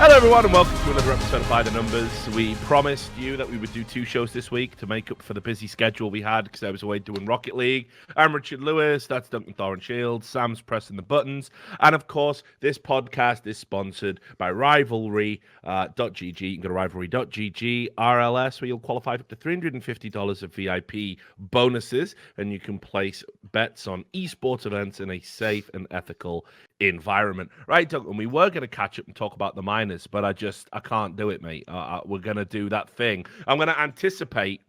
Hello everyone and welcome to another episode of By the Numbers. We promised you that we would do 2 shows this week to make up for the busy schedule we had because I was away doing Rocket League. I'm Richard Lewis, that's Duncan Thorin Shields, Sam's pressing the buttons, and of course this podcast is sponsored by Rivalry.gg. You can go to Rivalry.gg RLS where you'll qualify for up to $350 of VIP bonuses and you can place bets on esports events in a safe and ethical environment. Right, Duncan, we were going to catch up and talk about the minors, but I can't do it, mate. We're going to do that thing. I'm going to anticipate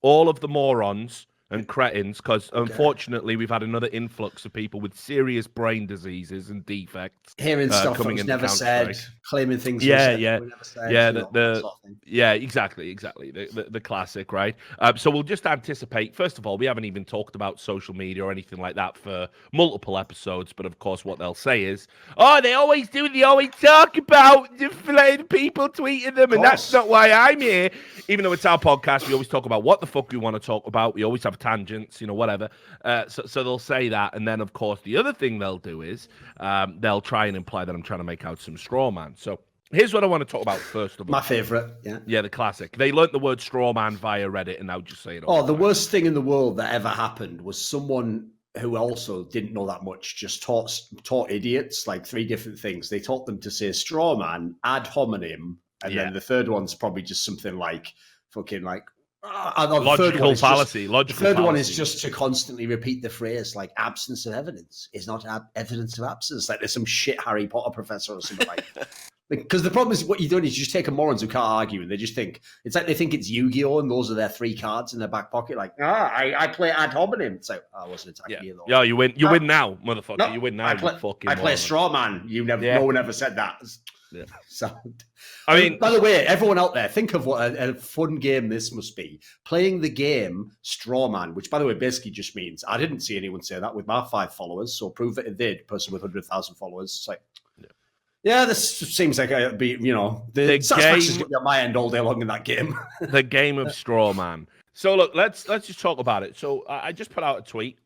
all of the morons and cretins because unfortunately we've had another influx of people with serious brain diseases and defects hearing stuff that was never said, claiming things exactly the classic, right? So we'll just anticipate. First of all, we haven't even talked about social media or anything like that for multiple episodes, but of course what they'll say is, they always talk about the people tweeting them, and that's not why I'm here. Even though it's our podcast, we always talk about what the fuck we want to talk about. We always have tangents, whatever. So they'll say that, and then of course the other thing they'll do is they'll try and imply that I'm trying to make out some straw man. So here's what I want to talk about first of all. My favorite, yeah, the classic. They learnt the word straw man via Reddit, and now just say it. The worst thing in the world that ever happened was someone who also didn't know that much just taught idiots like 3 different things. They taught them to say straw man, ad hominem, and then the third one's probably just something like fucking like. Logical fallacy. The third one is just to constantly repeat the phrase like absence of evidence is not evidence of absence. Like there's some shit Harry Potter professor or something like that. Because the problem is what you're doing is you just take a morons who can't argue and they just think it's like they think it's Yu-Gi-Oh! And those are their 3 cards in their back pocket. Like, I play ad hominem. It's like, I wasn't attacking you though. Yeah, you win. You win now, motherfucker. No, you win now. I play straw man. No one ever said that. Yeah. So, I mean, by the way, everyone out there, think of what a fun game this must be. Playing the game Strawman, which, by the way, basically just means I didn't see anyone say that with my 5 followers, so prove that it did. Person with 100,000 followers, it's like, yeah, this seems like it'd be, the satisfaction's gonna be on my end all day long in that game. The game of Strawman. So look, let's just talk about it. So I just put out a tweet.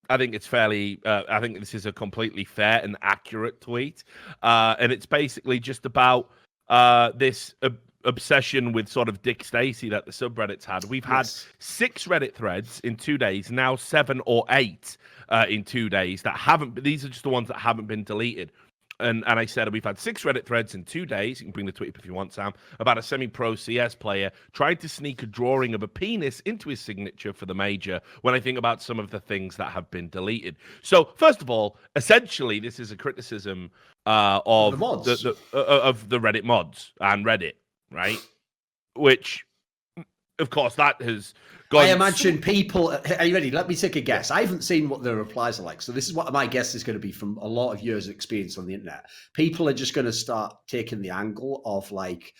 I think it's fairly. I think this is a completely fair and accurate tweet, and it's basically just about this obsession with sort of Dick Stacey that the subreddits had. We've had 6 Reddit threads in 2 days, now 7 or 8 in 2 days that haven't. These are just the ones that haven't been deleted. And I said we've had 6 Reddit threads in 2 days. You can bring the tweet up if you want, Sam, about a semi-pro CS player trying to sneak a drawing of a penis into his signature for the major. When I think about some of the things that have been deleted, so first of all, essentially, this is a criticism of the mods. Of the Reddit mods and Reddit, right? Which, of course, that has. I imagine people. Are you ready? Let me take a guess. I haven't seen what the replies are like, so this is what my guess is going to be from a lot of years of experience on the internet. People are just going to start taking the angle of like,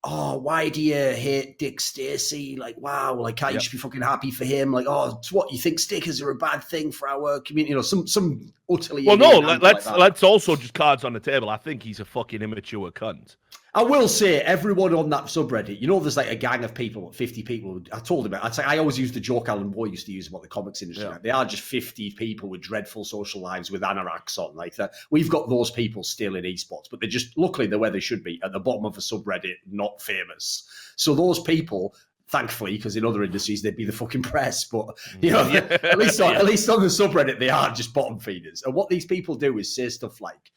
oh, why do you hate Dick Stacey? Like, wow, like can't you just be fucking happy for him? Like, oh, it's what you think stickers are a bad thing for our community? Some utterly. Well, no, let's also just cards on the table. I think he's a fucking immature cunt. I will say, everyone on that subreddit, there's like a gang of people, 50 people. I told him, I always use the joke Alan Moore used to use about the comics industry. Yeah. Like, they are just 50 people with dreadful social lives with anoraks on. Like that, we've got those people still in esports, but they're just, luckily, they're where they should be, at the bottom of a subreddit, not famous. So those people, thankfully, because in other industries they'd be the fucking press, but at least on the subreddit they are just bottom feeders. And what these people do is say stuff like,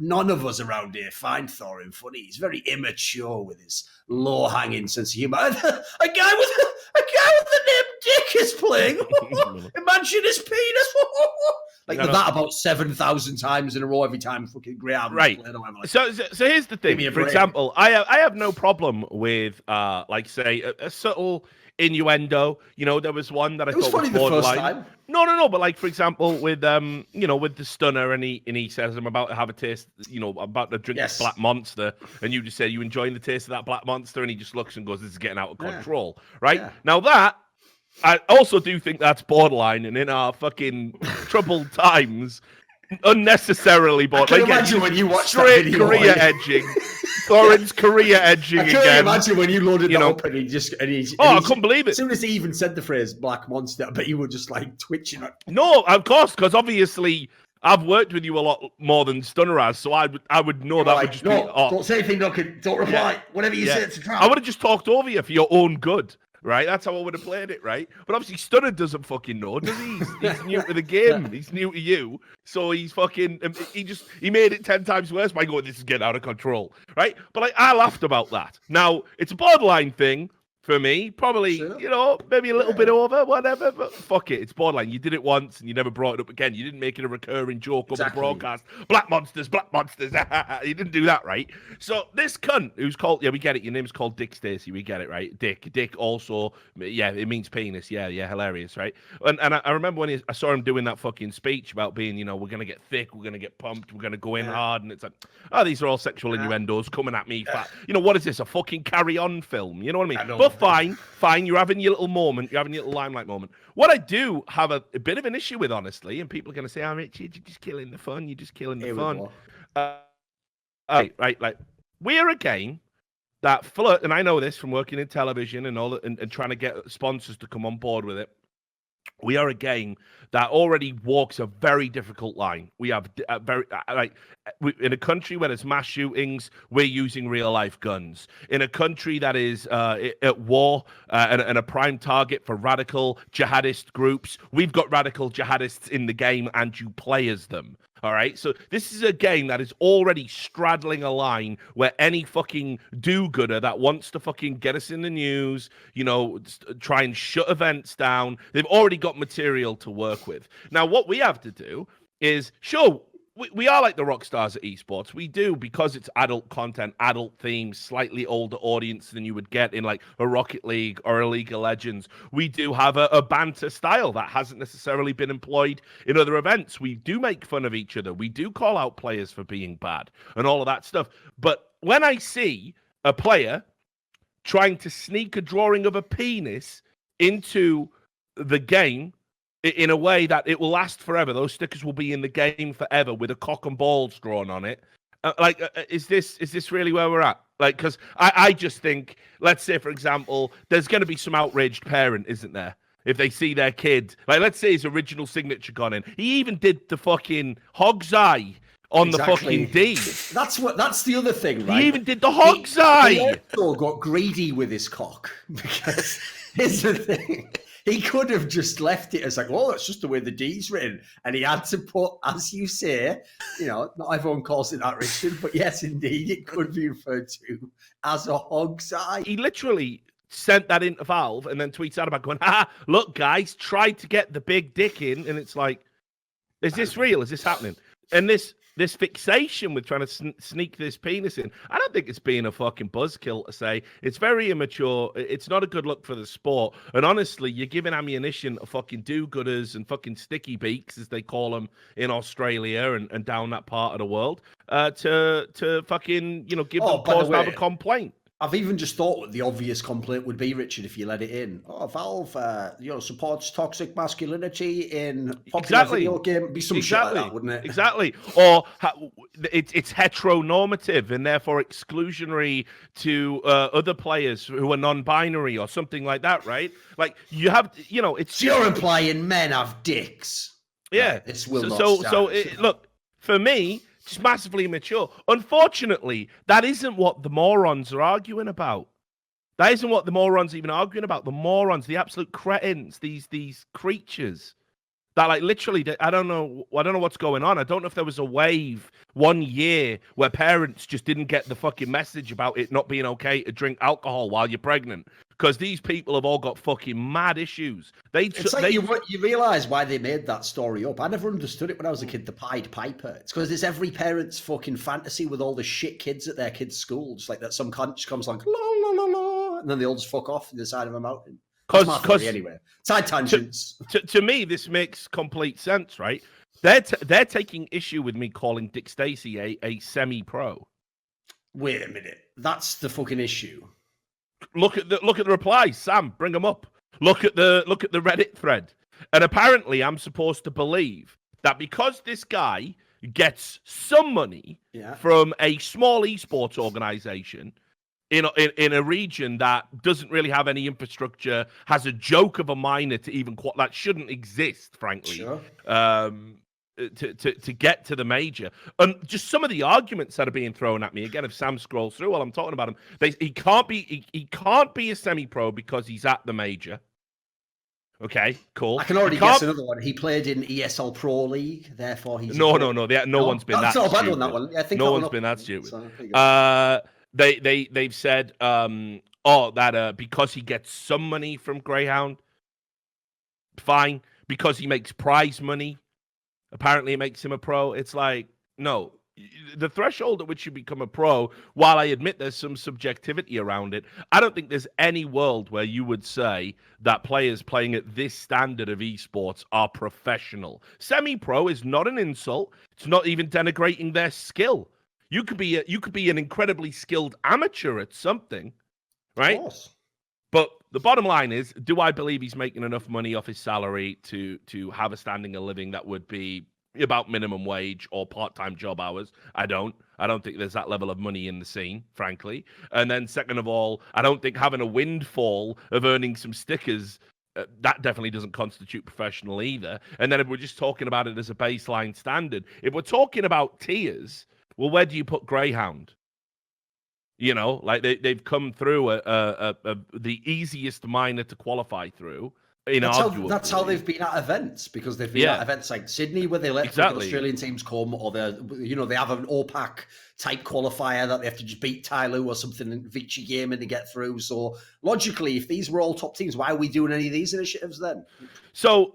none of us around here find Thorin funny. He's very immature with his low-hanging sense of humor. A guy with the name Dick is playing. Imagine his penis. That about 7,000 times in a row every time fucking Graham. Right. So here's the thing. For example, I have no problem with say a subtle innuendo. There was one that I thought was funny the first time. No. But for example, with with the stunner, and he says I'm about to have a taste, about to drink this Black Monster, and you just say you enjoying the taste of that Black Monster, and he just looks and goes, "This is getting out of control." Right now, that I also do think that's borderline, and in our fucking troubled times, unnecessarily borderline. Imagine when you watch that video, career edging. Thorin's career edging again. I can't imagine when you loaded that up and he I couldn't believe it. As soon as he even said the phrase Black Monster, I bet you were just like twitching. No, of course, because obviously I've worked with you a lot more than Stunner has, so I would know that would just be. Oh, don't say anything, Duncan. Don't reply. Yeah. Whatever you say, it's a trap. I would have just talked over you for your own good, right? That's how I would have played it, right? But obviously, Stunner doesn't fucking know, does he? He's new to the game. He's new to you, so he's fucking. He made it 10 times worse by going, "This is getting out of control," right? But like, I laughed about that. Now it's a borderline thing. For me, probably, Sure. maybe a little bit over, whatever, but fuck it. It's borderline. You did it once and you never brought it up again. You didn't make it a recurring joke over the broadcast. Black monsters. You didn't do that, right? So this cunt who's called, we get it. Your name's called Dick Stacey. We get it, right? Dick also, it means penis. Yeah, hilarious, right? And I remember when I saw him doing that fucking speech about being, we're going to get thick, we're going to get pumped, we're going to go in hard. And it's like, oh, these are all sexual innuendos coming at me. Fat. What is this? A fucking Carry On film? You know what I mean? But fine. You're having your little moment. You're having your little limelight moment. What I do have a bit of an issue with, honestly, and people are going to say, "Oh, Richard, you're just killing the fun. You're just killing the fun." Right. We're a game that flirt, and I know this from working in television and all that, and trying to get sponsors to come on board with it. We are a game that already walks a very difficult line. We have in a country where there's mass shootings, we're using real life guns. In a country that is at war and a prime target for radical jihadist groups, we've got radical jihadists in the game, and you play as them. All right, so this is a game that is already straddling a line where any fucking do-gooder that wants to fucking get us in the news, try and shut events down, they've already got material to work with. Now, what we have to do is show we are like the rock stars at esports. We do, because it's adult content, adult themes, slightly older audience than you would get in like a Rocket League or a League of Legends. We do have a banter style that hasn't necessarily been employed in other events. We do make fun of each other. We do call out players for being bad and all of that stuff. But when I see a player trying to sneak a drawing of a penis into the game in a way that it will last forever, those stickers will be in the game forever with a cock and balls drawn on it. Is this really where we're at? Like, because I just think, let's say, for example, there's going to be some outraged parent, isn't there? If they see their kid, like, let's say his original signature gone in. He even did the fucking hog's eye on the fucking D. That's the other thing, right? He even did the hog's eye. He also got greedy with his cock, because here's the thing. He could have just left it as like, oh, that's just the way the D's written. And he had to put, as you say, not everyone calls it that, Richard, but yes, indeed, it could be referred to as a hog's eye. He literally sent that into Valve and then tweets out about going, look, guys, tried to get the big dick in. And it's like, is this real? Is this happening? And this fixation with trying to sneak this penis in, I don't think it's being a fucking buzzkill to say. It's very immature. It's not a good look for the sport. And honestly, you're giving ammunition to fucking do-gooders and fucking sticky beaks, as they call them in Australia and down that part of the world, to fucking, give them cause to have a complaint. I've even just thought what the obvious complaint would be, Richard, if you let it in. Oh, Valve, supports toxic masculinity in popular video game. It'd be some shit like that, wouldn't it? Exactly. Or it's heteronormative and therefore exclusionary to other players who are non-binary or something like that, right? Like, you have, it's... So you're implying men have dicks. Yeah. Right, this will not stand. Look, for me... It's massively immature. Unfortunately, that isn't what the morons are arguing about. That isn't what the morons are even arguing about. The morons, the absolute cretins, these creatures that, like, literally, I don't know what's going on. I don't know if there was a wave one year where parents just didn't get the fucking message about it not being okay to drink alcohol while you're pregnant. Because these people have all got fucking mad issues. You realise why they made that story up. I never understood it when I was a kid, the Pied Piper. It's because it's every parent's fucking fantasy with all the shit kids at their kids' school. Just like that some cunt just comes like, la, la, la, la, and then they all just fuck off to the side of a mountain. Because anyway, side tangents. To me, this makes complete sense, right? They're taking issue with me calling Dick Stacey a semi-pro. Wait a minute. That's the fucking issue. Look at the replies, Sam. Bring them up. Look at the Reddit thread. And apparently, I'm supposed to believe that because this guy gets some money from a small esports organization in a region that doesn't really have any infrastructure, has a joke of a minor to even that shouldn't exist, frankly. Sure. to get to the major. And just some of the arguments that are being thrown at me again. If Sam scrolls through while I'm talking about him, he can't be a semi-pro because he's at the major. Okay, cool. I can already guess another one. He played in ESL Pro League, therefore he's no one's been that. That's not a bad stupid. one. That one. I think no one's been that stupid. So, They've said that because he gets some money from Greyhound, fine. Because he makes prize money, apparently it makes him a pro. It's like, no. The threshold at which you become a pro, while I admit there's some subjectivity around it, I don't think there's any world where you would say that players playing at this standard of esports are professional. Semi-pro is not an insult. It's not even denigrating their skill. You could be an incredibly skilled amateur at something, right? Of course. But the bottom line is, do I believe he's making enough money off his salary to have a standing of living that would be about minimum wage or part-time job hours? I don't think there's that level of money in the scene, frankly. And then second of all, I don't think having a windfall of earning some stickers, that definitely doesn't constitute professional either. And then if we're just talking about it as a baseline standard, if we're talking about tiers, well, where do you put Greyhound? You know, like they've come through the easiest minor to qualify through. That's how they've been at events, because they've been at events like Sydney where they let the Australian teams come, or they have an OPAC type qualifier that they have to just beat Tyloo or something in Vichy Gaming to get through. So logically, if these were all top teams, why are we doing any of these initiatives then? So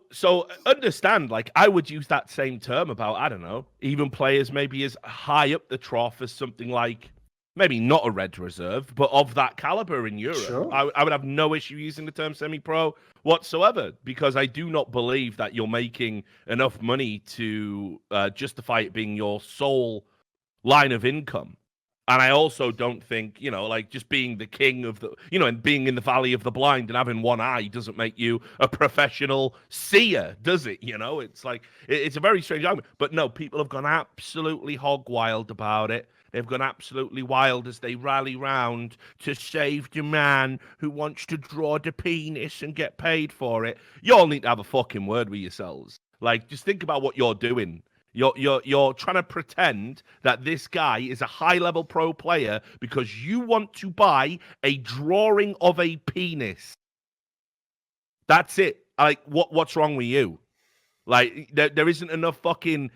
understand, like, I would use that same term about, I don't know, even players maybe as high up the trough as something like, maybe not a Red Reserve, but of that caliber in Europe. Sure. I would have no issue using the term semi-pro whatsoever, because I do not believe that you're making enough money to justify it being your sole line of income. And I also don't think, like, just being the king of the, and being in the valley of the blind and having one eye doesn't make you a professional seer, does it? It's like, it's a very strange argument. But no, people have gone absolutely hog wild about it. They've gone absolutely wild as they rally round to save the man who wants to draw the penis and get paid for it. You all need to have a fucking word with yourselves. Like, just think about what you're doing. You're trying to pretend that this guy is a high-level pro player because you want to buy a drawing of a penis. That's it. Like, what's wrong with you? Like, there isn't enough fucking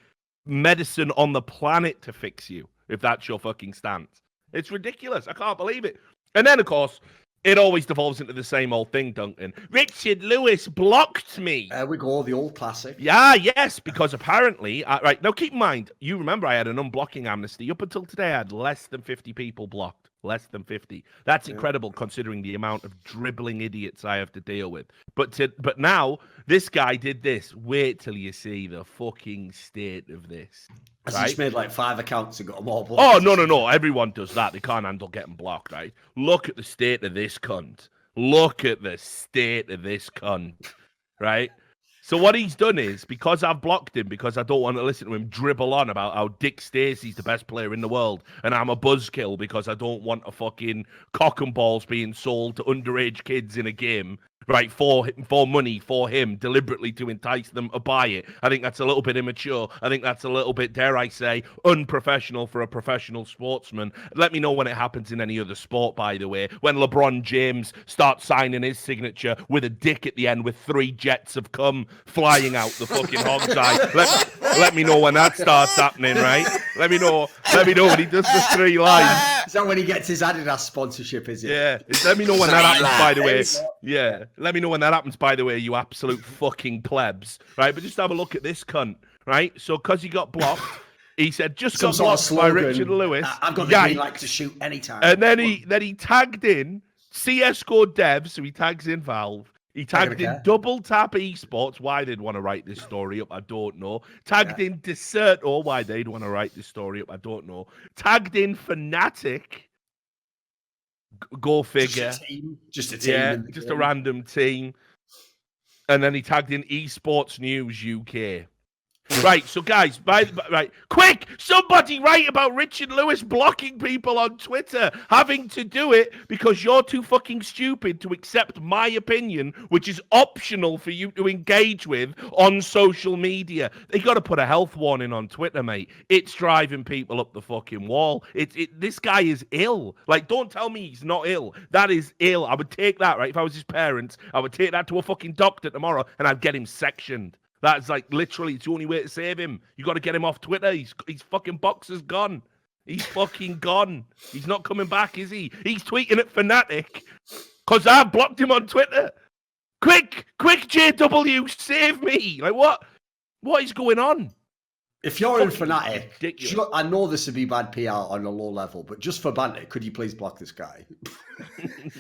medicine on the planet to fix you, if that's your fucking stance. It's ridiculous. I can't believe it. And then, of course, it always devolves into the same old thing, Duncan. Richard Lewis blocked me. There we go, the old classic. Yeah, yes, because apparently, right, now keep in mind, you remember I had an unblocking amnesty. Up until today, I had less than 50 people blocked. Less than 50. That's incredible considering the amount of dribbling idiots I have to deal with. But now, this guy did this. Wait till you see the fucking state of this. Has he just made like 5 accounts and got them all blocked? Oh, no. Everyone does that. They can't handle getting blocked, right? Look at the state of this cunt. Look at the state of this cunt, right? So what he's done is, because I've blocked him, because I don't want to listen to him dribble on about how Dick Stacey's the best player in the world, and I'm a buzzkill because I don't want a fucking cock and balls being sold to underage kids in a game, right, for money for him, deliberately to entice them to buy it. I think that's a little bit immature. I think that's a little bit, dare I say, unprofessional for a professional sportsman. Let me know when it happens in any other sport, by the way. When LeBron James starts signing his signature with a dick at the end with 3 jets of cum flying out the fucking hog's eye. Let me know when that starts happening, right? Let me know when he does the 3 lines. Is that when he gets his Adidas sponsorship, is it? Yeah. Let me know when that happens, by the way. Yeah. Let me know when that happens, by the way, you absolute fucking plebs. Right? But just have a look at this cunt, right? So, because he got blocked, he said, just got blocked by Richard Lewis. I've got the green light to shoot anytime. And then he tagged in CSGO devs, so he tags in Valve. He tagged in Double Tap Esports. Why they'd want to write this story up, I don't know. Tagged in Deserto. Why they'd want to write this story up, I don't know. Tagged in Fnatic. Go figure. Just a team. Yeah, just a random team. And then he tagged in Esports News UK. Right, so guys, right, quick! Somebody write about Richard Lewis blocking people on Twitter, having to do it because you're too fucking stupid to accept my opinion, which is optional for you to engage with on social media. They got to put a health warning on Twitter, mate. It's driving people up the fucking wall. This guy is ill. Like, don't tell me he's not ill. That is ill. I would take that, right? If I was his parents, I would take that to a fucking doctor tomorrow and I'd get him sectioned. That's like literally it's the only way to save him. You got to get him off Twitter. He's fucking boxer's gone. He's fucking gone. He's not coming back, is he? He's tweeting at Fnatic because I blocked him on Twitter. Quick, JW, save me! Like what? What is going on? If you're in Fnatic, I know this would be bad PR on a low level, but just for banter, could you please block this guy?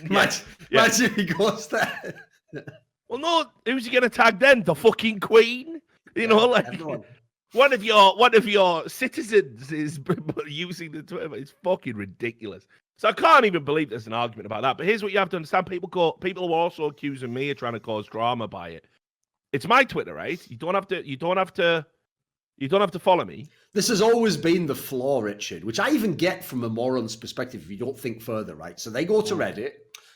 Imagine if he goes there. Well, no, who's he going to tag then? The fucking Queen? You know, like everyone. one of your citizens is using the Twitter. It's fucking ridiculous. So I can't even believe there's an argument about that. But here's what you have to understand: people are also accusing me of trying to cause drama by it. It's my Twitter, right? You don't have to follow me. This has always been the flaw, Richard, which I even get from a moron's perspective if you don't think further, right? So they go to Reddit.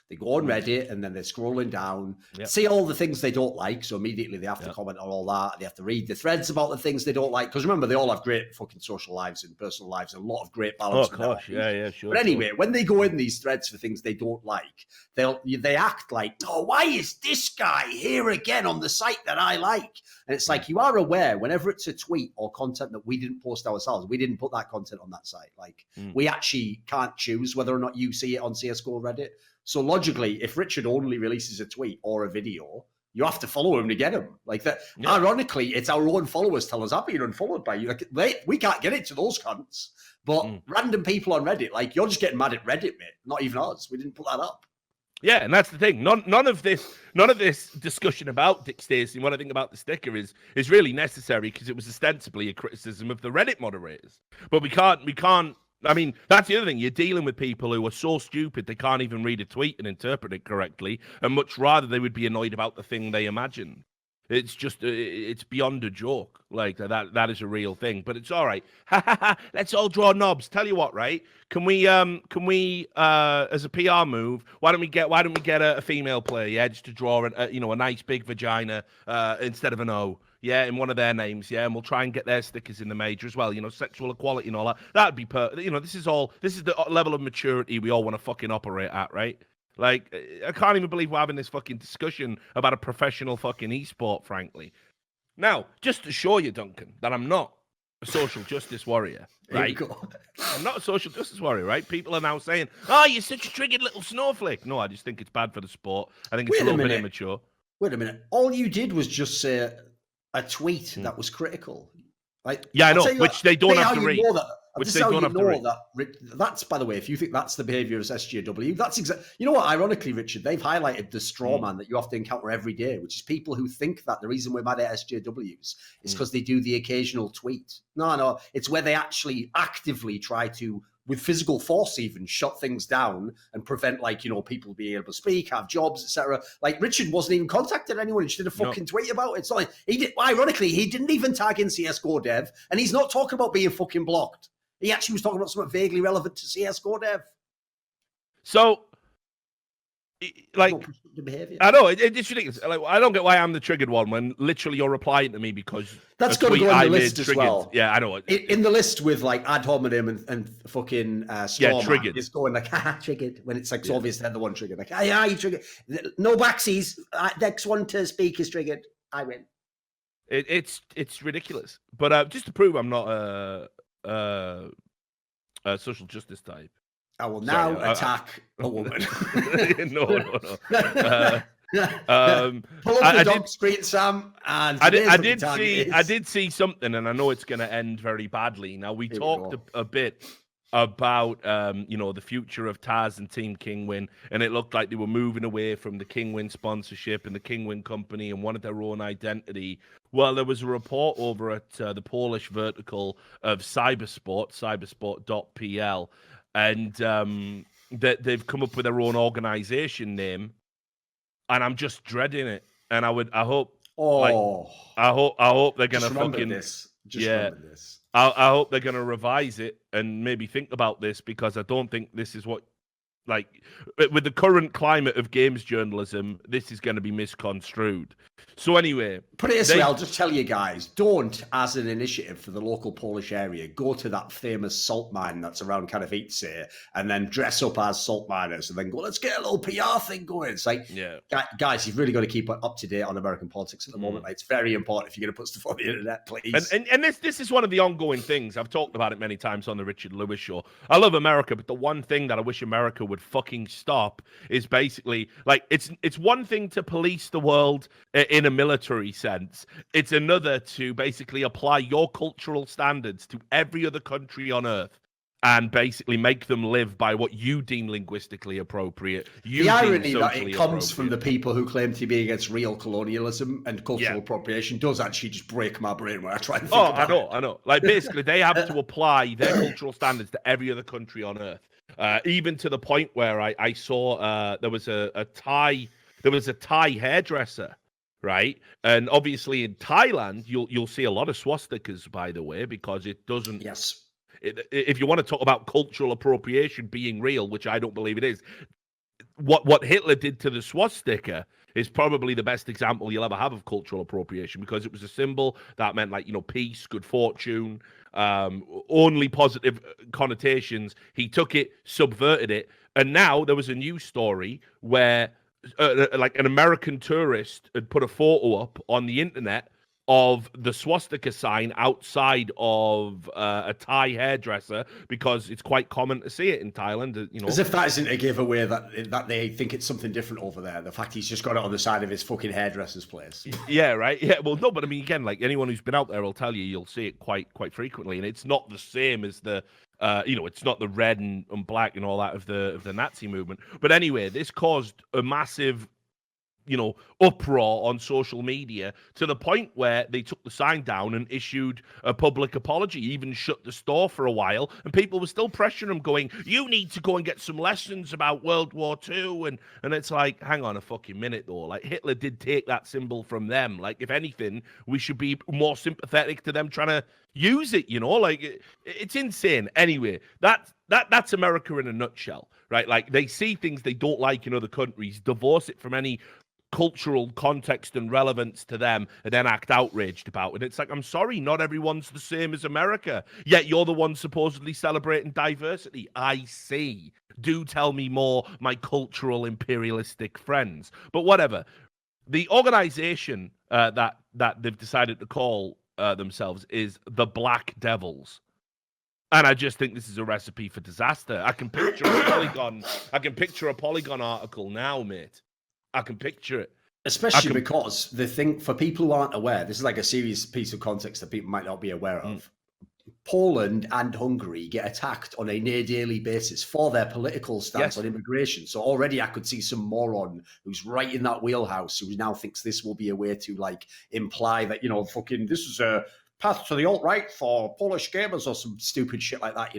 They go on Reddit and then they're scrolling down, see all the things they don't like. So immediately they have to comment on all that. They have to read the threads about the things they don't like. Because remember, they all have great fucking social lives and personal lives and a lot of great balance. Oh, gosh. Yeah, sure. But anyway, when they go in these threads for things they don't like, they act like, oh, why is this guy here again on the site that I like? And it's like, you are aware whenever it's a tweet or content that we didn't post ourselves, we didn't put that content on that site. Like we actually can't choose whether or not you see it on CSGO Reddit. So logically, if Richard only releases a tweet or a video, you have to follow him to get him. Like that. Yeah. Ironically, it's our own followers tell us, I've been unfollowed by you. Like, we can't get it to those cunts. But random people on Reddit, like you're just getting mad at Reddit, mate. Not even us. We didn't put that up. Yeah, and that's the thing. None of this discussion about Dick Stacey and what I think about the sticker is really necessary because it was ostensibly a criticism of the Reddit moderators. But we can't. I mean, that's the other thing. You're dealing with people who are so stupid they can't even read a tweet and interpret it correctly, and much rather they would be annoyed about the thing they imagined. It's just, it's beyond a joke. Like that is a real thing. But it's all right. Let's all draw knobs. Tell you what, right? Can we, as a PR move, why don't we get a female player, yeah, just to draw a nice big vagina instead of an O. Yeah, in one of their names, yeah, and we'll try and get their stickers in the major as well. Sexual equality and all that. That'd be this is the level of maturity we all want to fucking operate at, right? Like, I can't even believe we're having this fucking discussion about a professional fucking esport, frankly. Now, just to show you, Duncan, that I'm not a social justice warrior, right? I'm not a social justice warrior, right? People are now saying, "Oh, you're such a triggered little snowflake." No, I just think it's bad for the sport. I think it's a little bit immature. Wait a minute. All you did was just say a tweet that was critical. Like, yeah, I know, which they don't have to read. Which they don't have to read. That's, by the way, if you think that's the behavior of SJW, that's exactly. You know what? Ironically, Richard, they've highlighted the straw man that you have to encounter every day, which is people who think that the reason we're mad at SJWs is because they do the occasional tweet. No, it's where they actually actively try to, with physical force, even shut things down and prevent, people being able to speak, have jobs, etc. Like Richard wasn't even contacted anyone; he just did a fucking tweet about it. It's not like he did. Ironically, he didn't even tag in CS:GO Dev, and he's not talking about being fucking blocked. He actually was talking about something vaguely relevant to CS:GO Dev. So, like, I know it's ridiculous. Like, I don't get why I'm the triggered one when literally you're replying to me because that's got to go on the list as well. Yeah, I know. In the list with like ad hominem and fucking Storm, triggered. It's going like triggered when it's like so obvious they're the one triggered. Like, you triggered. No backsies. Next one to speak is triggered. I win. It's ridiculous. But just to prove I'm not a social justice type. I will now attack a woman. No. Pull up the dog screen, Sam. And I did see something, and I know it's going to end very badly. Now we talked a bit about the future of Taz and Team Kingwin, and it looked like they were moving away from the Kingwin sponsorship and the Kingwin company and wanted their own identity. Well, there was a report over at the Polish vertical of cybersport.pl, and that they've come up with their own organization name, and I'm just dreading it. And I hope Oh, I hope they're just gonna remember fucking this. Just yeah. remember this. I hope they're gonna revise it and maybe think about this, because I don't think this is what, like, with the current climate of games journalism, this is going to be misconstrued. So anyway, Put it this way, I'll just tell you guys, don't, as an initiative for the local Polish area, go to that famous salt mine that's around Katowice and then dress up as salt miners and then go, let's get a little PR thing going. It's like, guys, you've really got to keep up to date on American politics at the moment. Like, it's very important if you're going to put stuff on the internet, please. And this is one of the ongoing things. I've talked about it many times on the Richard Lewis show. I love America, but the one thing that I wish America would fucking stop is basically, like, it's one thing to police the world in a military sense. It's another to basically apply your cultural standards to every other country on earth and basically make them live by what you deem linguistically appropriate. The irony that it comes from the people who claim to be against real colonialism and cultural appropriation does actually just break my brain when I try and think about it. I know. Like, basically, they have to apply their cultural standards to every other country on earth. Even to the point where I saw there was a Thai hairdresser, right? And obviously in Thailand, you'll see a lot of swastikas, by the way, because it doesn't. Yes. If you want to talk about cultural appropriation being real, which I don't believe it is, what Hitler did to the swastika is probably the best example you'll ever have of cultural appropriation, because it was a symbol that meant, like, peace, good fortune, only positive connotations. He took it, subverted it, and now there was a news story where like an American tourist had put a photo up on the internet of the swastika sign outside of a Thai hairdresser, because it's quite common to see it in Thailand. As if that isn't a giveaway that they think it's something different over there. The fact he's just got it on the side of his fucking hairdresser's place. Yeah, right. Yeah, well, no, but I mean, again, like, anyone who's been out there will tell you'll see it quite frequently, and it's not the same as the. It's not the red and black and all that of the Nazi movement. But anyway, this caused a massive, uproar on social media, to the point where they took the sign down and issued a public apology, even shut the store for a while, and people were still pressuring them, going, you need to go and get some lessons about World War II, and it's like, hang on a fucking minute, though. Like, Hitler did take that symbol from them. Like, if anything, we should be more sympathetic to them trying to use it, like, it's insane. Anyway, that's America in a nutshell, right? Like, they see things they don't like in other countries, divorce it from any cultural context and relevance to them, and then act outraged about it. It's like, I'm sorry, not everyone's the same as America, yet you're the one supposedly celebrating diversity. I see. Do tell me more, my cultural imperialistic friends. But whatever. The organization that they've decided to call themselves is the Black Devils. And I just think this is a recipe for disaster. I can picture a Polygon article now, mate. I can picture it. Especially because the thing, for people who aren't aware, this is like a serious piece of context that people might not be aware of. Poland and Hungary get attacked on a near daily basis for their political stance on immigration. So already I could see some moron who's right in that wheelhouse who now thinks this will be a way to, like, imply that, fucking this is a path to the alt-right for Polish gamers or some stupid shit like that,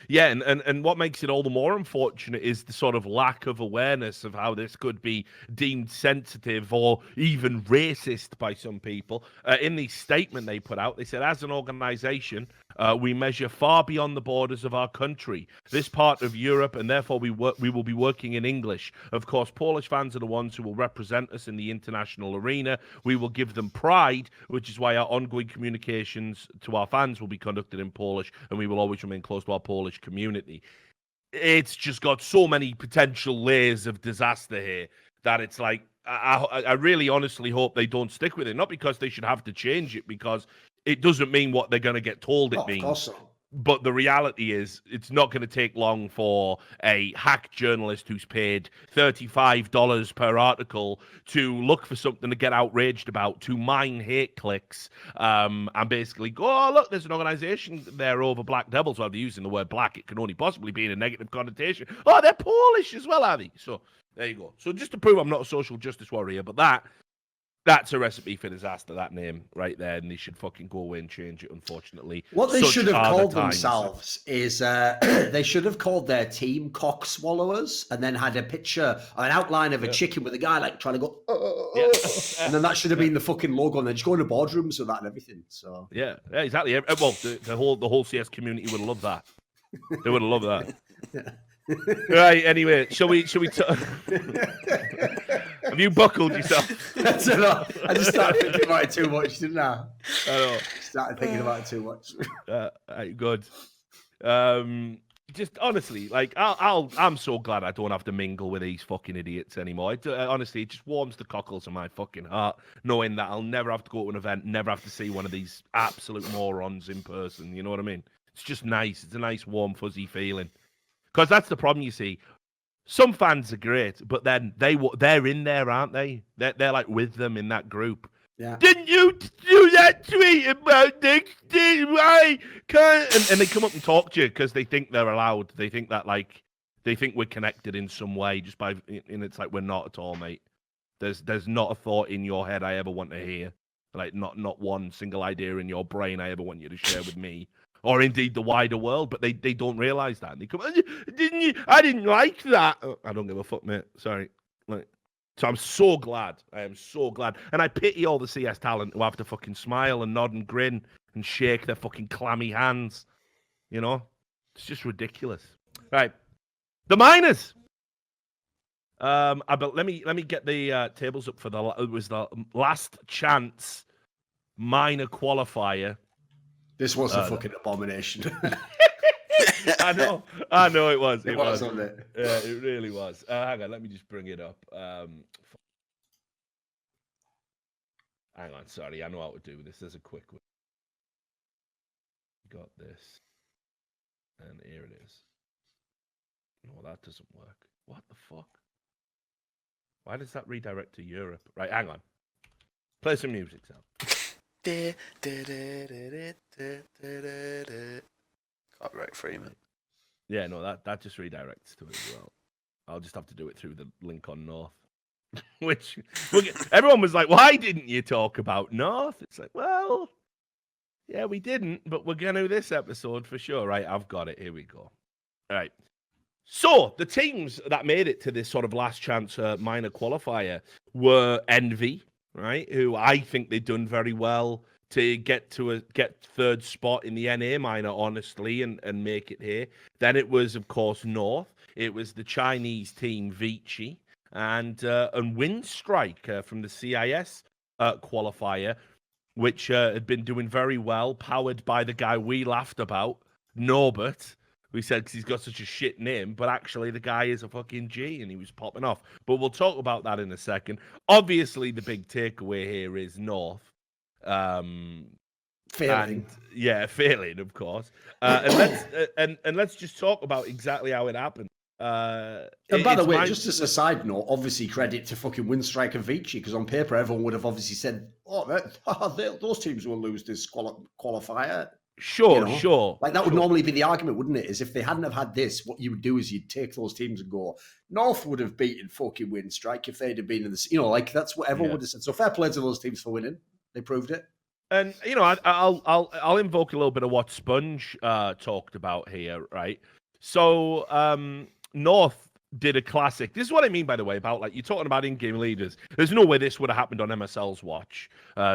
Yeah, and what makes it all the more unfortunate is the sort of lack of awareness of how this could be deemed sensitive or even racist by some people. In the statement they put out, they said, as an organization, we measure far beyond the borders of our country, this part of Europe, and therefore we will be working in English. Of course, Polish fans are the ones who will represent us in the international arena. We will give them pride, which is why our ongoing communications to our fans will be conducted in Polish, and we will always remain close to our Polish community. It's just got so many potential layers of disaster here that it's like, I really honestly hope they don't stick with it. Not because they should have to change it, because it doesn't mean what they're going to get told it means. Of course not. But the reality is, it's not going to take long for a hack journalist who's paid $35 per article to look for something to get outraged about, to mine hate clicks, and basically go, oh, look, there's an organization there over Black Devils. Well, they're using the word black. It can only possibly be in a negative connotation. Oh, they're Polish as well, are they? So there you go. So just to prove I'm not a social justice warrior, but that's a recipe for disaster, that name right there, and they should fucking go away and change it, unfortunately. What they should have called themselves is they should have called their team Cock Swallowers, and then had a picture, an outline of a chicken with a guy like trying to go, And then that should have been the fucking logo, and then just go into boardrooms with that and everything. So yeah, exactly. Well, the whole CS community would love that. They would love that. Right. Anyway, shall we? Have you buckled yourself? I don't know. I just started thinking about it too much, didn't I? I know. Started thinking about it too much. Good. Just honestly, like I'm so glad I don't have to mingle with these fucking idiots anymore. Honestly, it just warms the cockles of my fucking heart knowing that I'll never have to go to an event, never have to see one of these absolute morons in person. You know what I mean? It's just nice. It's a nice, warm, fuzzy feeling. Because that's the problem, you see. Some fans are great, but then they're in there, aren't they? They're like with them in that group. Yeah. Didn't you do that tweet about next day? Why can't? And they come up and talk to you because they think they're allowed. They think that they think we're connected in some way just by, and it's like we're not at all, mate. There's not a thought in your head I ever want to hear, like not one single idea in your brain I ever want you to share with me, or indeed the wider world. But they don't realize that. And they come, didn't you? I didn't like that. I don't give a fuck, mate. Sorry. So I'm so glad. I am so glad. And I pity all the CS talent who have to fucking smile and nod and grin and shake their fucking clammy hands. You know? It's just ridiculous. Right. The minors. Let me get the tables up for it was the last chance minor qualifier. This was a fucking abomination. I know it was. It was, wasn't it? Yeah, it really was. Hang on, let me just bring it up. Hang on, sorry, I know how to do this. There's a quick one. Got this. And here it is. No, that doesn't work. What the fuck? Why does that redirect to Europe? Right, hang on. Play some music, Sam. Copyright free, man. Yeah, no, that just redirects to it as well. I'll just have to do it through the link on North. Which everyone was like, why didn't you talk about North? It's like, well, yeah, we didn't, but we're going to this episode for sure. Right, I've got it. Here we go. All right. So the teams that made it to this sort of last chance minor qualifier were Envy, right? Who I think they've done very well to get third spot in the NA minor, honestly, and make it here. Then it was, of course, North. It was the Chinese team Vici and Windstrike from the CIS qualifier, which had been doing very well, powered by the guy we laughed about, Norbert. We said because he's got such a shit name, but actually the guy is a fucking G and he was popping off. But we'll talk about that in a second. Obviously, the big takeaway here is North. Failing. Failing, of course. And let's just talk about exactly how it happened. And by the way, just as a side note, obviously credit to fucking Windstrike and Vici, because on paper everyone would have obviously said, those teams will lose this qualifier. Sure. Like that would normally be the argument, wouldn't it? Is if they hadn't have had this, what you would do is you'd take those teams and go, North would have beaten fucking Windstrike if they'd have been in this. Like that's what everyone would have said. So fair play to those teams for winning. They proved it. And I'll invoke a little bit of what Sponge talked about here, right? So North did a classic. This is what I mean, by the way, about like you're talking about in-game leaders. There's no way this would have happened on MSL's watch.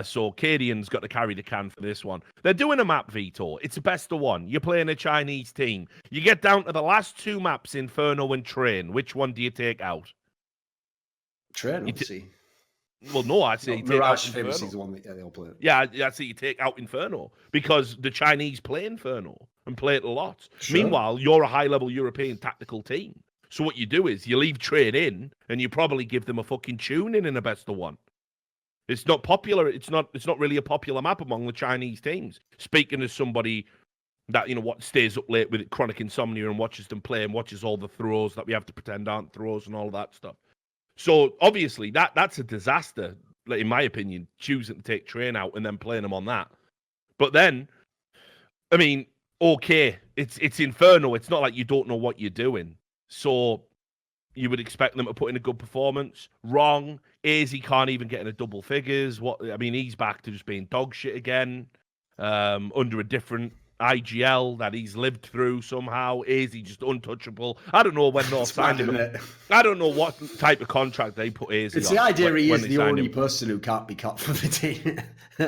So Cadian's got to carry the can for this one. They're doing a map veto. It's a best of one. You're playing a Chinese team. You get down to the last two maps, Inferno and Train. Which one do you take out? Train, obviously. Well, no, I'd say Mirage Famous is the one that they all play. Yeah, I'd say you take out Inferno because the Chinese play Inferno and play it a lot. Sure. Meanwhile, you're a high-level European tactical team. So what you do is you leave Train in and you probably give them a fucking tune in a best of one. It's not popular. It's not really a popular map among the Chinese teams. Speaking as somebody that, stays up late with chronic insomnia and watches them play and watches all the throws that we have to pretend aren't throws and all that stuff. So obviously that's a disaster, in my opinion, choosing to take Train out and then playing them on that. But then, I mean, okay, it's Inferno. It's not like you don't know what you're doing. So you would expect them to put in a good performance. Wrong. AZ can't even get in a double figures. He's back to just being dog shit again, under a different IGL that he's lived through somehow. Is he just untouchable? I don't know when North signed him. I don't know what type of contract they put Izzy on. It's the idea he is the only him. person who can't be cut for the team.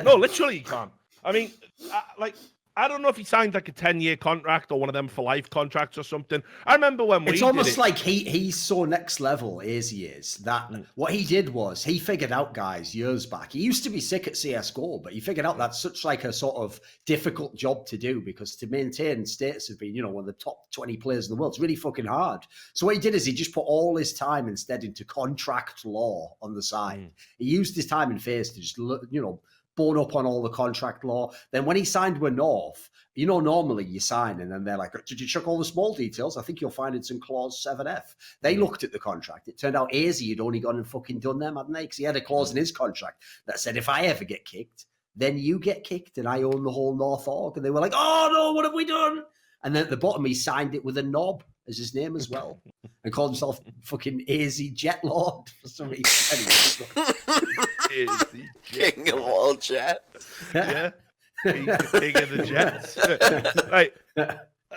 No, literally, he can't. I mean, I don't know if he signed like a 10-year contract or one of them for life contracts or something. I remember when it's almost like he's so next level as he is that what he did was he figured out guys years back. He used to be sick at CSGO, but he figured out that's such like a sort of difficult job to do because to maintain status of being, one of the top 20 players in the world, it's really fucking hard. So what he did is he just put all his time instead into contract law on the side. He used his time in FaZe to just, bone up on all the contract law. Then when he signed with North, normally you sign and then they're like, did you check all the small details? I think you'll find it's in clause 7F. They looked at the contract. It turned out AZ had only gone and fucking done them, hadn't they? Because he had a clause in his contract that said, if I ever get kicked, then you get kicked and I own the whole North org. And they were like, oh no, what have we done? And then at the bottom, he signed it with a knob as his name as well and called himself fucking AZ Jet Lord for some reason. King of all jets. Yeah. He's the king of the jets. Right.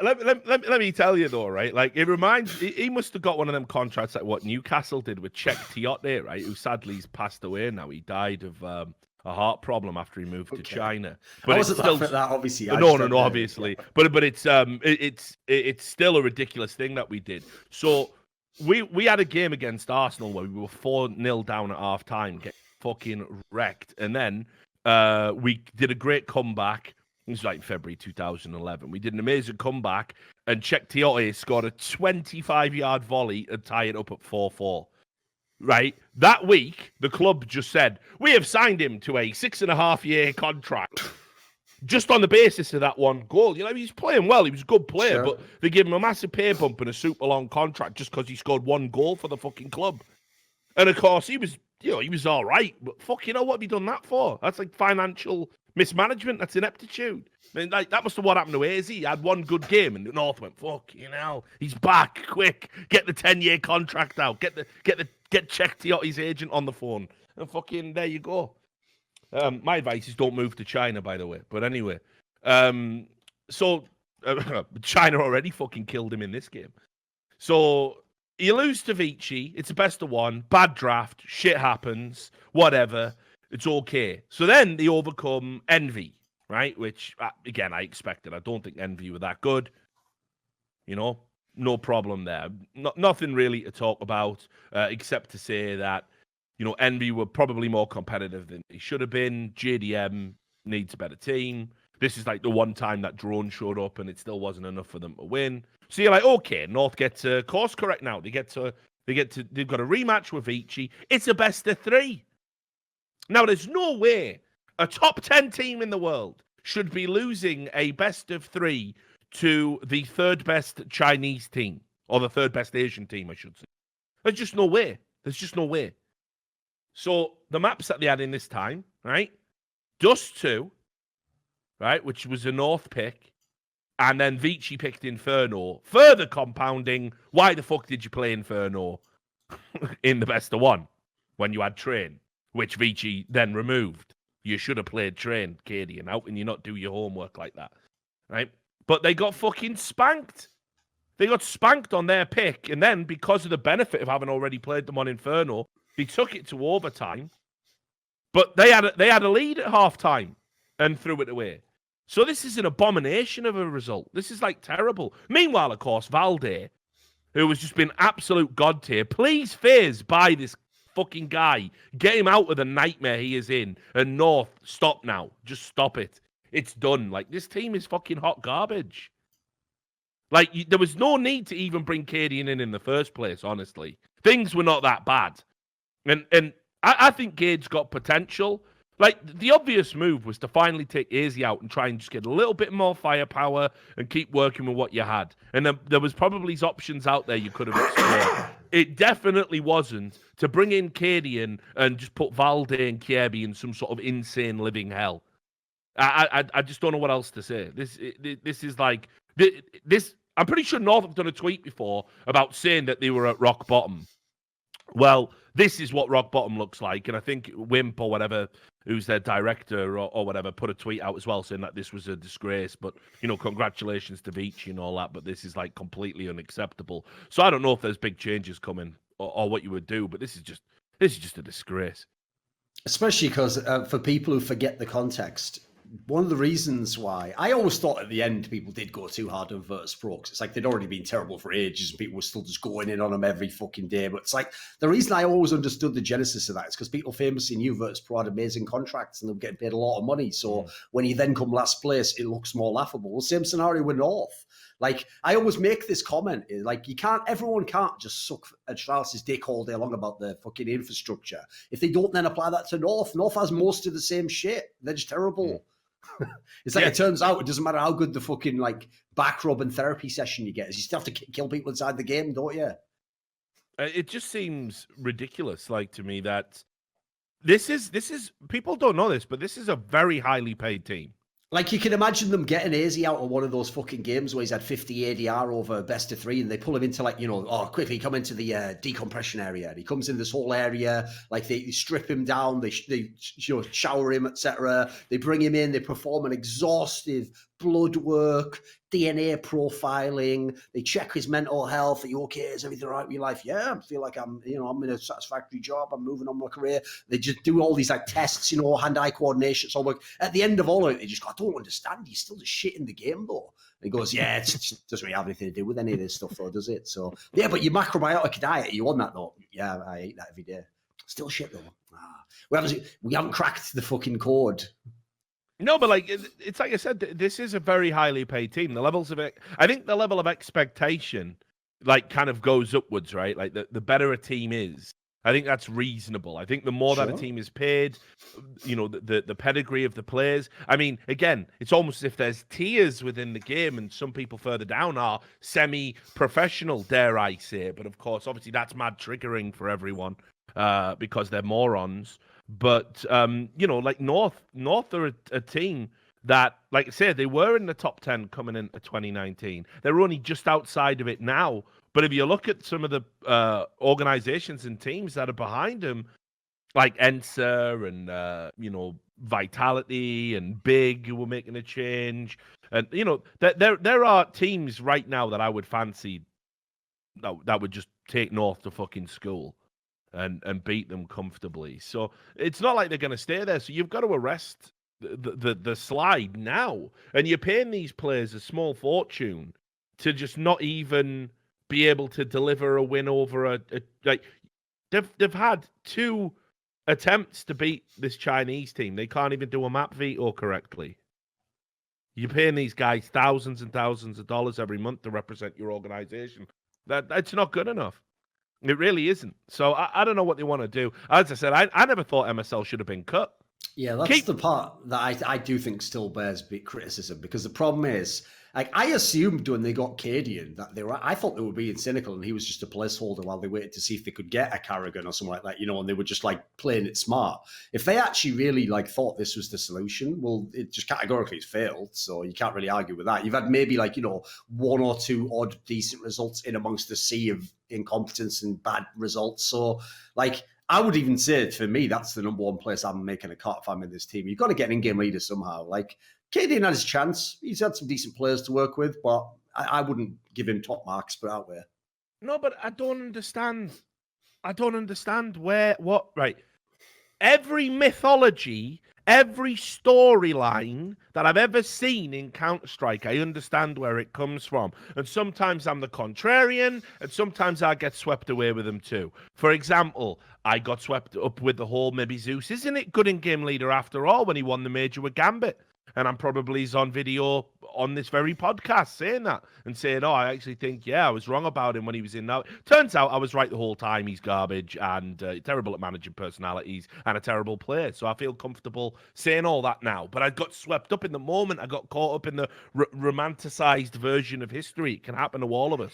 Let me tell you though, right? Like it reminds he must have got one of them contracts like what Newcastle did with Czech Tiote, right? Who sadly's passed away now. He died of a heart problem after he moved to China. But I wasn't laughing at that, obviously. No, obviously. But it's still a ridiculous thing that we did. So we had a game against Arsenal where we were 4-0 down at half time, get fucking wrecked, and then we did a great comeback. It was like February 2011. We did an amazing comeback, and Czech Tiote scored a 25-yard volley and tie it up at 4-4. Right? That week, the club just said, we have signed him to a 6.5-year contract just on the basis of that one goal. He's playing well. He was a good player, but they gave him a massive pay bump and a super long contract just because he scored one goal for the fucking club. And of course, he was all right, but fuck, what have you done that for? That's like financial mismanagement. That's ineptitude. I mean, like that must have what happened to AZ. He had one good game, and the North went, fuck, he's back, quick, get the 10-year contract out, get Czech Tiote's agent on the phone, and fucking there you go. My advice is don't move to China, by the way. But anyway, so China already fucking killed him in this game. So you lose to Vici. It's a best of one. Bad draft. Shit happens. Whatever. It's okay. So then they overcome Envy, right? Which, again, I expected. I don't think Envy were that good. No problem there. Nothing really to talk about, except to say that, Envy were probably more competitive than they should have been. JDM needs a better team. This is like the one time that Drone showed up and it still wasn't enough for them to win. So you're like, okay, North gets a course correct now. They've got a rematch with Vici. It's a best of 3. Now, there's no way a top 10 team in the world should be losing a best of 3 to the third best Chinese team, or the third best Asian team, I should say. There's just no way. So the maps that they had in this time, right? Dust 2, right, which was a North pick, and then Vici picked Inferno, further compounding why the fuck did you play Inferno in the best of 1 when you had Train, which Vici then removed. You should have played Train, Katie, and how can you not do your homework like that, right? But they got fucking spanked. They got spanked on their pick, and then because of the benefit of having already played them on Inferno, they took it to overtime. But they had a lead at halftime and threw it away. So this is an abomination of a result. This is like terrible. Meanwhile, of course, Valde, who has just been absolute god tier, please FaZe buy this fucking guy. Get him out of the nightmare he is in. And North, stop now. Just stop it. It's done. Like, this team is fucking hot garbage. Like, there was no need to even bring Cadian in the first place, honestly. Things were not that bad. And I think Gade's got potential. Like, the obvious move was to finally take AZ out and try and just get a little bit more firepower and keep working with what you had. And there was probably options out there you could have explored. It definitely wasn't to bring in Cadian and just put Valde and Kiebi in some sort of insane living hell. I just don't know what else to say. This is like... This. I'm pretty sure North have done a tweet before about saying that they were at rock bottom. Well, this is what rock bottom looks like, and I think Wimp or whatever who's their director or whatever, put a tweet out as well saying that this was a disgrace. But congratulations to Vici and all that. But this is like completely unacceptable. So I don't know if there's big changes coming or what you would do. But this is just a disgrace. Especially because for people who forget the context, one of the reasons why I always thought at the end people did go too hard on Virtus Pro, because it's like they'd already been terrible for ages and people were still just going in on them every fucking day. But it's like the reason I always understood the genesis of that is because people famously knew Virtus Pro had amazing contracts and they were getting paid a lot of money. So when you then come last place, it looks more laughable. Well, same scenario with North. Like, I always make this comment, like, everyone can't just suck Astralis' dick all day long about the fucking infrastructure. If they don't then apply that to North, North has most of the same shit. They're just terrible. It's like, it turns out it doesn't matter how good the fucking, like, back rub and therapy session you get, is you still have to kill people inside the game, don't you? It just seems ridiculous, like, to me, that this is, people don't know this, but this is a very highly paid team. Like, you can imagine them getting AZ out of one of those fucking games where he's had 50 ADR over best of 3 and they pull him into, like, quickly come into the decompression area. And he comes in this whole area, like, they strip him down, they shower him, etc. They bring him in, they perform an exhaustive blood work, DNA profiling, they check his mental health. Are you okay? Is everything all right with your life? Yeah, I feel like I'm in a satisfactory job. I'm moving on my career. They just do all these like tests, hand-eye coordination. So like at the end of all of it, they just go, I don't understand. He's still just shit in the game though. And he goes, yeah, it doesn't really have anything to do with any of this stuff though, does it? So yeah, but your macrobiotic diet, you on that though? Yeah, I eat that every day. Still shit though. We haven't cracked the fucking code. No, but like it's like I said, this is a very highly paid team. The levels of it, I think, the level of expectation, like, kind of goes upwards, right? Like the better a team is, I think that's reasonable. I think the more that a team is paid, the pedigree of the players. I mean, again, it's almost as if there's tiers within the game, and some people further down are semi-professional, dare I say. But of course, obviously, that's mad triggering for everyone because they're morons. But like North are a team that, like I said, they were in the top 10 coming into 2019. They're only just outside of it now. But if you look at some of the organizations and teams that are behind them, like Ensa and Vitality and Big, who were making a change, and there are teams right now that I would fancy that would just take North to fucking school and beat them comfortably. So it's not like they're going to stay there. So you've got to arrest the slide now. And you're paying these players a small fortune to just not even be able to deliver a win over they've had 2 attempts to beat this Chinese team. They can't even do a map veto correctly. You're paying these guys thousands and thousands of dollars every month to represent your organization. That's not good enough. It really isn't. So I don't know what they want to do. As I said, I never thought MSL should have been cut. Yeah, that's the part that I do think still bears big criticism, because the problem is, like, I assumed when they got Cadian that I thought they were being cynical and he was just a placeholder while they waited to see if they could get a Karrigan or something like that, and they were just like playing it smart. If they actually really thought this was the solution, well, it just categorically has failed. So you can't really argue with that. You've had maybe 1 or 2 odd decent results in amongst the sea of incompetence and bad results. So I would even say, for me, that's the number 1 place I'm making a cut if I'm in this team. You've got to get an in-game leader somehow. Cadian had his chance. He's had some decent players to work with, but I wouldn't give him top marks, put out there. No, but I don't understand. Right. Every mythology, every storyline that I've ever seen in Counter-Strike, I understand where it comes from. And sometimes I'm the contrarian, and sometimes I get swept away with them too. For example, I got swept up with the whole, maybe Zeus isn't it good in-game leader after all when he won the major with Gambit? And I'm probably on video on this very podcast saying that and saying, oh, I actually think, I was wrong about him when he was in that. Turns out I was right the whole time. He's garbage and terrible at managing personalities and a terrible player. So I feel comfortable saying all that now. But I got swept up in the moment. I got caught up in the romanticized version of history. It can happen to all of us,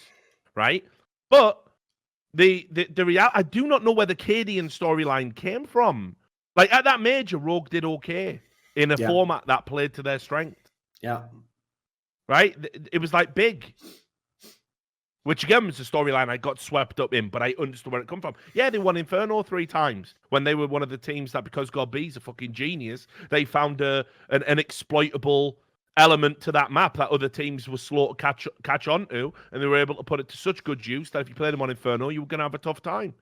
right? But the reality, I do not know where the Cadian storyline came from. Like, at that major, Rogue did okay in a format that played to their strength. Yeah. Right? It was like Big. which again was a storyline I got swept up in, but I understood where it come from. Yeah, they won Inferno 3 times when they were one of the teams that, because God B's a fucking genius, they found an exploitable element to that map that other teams were slow to catch on to, and they were able to put it to such good use that if you played them on Inferno, you were going to have a tough time.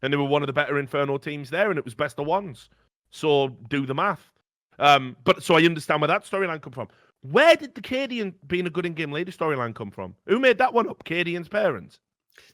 And they were one of the better Inferno teams there, and it was best of ones. So do the math. But so I understand where that storyline come from. Where did the Cadian being a good in-game leader storyline come from? Who made that one up? Cadian's parents?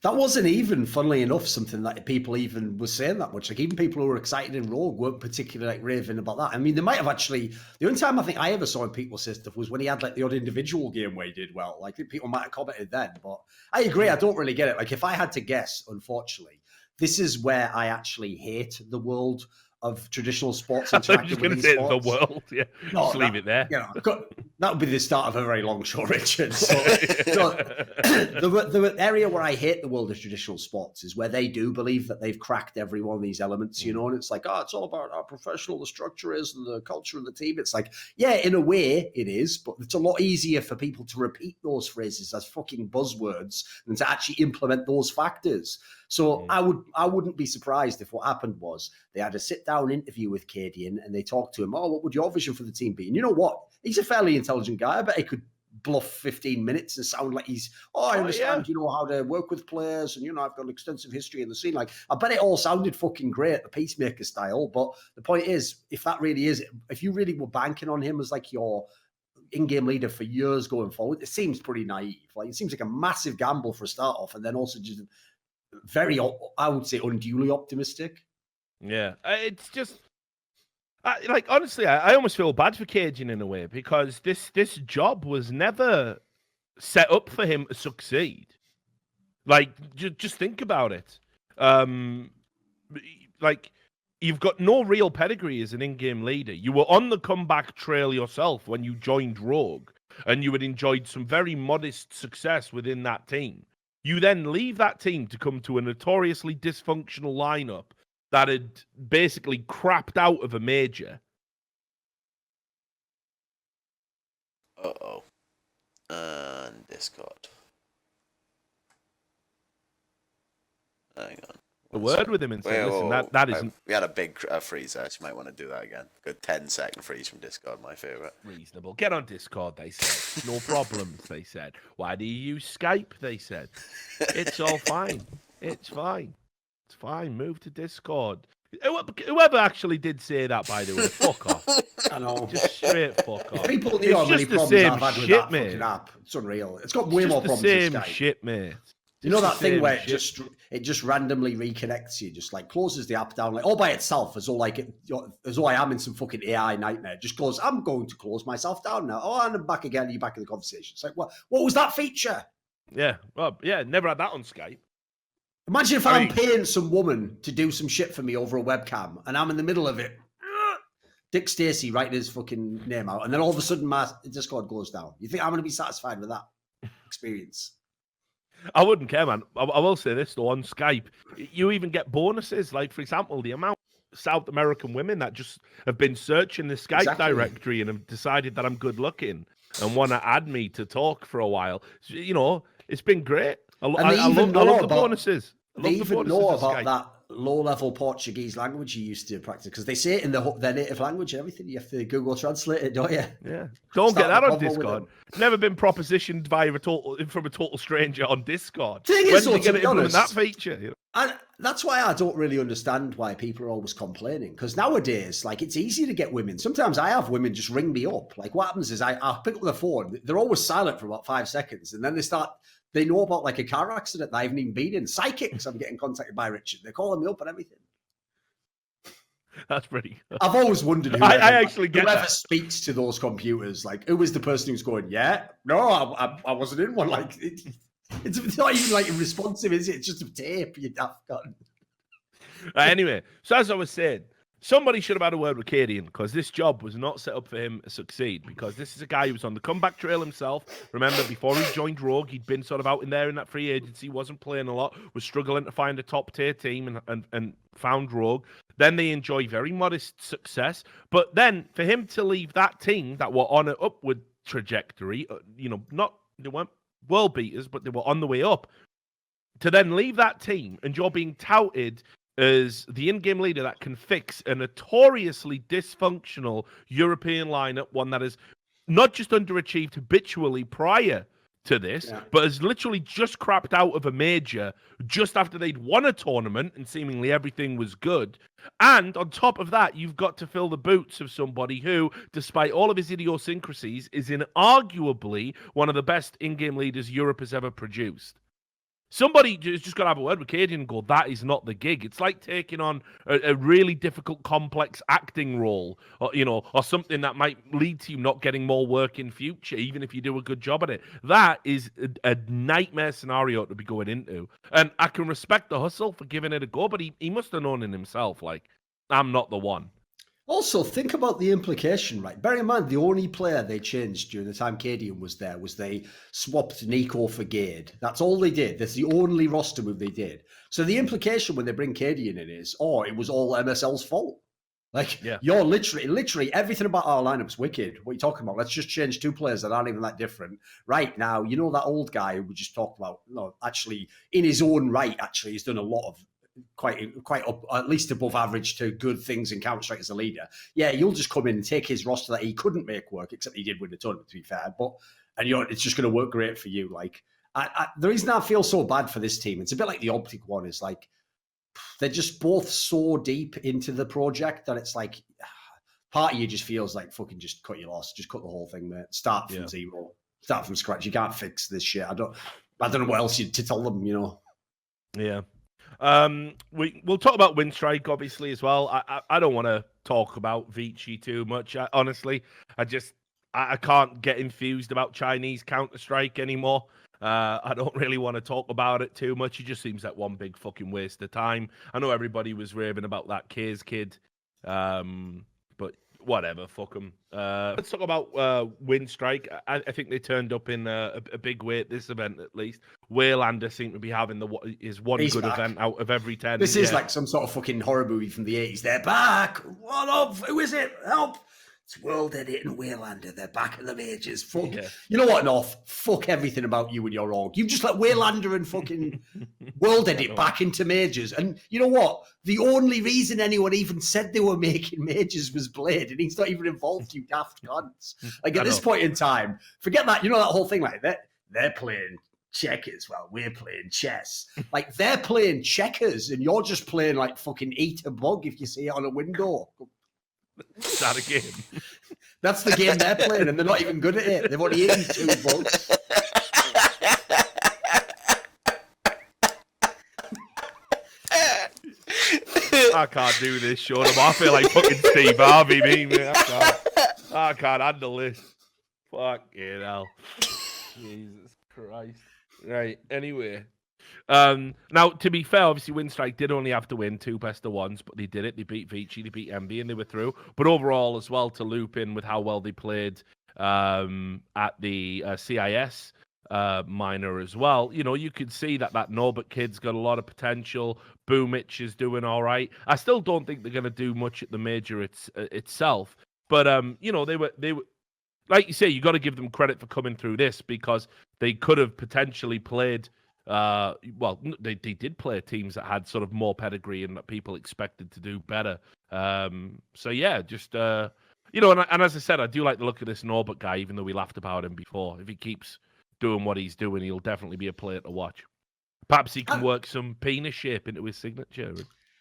That wasn't even, funnily enough, something that people even were saying that much. Like, even people who were excited in Rogue weren't particularly like raving about that. I mean, they might have actually. The only time I think I ever saw people say stuff was when he had like the odd individual game where he did well. Like, people might have commented then, but I agree. I don't really get it. Like, if I had to guess, unfortunately, this is where I actually hate the world of traditional sports. I'm just going to say the world. Yeah, no, just leave it there. You know, that would be the start of a very long show, Richard. So, the area where I hate the world of traditional sports is where they do believe that they've cracked every one of these elements, you know, and it's like, oh, it's all about how professional the structure is and the culture of the team. It's like, yeah, in a way it is, but it's a lot easier for people to repeat those phrases as fucking buzzwords than to actually implement those factors. So I wouldn't be surprised if what happened was they had a sit-down interview with Cadian and they talked to him, oh, what would your vision for the team be? And you know what? He's a fairly intelligent guy. I bet he could bluff 15 minutes and sound like he's, I understand, you know, how to work with players and, you know, I've got an extensive history in the scene. Like, I bet it all sounded fucking great, the Peacemaker style. But the point is, if that really is, if you really were banking on him as like your in-game leader for years going forward, it seems pretty naive. Like, it seems like a massive gamble for a start off and then also just very, I would say, unduly optimistic. Yeah, it's just like, honestly, I almost feel bad for Cadian in a way, because this job was never set up for him to succeed. Like, just think about it. Like, you've got no real pedigree as an in-game leader. You were on the comeback trail yourself when you joined Rogue, and you had enjoyed some very modest success within that team. You then leave that team to come to a notoriously dysfunctional lineup that had basically crapped out of a major. Uh-oh. And Discord. Hang on. A word with him and say, listen, that isn't... We had a big freeze there, so you might want to do that again. Good 10-second freeze from Discord, my favourite. Reasonable. Get on Discord, they said. No problems, they said. Why do you use Skype, they said. It's all fine. It's fine. It's fine. Move to Discord. Whoever actually did say that, by the way, fuck off. I know. Just straight fuck off. People knew how many problems I've had with that fucking app. It's unreal. It's got way more problems than Skype. Shit, mate. You know that thing where it just randomly reconnects you, just like closes the app down, like all by itself, as though I am in some fucking AI nightmare. Just goes, I'm going to close myself down now. Oh, and I'm back again. You're back in the conversation. It's like, what was that feature? Yeah, well, yeah, never had that on Skype. Imagine if I'm paying some woman to do some shit for me over a webcam, and I'm in the middle of it. Dick Stacey writing his fucking name out, and then all of a sudden my Discord goes down. You think I'm going to be satisfied with that experience? I wouldn't care, man. I will say this, though, on Skype, you even get bonuses. Like, for example, the amount of South American women that just have been searching the Skype directory and have decided that I'm good looking and want to add me to talk for a while. So, you know, it's been great. I love the bonuses. They even know about that low-level Portuguese language you used to practice, because they say it in their native language and everything. You have to Google Translate it, don't you? Yeah. Don't get that on Discord. Never been propositioned from a total stranger on Discord. When are you going to implement that feature? You know? And that's why I don't really understand why people are always complaining, because nowadays, like, it's easy to get women. Sometimes I have women just ring me up. Like, what happens is I pick up the phone. They're always silent for about 5 seconds, and then they know about like a car accident that I haven't even been in. Psychics I'm getting contacted by, Richard. They're calling me up and everything. That's pretty good. I've always wondered whoever speaks to those computers, like, who is the person who's going, yeah, no, I wasn't in one. Like, it's not even like responsive, is it? It's just a tape you have got. Anyway, so as I was saying, somebody should have had a word with Cadian, because this job was not set up for him to succeed, because this is a guy who was on the comeback trail himself. Remember, before he joined Rogue, he'd been sort of out in there in that free agency, wasn't playing a lot, was struggling to find a top-tier team and found Rogue. Then they enjoy very modest success. But then for him to leave that team that were on an upward trajectory, they weren't world beaters, but they were on the way up. To then leave that team and you're being touted as the in-game leader that can fix a notoriously dysfunctional European lineup, one that is not just underachieved habitually prior to this, but has literally just crapped out of a major just after they'd won a tournament and seemingly everything was good. And on top of that, you've got to fill the boots of somebody who, despite all of his idiosyncrasies, is inarguably one of the best in-game leaders Europe has ever produced. Somebody just got to have a word with Cadian and go, that is not the gig. It's like taking on a really difficult, complex acting role, or, or something that might lead to you not getting more work in future, even if you do a good job at it. That is a nightmare scenario to be going into. And I can respect the hustle for giving it a go, but he must have known in himself, like, I'm not the one. Also, think about the implication, right? Bear in mind, the only player they changed during the time Cadian was there was they swapped Nico for Gade. That's all they did. That's the only roster move they did. So the implication when they bring Cadian in is, it was all MSL's fault. Like, you're literally everything about our lineup's wicked. What are you talking about? Let's just change two players that aren't even that different. Right now, that old guy who we just talked about, actually, in his own right, actually, he's done a lot of quite up, at least above average to good things in Counter-Strike as a leader. Yeah, you'll just come in and take his roster that he couldn't make work, except he did win the tournament, to be fair. And it's just going to work great for you. Like, the reason I feel so bad for this team, it's a bit like the Optic one, is like, they're just both so deep into the project that it's like, part of you just feels like fucking just cut your loss, just cut the whole thing, mate. Start from zero, start from scratch. You can't fix this shit. I don't know what else to tell them, Yeah. We'll talk about Winstrike obviously as well. I don't want to talk about Vici too much. Honestly, I can't get infused about Chinese Counter-Strike anymore. I don't really want to talk about it too much. It just seems like one big fucking waste of time. I know everybody was raving about that K's kid, but whatever, fuck them. Let's talk about Winstrike. I think they turned up in a big way at this event, at least. Waylander seemed to be having his one good event out of every 10. This is like some sort of fucking horror movie from the 80s. They're back. What up? Who is it? Help. It's World Edit and Waylander. They're back at the majors. Fuck. Yeah. You know what, North? Fuck everything about you and your org. You just let Waylander and fucking World Edit back into majors. And you know what? The only reason anyone even said they were making majors was Blade, and he's not even involved, you daft cunts. Like, at this point in time, forget that. You know that whole thing, like, they're playing checkers while we're playing chess. Like, they're playing checkers, and you're just playing, like, fucking eat a bug if you see it on a window. Is that a game? That's the game they're playing, and they're not even good at it. They've only eaten 2 bugs. I can't do this, Sean. I feel like fucking Steve Harvey, man. I can't handle this. Fucking hell. Jesus Christ. Right, anyway. Now, to be fair, obviously, Winstrike did only have to win 2 best of ones, but they did it. They beat Vici, they beat MB, and they were through. But overall, as well, to loop in with how well they played at the CIS minor as well, you could see that Norbert kid's got a lot of potential. Boomich is doing all right. I still don't think they're going to do much at the major itself, but they were. Like you say, you got to give them credit for coming through this, because they could have potentially played. They did play teams that had sort of more pedigree and that people expected to do better. So yeah, just and as I said, I do like the look of this Norbert guy, even though we laughed about him before. If he keeps doing what he's doing, he'll definitely be a player to watch. Perhaps he can work some penis shape into his signature.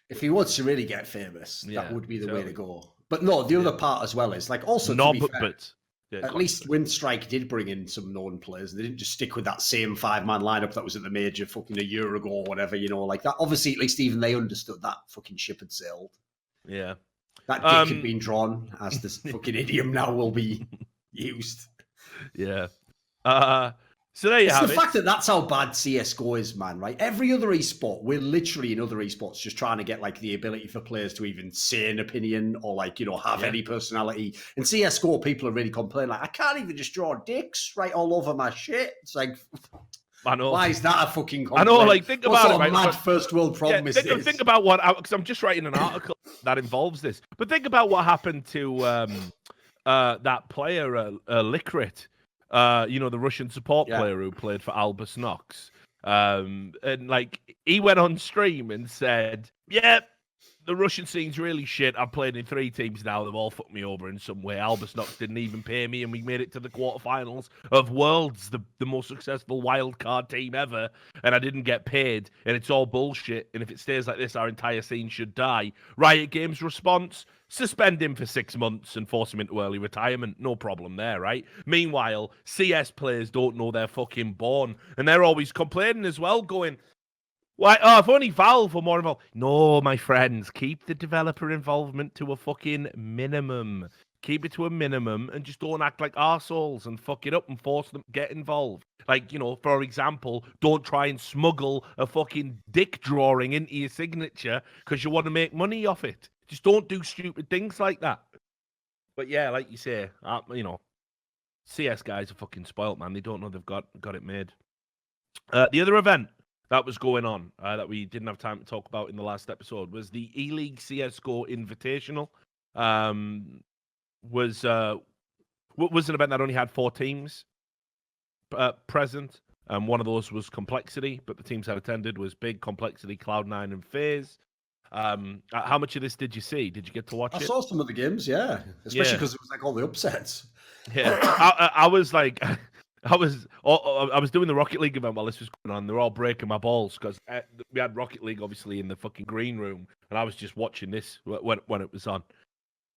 If he wants to really get famous, that would be the way to go. But no, the other part as well is, like, also Norbert, at least Winstrike did bring in some known players. They didn't just stick with that same 5-man lineup that was at the major fucking a year ago or whatever, like that. Obviously, at least even they understood that fucking ship had sailed. Yeah. That dick had been drawn, as this fucking idiom now will be used. Yeah. So there you have it. It's the fact that that's how bad CSGO is, man, right? Every other esport, we're literally in other esports just trying to get, like, the ability for players to even say an opinion or, like, have any personality. In CSGO, people are really complaining, like, I can't even just draw dicks right all over my shit. It's like, I know. Why is that a fucking complaint? I know, like, think about it, right? Mad first world problem is this? Think about because I'm just writing an article that involves this. But think about what happened to that player, Licrit. The Russian support Yeah. player who played for Albus Nox. And like he went on stream and said, "Yeah, the Russian scene's really shit. I've played in 3 teams now. They've all fucked me over in some way. Albus Nox didn't even pay me, and we made it to the quarterfinals of Worlds, the most successful wildcard team ever, and I didn't get paid, and it's all bullshit. And if it stays like this, our entire scene should die." Riot Games' response: suspend him for 6 months and force him into early retirement. No problem there, right? Meanwhile, CS players don't know they're fucking born, and they're always complaining as well, going, why? Oh, if only Valve were more involved. No, my friends, keep the developer involvement to a fucking minimum. Keep it to a minimum and just don't act like arseholes and fuck it up and force them to get involved. Like, for example, don't try and smuggle a fucking dick drawing into your signature because you want to make money off it. Just don't do stupid things like that. But yeah, like you say, CS guys are fucking spoilt, man. They don't know they've got it made. The other event that was going on that we didn't have time to talk about in the last episode was the E-League CSGO Invitational. Was an event that only had 4 teams present. One of those was Complexity, but the teams that attended was Big, Complexity, Cloud9, and FaZe. How much of this did you see? Did you get to watch it? I saw some of the games, yeah. Especially because it was like all the upsets. Yeah, I was like... I was doing the Rocket League event while this was going on. They're all breaking my balls because we had Rocket League obviously in the fucking green room, and I was just watching this when it was on.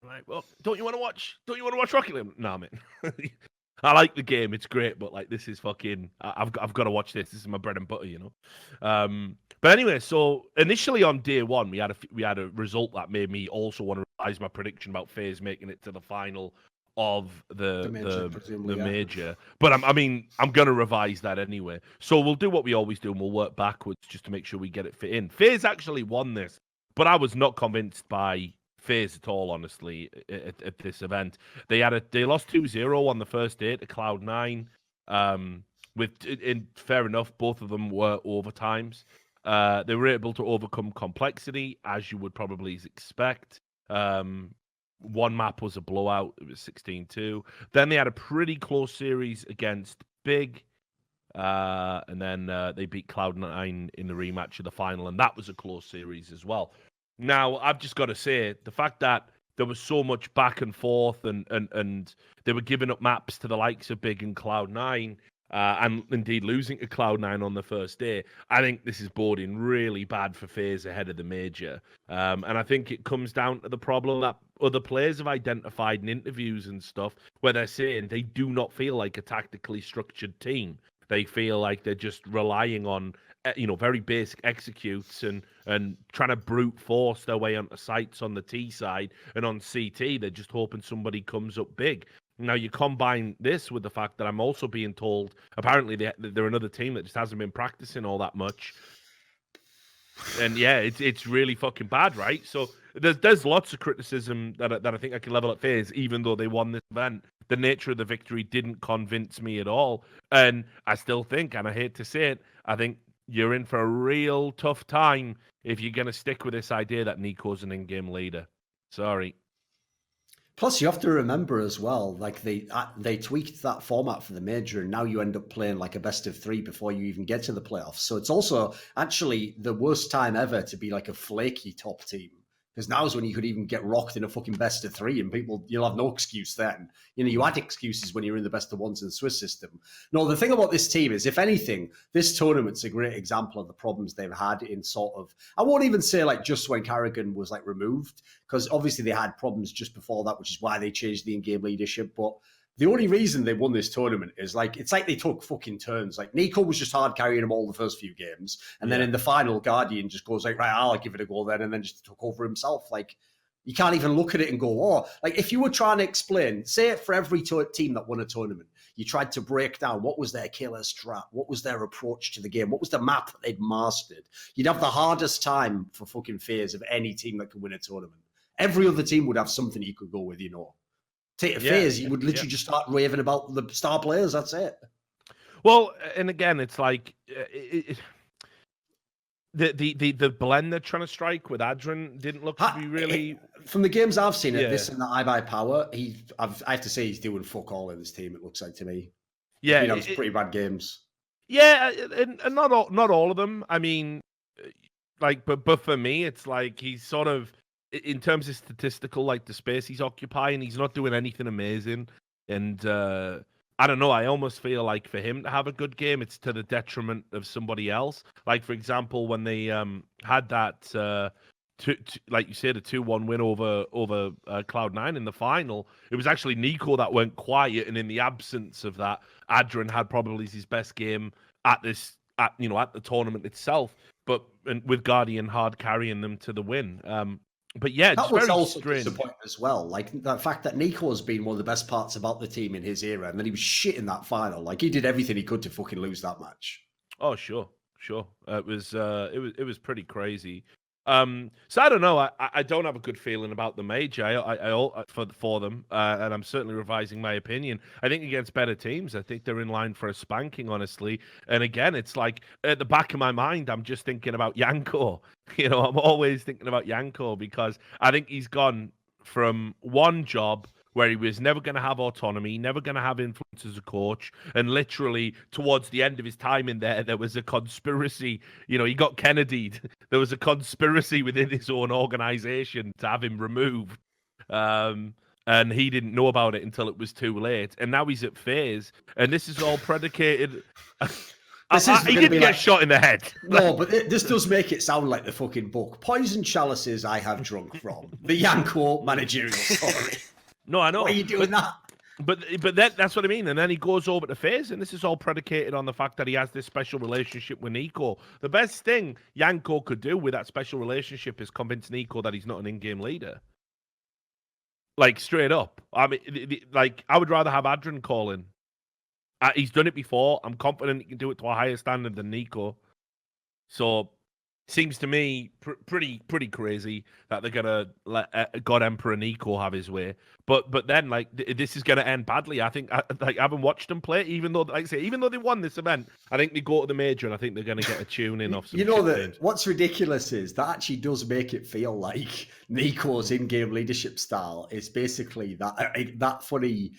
I'm like, well, don't you want to watch Rocket League? No, man. I like the game; it's great, but like this is fucking. I've got to watch this. This is my bread and butter, But anyway, so initially on day 1, we had a result that made me also want to revise my prediction about FaZe making it to the final of the major, but I'm gonna revise that anyway. So we'll do what we always do, and we'll work backwards just to make sure we get it fit in. FaZe actually won this, but I was not convinced by FaZe at all, honestly. At this event, they lost 2-0 on the first day to Cloud9. Fair enough, both of them were overtimes. They were able to overcome Complexity, as you would probably expect. One map was a blowout. It was 16-2. Then they had a pretty close series against Big. And then they beat Cloud9 in the rematch of the final. And that was a close series as well. Now, I've just got to say, the fact that there was so much back and forth and they were giving up maps to the likes of Big and Cloud9, and indeed losing to Cloud9 on the first day, I think this is boding really bad for FaZe ahead of the major. And I think it comes down to the problem that other players have identified in interviews and stuff, where they're saying they do not feel like a tactically structured team. They feel like they're just relying on, very basic executes and trying to brute force their way onto sites on the T side, and on CT, they're just hoping somebody comes up big. Now, you combine this with the fact that I'm also being told, apparently, they're another team that just hasn't been practicing all that much. And yeah, it's really fucking bad, right? So there's lots of criticism that I think I can level at FaZe, even though they won this event. The nature of the victory didn't convince me at all. And I still think, and I hate to say it, I think you're in for a real tough time if you're going to stick with this idea that Nico's an in-game leader. Sorry. Plus, you have to remember as well, like they tweaked that format for the major, and now you end up playing like a best of 3 before you even get to the playoffs. So it's also actually the worst time ever to be like a flaky top team, because now is when you could even get rocked in a fucking best of 3, and you'll have no excuse then. You had excuses when you were in the best of 1s in the Swiss system. No, the thing about this team is, if anything, this tournament's a great example of the problems they've had in sort of, I won't even say like just when Carrigan was like removed, because obviously they had problems just before that, which is why they changed the in-game leadership. But the only reason they won this tournament is like, it's like they took fucking turns. Like Nico was just hard carrying them all the first few games. And then in the final, Guardian just goes like, right, I'll give it a go then. And then just took over himself. Like, you can't even look at it and go, oh, like if you were trying to explain, say it for every team that won a tournament, you tried to break down what was their killer strat, what was their approach to the game, what was the map that they'd mastered. You'd have the hardest time for fucking FaZe of any team that could win a tournament. Every other team would have something you could go with, Take a FaZe, you would literally just start raving about the star players. That's it. Well, and again, it's like the blend they're trying to strike with Adrian didn't look to be really. From the games I've seen, this and the iBuyPower, I have to say he's doing fuck all in this team. It looks like to me. Yeah, He's been having pretty bad games. Yeah, and not all of them. I mean, like, but for me, it's like he's sort of in terms of statistical, like the space he's occupying, he's not doing anything amazing. And I don't know. I almost feel like for him to have a good game, it's to the detriment of somebody else. Like for example, when they had that. Like you said, a 2-1 win over Cloud9 in the final. It was actually Nico that went quiet, and in the absence of that, Adrian had probably his best game at the tournament itself. But with Guardian hard carrying them to the win. But yeah, it's that was very also strange. disappointing as well. Like the fact that Nico has been one of the best parts about the team in his era, and then he was shit in that final. Like he did everything he could to fucking lose that match. Oh sure. It was pretty crazy. So I don't know. I don't have a good feeling about the major. I for them, and I'm certainly revising my opinion. I think against better teams, I think they're in line for a spanking, honestly. And again, it's like at the back of my mind, I'm just thinking about Yanko. I'm always thinking about Yanko because I think he's gone from one job where he was never going to have autonomy, never going to have influence as a coach. And literally, towards the end of his time in there was a conspiracy. He got Kennedy'd. There was a conspiracy within his own organization to have him removed. And he didn't know about it until it was too late. And now he's at FaZe. And this is all predicated... he didn't get shot in the head. No, but this does make it sound like the fucking book. Poison chalices I have drunk from. The Yanko managerial story. No, I know. Why are you doing that? But that's what I mean. And then he goes over to FaZe, and this is all predicated on the fact that he has this special relationship with Nico. The best thing Yanko could do with that special relationship is convince Nico that he's not an in-game leader. Like, straight up. I mean, I would rather have Adrian calling. He's done it before. I'm confident he can do it to a higher standard than Nico. So... seems to me pretty crazy that they're gonna let God Emperor Nico have his way, but then this is gonna end badly. I think I haven't watched them play, even though they won this event. I think they go to the major and I think they're gonna get a tune in off. What's ridiculous is that actually does make it feel like Nico's in-game leadership style is basically that funny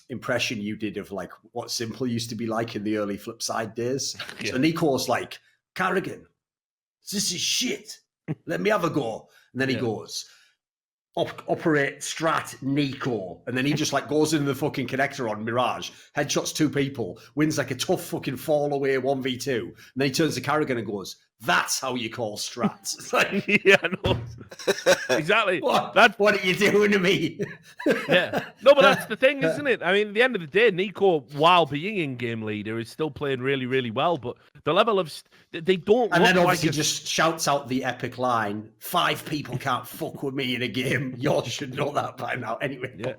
impression you did of like what Simple used to be like in the early Flipside days. Yeah. So Nico's like, Carrigan, this is shit. Let me have a go. And then he goes, operate strat Nico. And then he just like goes into the fucking connector on Mirage, headshots 2 people, wins like a tough fucking fall away 1v2. And then he turns to Carrigan and goes, that's how you call strats. It's like, yeah, no. Exactly. What are you doing to me? Yeah. No, but that's the thing, isn't it? I mean, at the end of the day, Nico, while being in-game leader, is still playing really, really well. But the level of... they don't and then obviously just shouts out the epic line, 5 people can't fuck with me in a game. You all should know that by now. Anyway. Yeah.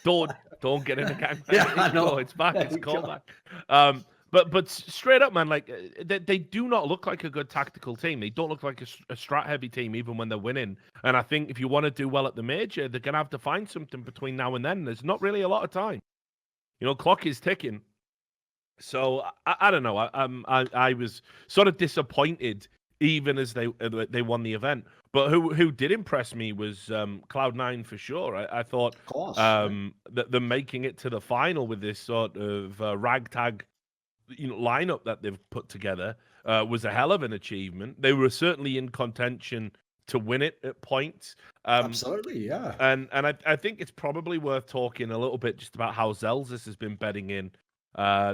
Don't get in the game. Yeah, I know. It's back. It's called back. But straight up, man, like they do not look like a good tactical team. They don't look like a strat heavy team, even when they're winning. And I think if you want to do well at the major, they're gonna have to find something between now and then. There's not really a lot of time. Clock is ticking. So I don't know. I was sort of disappointed, even as they won the event. But who did impress me was Cloud9 for sure. I thought that them making it to the final with this sort of ragtag lineup that they've put together was a hell of an achievement. They were certainly in contention to win it at points. Absolutely, yeah. And I think it's probably worth talking a little bit just about how Zelzis has been betting in.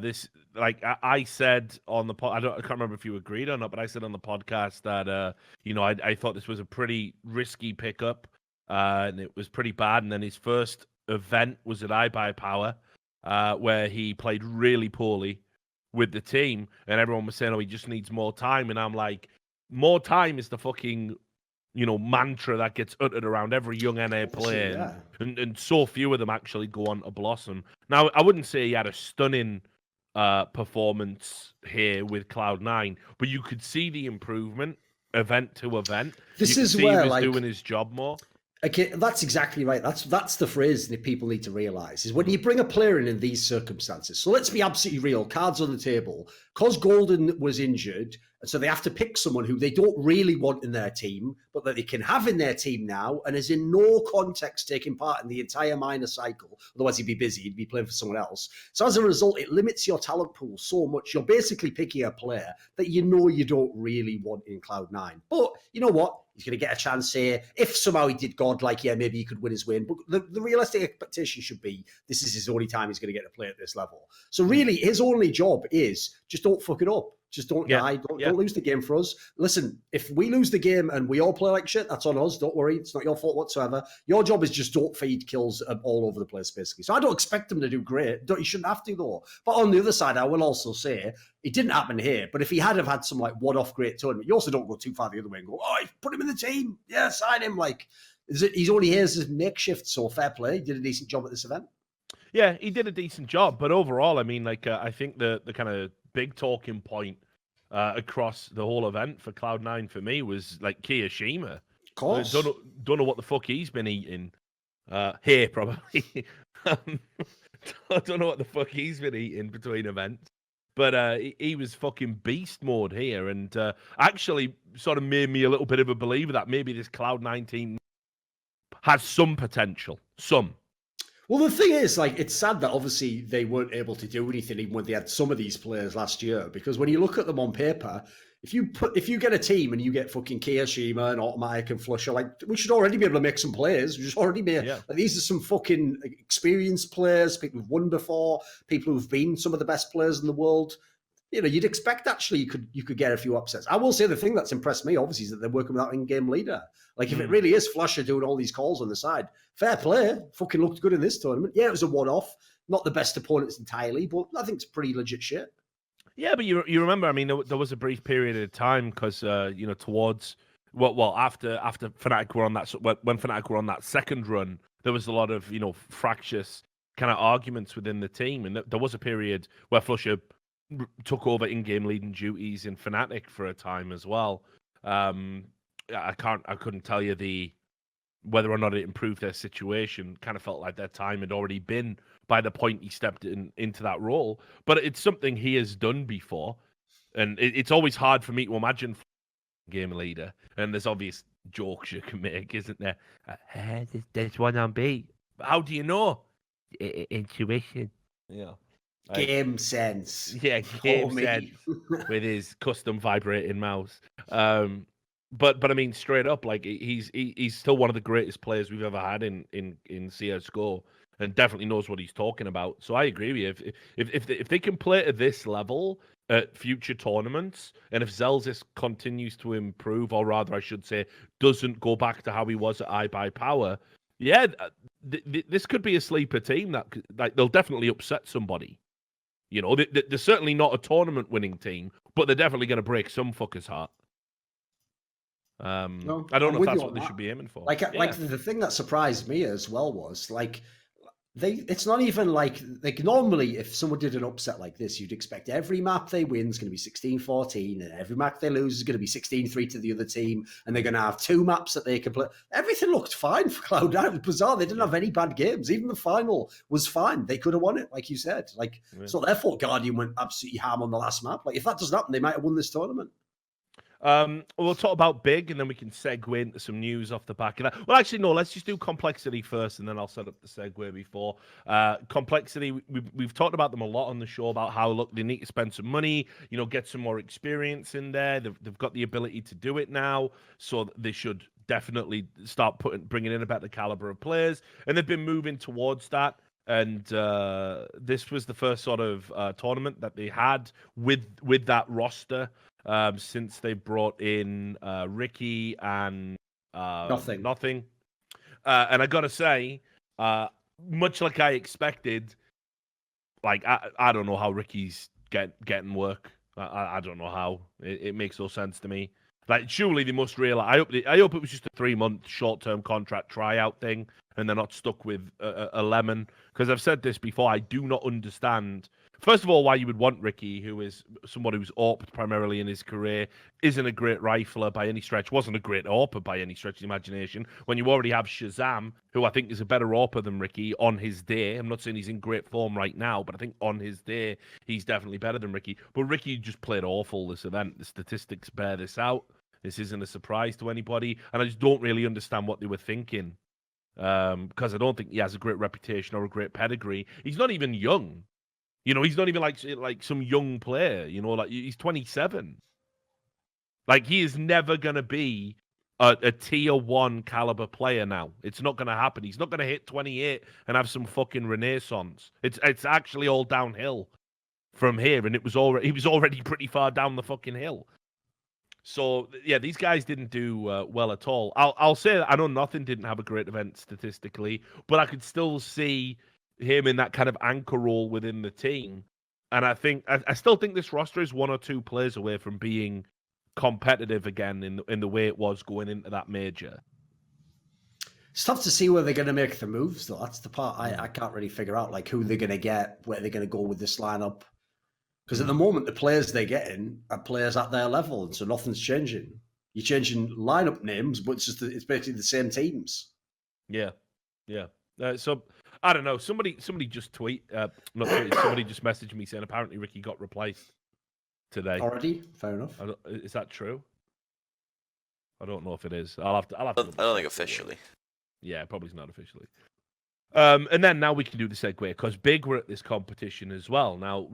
This, like I said on the pod, I can't remember if you agreed or not, but I said on the podcast that I thought this was a pretty risky pickup, and it was pretty bad. And then his first event was at iBuyPower, where he played really poorly with the team, and everyone was saying, "Oh, he just needs more time." And I'm like, more time is the fucking mantra that gets uttered around every young NA player, and so few of them actually go on to blossom. Now, I wouldn't say he had a stunning performance here with Cloud9, but you could see the improvement event to event. This is where he was doing his job more. Okay, that's exactly right. That's the phrase that people need to realize is when you bring a player in these circumstances. So let's be absolutely real. Cards on the table. Because Golden was injured, So they have to pick someone who they don't really want in their team, but that they can have in their team now and is in no context taking part in the entire minor cycle. Otherwise, he'd be busy. He'd be playing for someone else. So as a result, it limits your talent pool so much. You're basically picking a player that you know you don't really want in Cloud9. But you know what? He's going to get a chance here. If somehow he did godlike, yeah, maybe he could win his win. But the realistic expectation should be this is his only time he's going to get to play at this level. So really, his only job is just don't fuck it up. Just don't die. Don't lose the game for us. Listen, if we lose the game and we all play like shit, that's on us. Don't worry. It's not your fault whatsoever. Your job is just don't feed kills all over the place, basically. So I don't expect him to do great. You shouldn't have to, though. But on the other side, I will also say, it didn't happen here. But if he had have had some like one-off great tournament, you also don't go too far the other way and go, oh, put him in the team. Yeah, sign him. Like, he's only here as a makeshift, so fair play. He did a decent job at this event. Yeah, he did a decent job. But overall, I mean, like, I think the kind of big talking point across the whole event for Cloud9 for me was like Kiyashima. Of course. Don't know what the fuck he's been eating. Here, probably. I don't know what the fuck he's been eating between events. But he was fucking beast mode here, and actually sort of made me a little bit of a believer that maybe this Cloud9 team has some potential. Some. Well, the thing is, like, it's sad that obviously they weren't able to do anything even when they had some of these players last year. Because when you look at them on paper, if you get a team and you get fucking Kiyashima and Automatic and Flusher, like, we should already be able to make some players. We should already be. Like, these are some fucking experienced players, people who've won before, people who've been some of the best players in the world. You know, you'd expect actually you could get a few upsets. I will say the thing that's impressed me, obviously, is that they're working without in-game leader. Like, if it really is Flusher doing all these calls on the side, fair play. Fucking looked good in this tournament. Yeah, it was a one-off. Not the best opponents entirely, but I think it's pretty legit shit. Yeah, but you remember, I mean, there was a brief period of time because, towards, after Fnatic were on that, when Fnatic were on that second run, there was a lot of, fractious kind of arguments within the team. And there was a period where Flusher took over in-game leading duties in Fnatic for a time as well. I couldn't tell you whether or not it improved their situation. Kind of felt like their time had already been by the point he stepped into that role. But it's something he has done before, and it's always hard for me to imagine game leader. And there's obvious jokes you can make, isn't there? There's one on B. How do you know? Intuition. Yeah. Game sense. Yeah, game sense with his custom vibrating mouse. But I mean, straight up, like he's still one of the greatest players we've ever had in CS:GO, and definitely knows what he's talking about. So I agree with you. If they can play at this level at future tournaments, and if Xel'Zys continues to improve, or rather, I should say, doesn't go back to how he was at iBuyPower, yeah, this could be a sleeper team that like they'll definitely upset somebody. They're certainly not a tournament-winning team, but they're definitely going to break some fucker's heart. No, I don't know if that's what they should be aiming for. Like the thing that surprised me as well was like it's not even like normally if someone did an upset like this, you'd expect every map they win is going to be 16-14, and every map they lose is going to be 16-3 to the other team, and they're going to have two maps that they can play. Everything looked fine for Cloud9. It was bizarre. They didn't have any bad games. Even the final was fine. They could have won it, like you said. Like it's not their fault Guardian went absolutely ham on the last map. Like if that doesn't happen, they might have won this tournament. We'll talk about Big, and then we can segue into some news off the back of that. Well, actually, no, let's just do Complexity first, and then I'll set up the segue before. Complexity, we've talked about them a lot on the show, about how, look, they need to spend some money, get some more experience in there. They've got the ability to do it now, so they should definitely start bringing in a better caliber of players, and they've been moving towards that. And this was the first sort of tournament that they had with that roster. Since they brought in Ricky and nothing. And I gotta say, much like I expected, like I don't know how Ricky's getting work. I don't know how. It makes no sense to me. Like, surely they must realize. I hope it was just a 3-month short-term contract tryout thing, and they're not stuck with a lemon. Because I've said this before, I do not understand. First of all, why you would want Ricky, who is someone who's AWP'd primarily in his career, isn't a great rifler by any stretch, wasn't a great AWPer by any stretch of the imagination, when you already have Shazam, who I think is a better AWPer than Ricky on his day. I'm not saying he's in great form right now, but I think on his day, he's definitely better than Ricky. But Ricky just played awful this event. The statistics bear this out. This isn't a surprise to anybody, and I just don't really understand what they were thinking, because I don't think he has a great reputation or a great pedigree. He's not even young. You know, he's not even like some young player. You know, like he's 27. Like he is never gonna be a tier 1 caliber player now. It's not gonna happen. He's not gonna hit 28 and have some fucking renaissance. It's actually all downhill from here, and he was already pretty far down the fucking hill. So yeah, these guys didn't do well at all. I'll say that I know Nothing didn't have a great event statistically, but I could still see him in that kind of anchor role within the team. And I still think this roster is 1 or 2 players away from being competitive again in the way it was going into that major. It's tough to see where they're going to make the moves, though. That's the part I can't really figure out, like who they're going to get, where they're going to go with this lineup. Because at the moment, the players they're getting are players at their level, and so nothing's changing. You're changing lineup names, but it's basically the same teams. Yeah. So I don't know. Somebody just somebody just messaged me saying apparently Ricky got replaced today. Already? Fair enough. Is that true? I don't know if it is. I'll have to. I don't think officially. Yeah, probably not officially. And then now we can do the segue because Big were at this competition as well. Now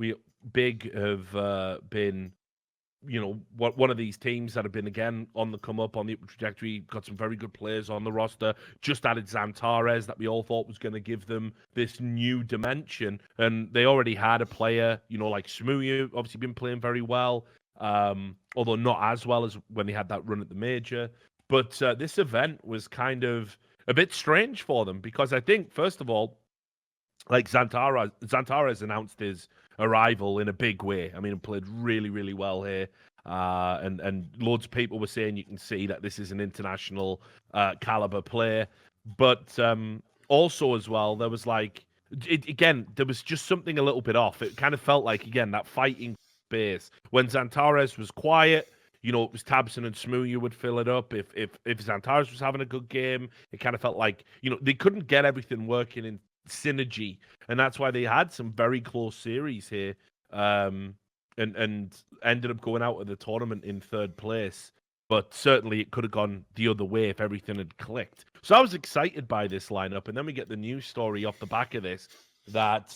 Big have been, you know, one of these teams that have been again on the come up, on the trajectory. Got some very good players on the roster. Just added Xantares that we all thought was going to give them this new dimension, and they already had a player, you know, like Smooya, obviously been playing very well, although not as well as when they had that run at the major. But this event was kind of a bit strange for them because I think, first of all, like Xantares announced his arrival in a big way. I mean, he played really, really well here. And loads of people were saying you can see that this is an international caliber player. But also as well, there was there was just something a little bit off. It kind of felt like, again, that fighting base. When Xantares was quiet, you know, it was Tabson and Smooya would fill it up. If Xantares was having a good game, it kind of felt like, you know, they couldn't get everything working in synergy, and that's why they had some very close series here, and ended up going out of the tournament in 3rd place. But certainly it could have gone the other way if everything had clicked. So I was excited by this lineup, and then we get the news story off the back of this that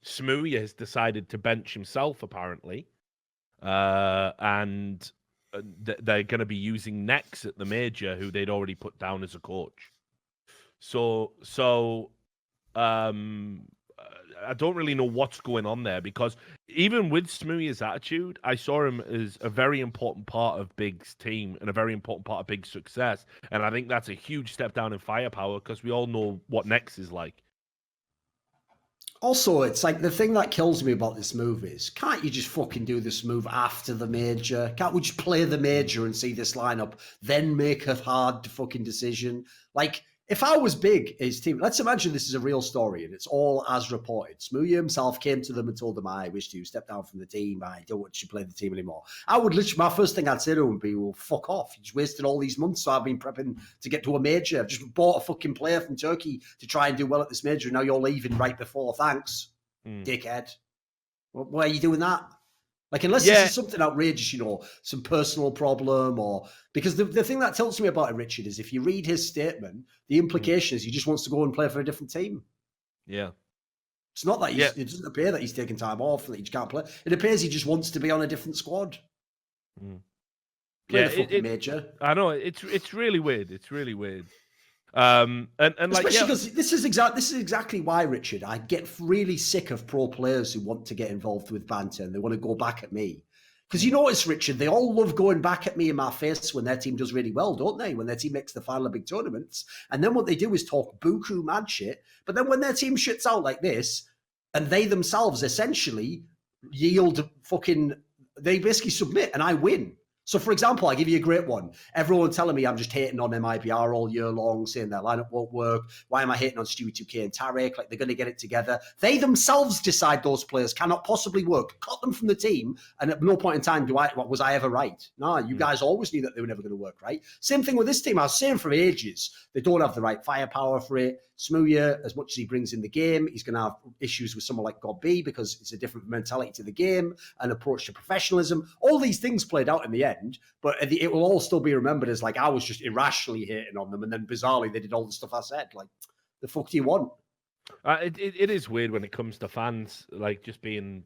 Smooya has decided to bench himself apparently, and they're going to be using Nex at the major, who they'd already put down as a coach. So I don't really know what's going on there, because even with Smooya's attitude, I saw him as a very important part of Big's team and a very important part of Big's success. And I think that's a huge step down in firepower because we all know what Nex is like. Also, it's like the thing that kills me about this move is, can't you just fucking do this move after the major? Can't we just play the major and see this lineup, then make a hard fucking decision? Like, if I was Big, his team, let's imagine this is a real story and it's all as reported. Smooya himself came to them and told them, I wish to step down from the team. I don't want you to play the team anymore. I would literally, my first thing I'd say to him would be, well, fuck off. You just wasted all these months. So I've been prepping to get to a major. I've just bought a fucking player from Turkey to try and do well at this major. And now you're leaving right before. Thanks, dickhead. Why are you doing that? Like, unless this is something outrageous, you know, some personal problem, or because the thing that tilts me about it, Richard, is if you read his statement, the implication is he just wants to go and play for a different team. Yeah. It's not that it doesn't appear that he's taking time off, that he can't play. It appears he just wants to be on a different squad. Play the fucking major. I know, it's really weird. It's really weird. And especially because this is exactly why, Richard, I get really sick of pro players who want to get involved with banter and they want to go back at me. Because you notice, Richard, they all love going back at me in my face when their team does really well, don't they? When their team makes the final of big tournaments. And then what they do is talk buku mad shit. But then when their team shits out like this, and they themselves essentially yield fucking, they basically submit and I win. So, for example, I give you a great one. Everyone telling me I'm just hating on MIBR all year long, saying their lineup won't work. Why am I hating on Stewie 2K and Tarek? Like, they're going to get it together. They themselves decide those players cannot possibly work. Cut them from the team, and at no point in time was I ever right. No, you guys always knew that they were never going to work, right? Same thing with this team. I was saying for ages, they don't have the right firepower for it. Smooya, as much as he brings in the game, he's going to have issues with someone like God B because it's a different mentality to the game and approach to professionalism. All these things played out in the end, but it will all still be remembered as like I was just irrationally hating on them, and then bizarrely they did all the stuff I said. Like, the fuck do you want? It is weird when it comes to fans, like just being,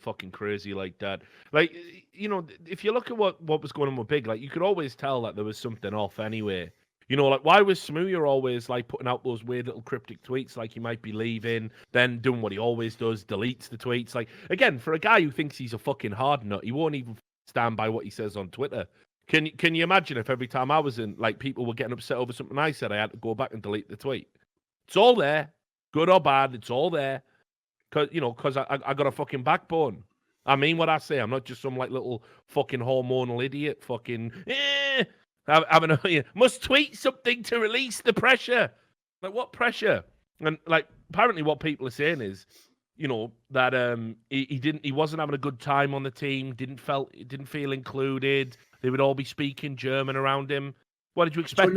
fucking crazy like that. Like, if you look at what was going on with Big, like you could always tell that there was something off anyway. Like why was Smooya always like putting out those weird little cryptic tweets like he might be leaving, then doing what he always does, deletes the tweets. Like, again, for a guy who thinks he's a fucking hard nut, he won't even stand by what he says on Twitter. Can you imagine if every time I was in, like, people were getting upset over something I said, I had to go back and delete the tweet? It's all there, good or bad, it's all there. Because I got a fucking backbone. I mean what I say. I'm not just some like little fucking hormonal idiot. Fucking must tweet something to release the pressure. Like, what pressure? And like, apparently what people are saying is, that he wasn't having a good time on the team. Didn't feel included. They would all be speaking German around him. What did you expect?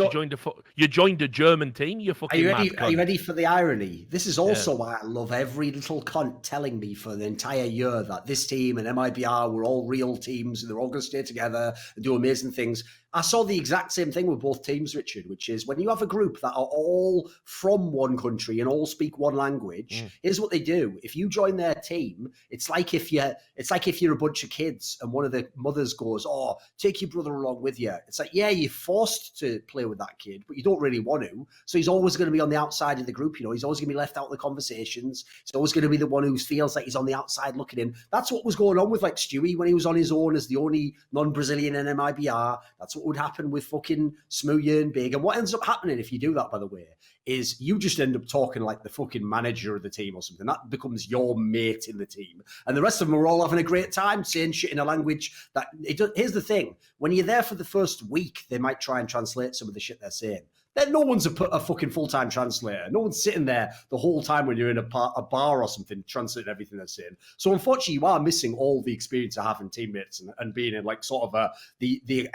You joined a German team. You fucking. Are you ready for the irony? This is also why I love every little cunt telling me for the entire year that this team and MIBR were all real teams and they're all going to stay together and do amazing things. I saw the exact same thing with both teams, Richard, which is when you have a group that are all from one country and all speak one language, here's what they do. If you join their team, it's like if you're a bunch of kids and one of the mothers goes, "Oh, take your brother along with you." It's like, yeah, you're forced to play with that kid, but you don't really want to. So he's always going to be on the outside of the group. He's always going to be left out of the conversations. He's always going to be the one who feels like he's on the outside looking in. That's what was going on with like Stewie when he was on his own as the only non-Brazilian in MIBR. That's what would happen with fucking Smooya and Big. And what ends up happening if you do that, by the way, is you just end up talking like the fucking manager of the team or something. That becomes your mate in the team. And the rest of them are all having a great time saying shit in a language that... Here's the thing. When you're there for the first week, they might try and translate some of the shit they're saying. Then no one's a fucking full-time translator. No one's sitting there the whole time when you're in a bar or something, translating everything they're saying. So unfortunately, you are missing all the experience of having teammates and being in like sort of the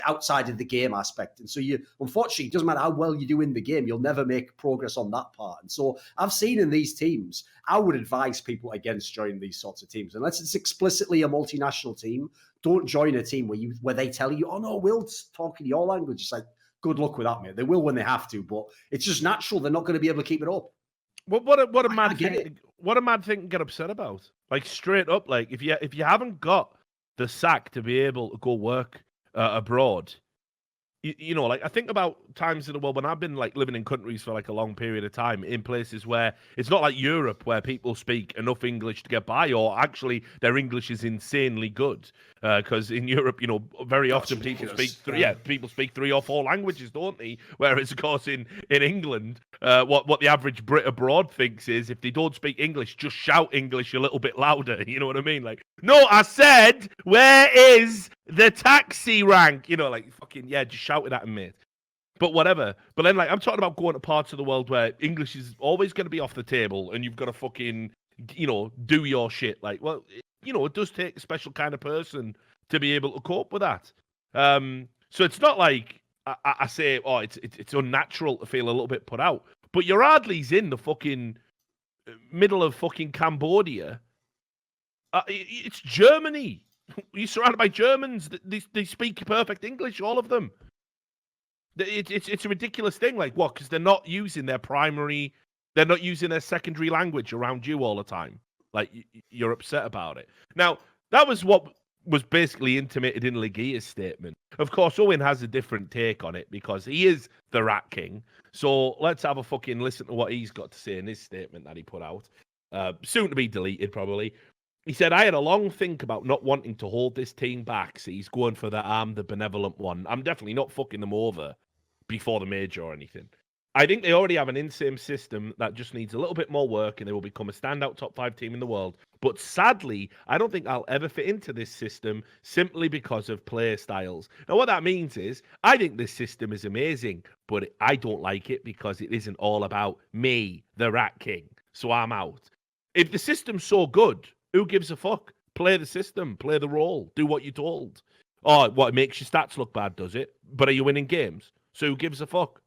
outside of the game aspect. And so unfortunately, it doesn't matter how well you do in the game, you'll never make progress on that part. And so I've seen in these teams, I would advise people against joining these sorts of teams. Unless it's explicitly a multinational team, don't join a team where they tell you, "Oh no, we'll talk in your language." It's like, good luck with that, mate. They will when they have to, but it's just natural. They're not going to be able to keep it up. What a mad thing! What a mad thing to get upset about. Like, straight up, like if you haven't got the sack to be able to go work abroad, like I think about times in the world when I've been like living in countries for like a long period of time in places where it's not like Europe where people speak enough English to get by, or actually their English is insanely good. Because in Europe, very often people speak three or four languages, don't they? Whereas, of course, in England, what the average Brit abroad thinks is if they don't speak English, just shout English a little bit louder. You know what I mean? Like, no, I said, where is the taxi rank? Like, fucking, yeah, just shout it at him, mate. But whatever. But then, like, I'm talking about going to parts of the world where English is always going to be off the table and you've got to fucking, do your shit. Like, well, it does take a special kind of person to be able to cope with that. So it's not like I say, oh, it's unnatural to feel a little bit put out. But your Ardley's in the fucking middle of fucking Cambodia. It's Germany. You're surrounded by Germans. They speak perfect English, all of them. It's a ridiculous thing. Like, what? Because they're not using their secondary language around you all the time. Like, you're upset about it. Now, that was what was basically intimated in Leguia's statement. Of course, Owen has a different take on it because he is the Rat King. So let's have a fucking listen to what he's got to say in his statement that he put out. Soon to be deleted, probably. He said, "I had a long think about not wanting to hold this team back. So he's going for the benevolent one. I'm definitely not fucking them over before the major or anything. I think they already have an in-sim system that just needs a little bit more work and they will become a standout top 5 team in the world. But sadly, I don't think I'll ever fit into this system simply because of player styles. Now, what that means is I think this system is amazing, but I don't like it because it isn't all about me, the Rat King. So I'm out. If the system's so good, who gives a fuck? Play the system, play the role, do what you're told. Oh, what, it makes your stats look bad, does it? But are you winning games? So who gives a fuck?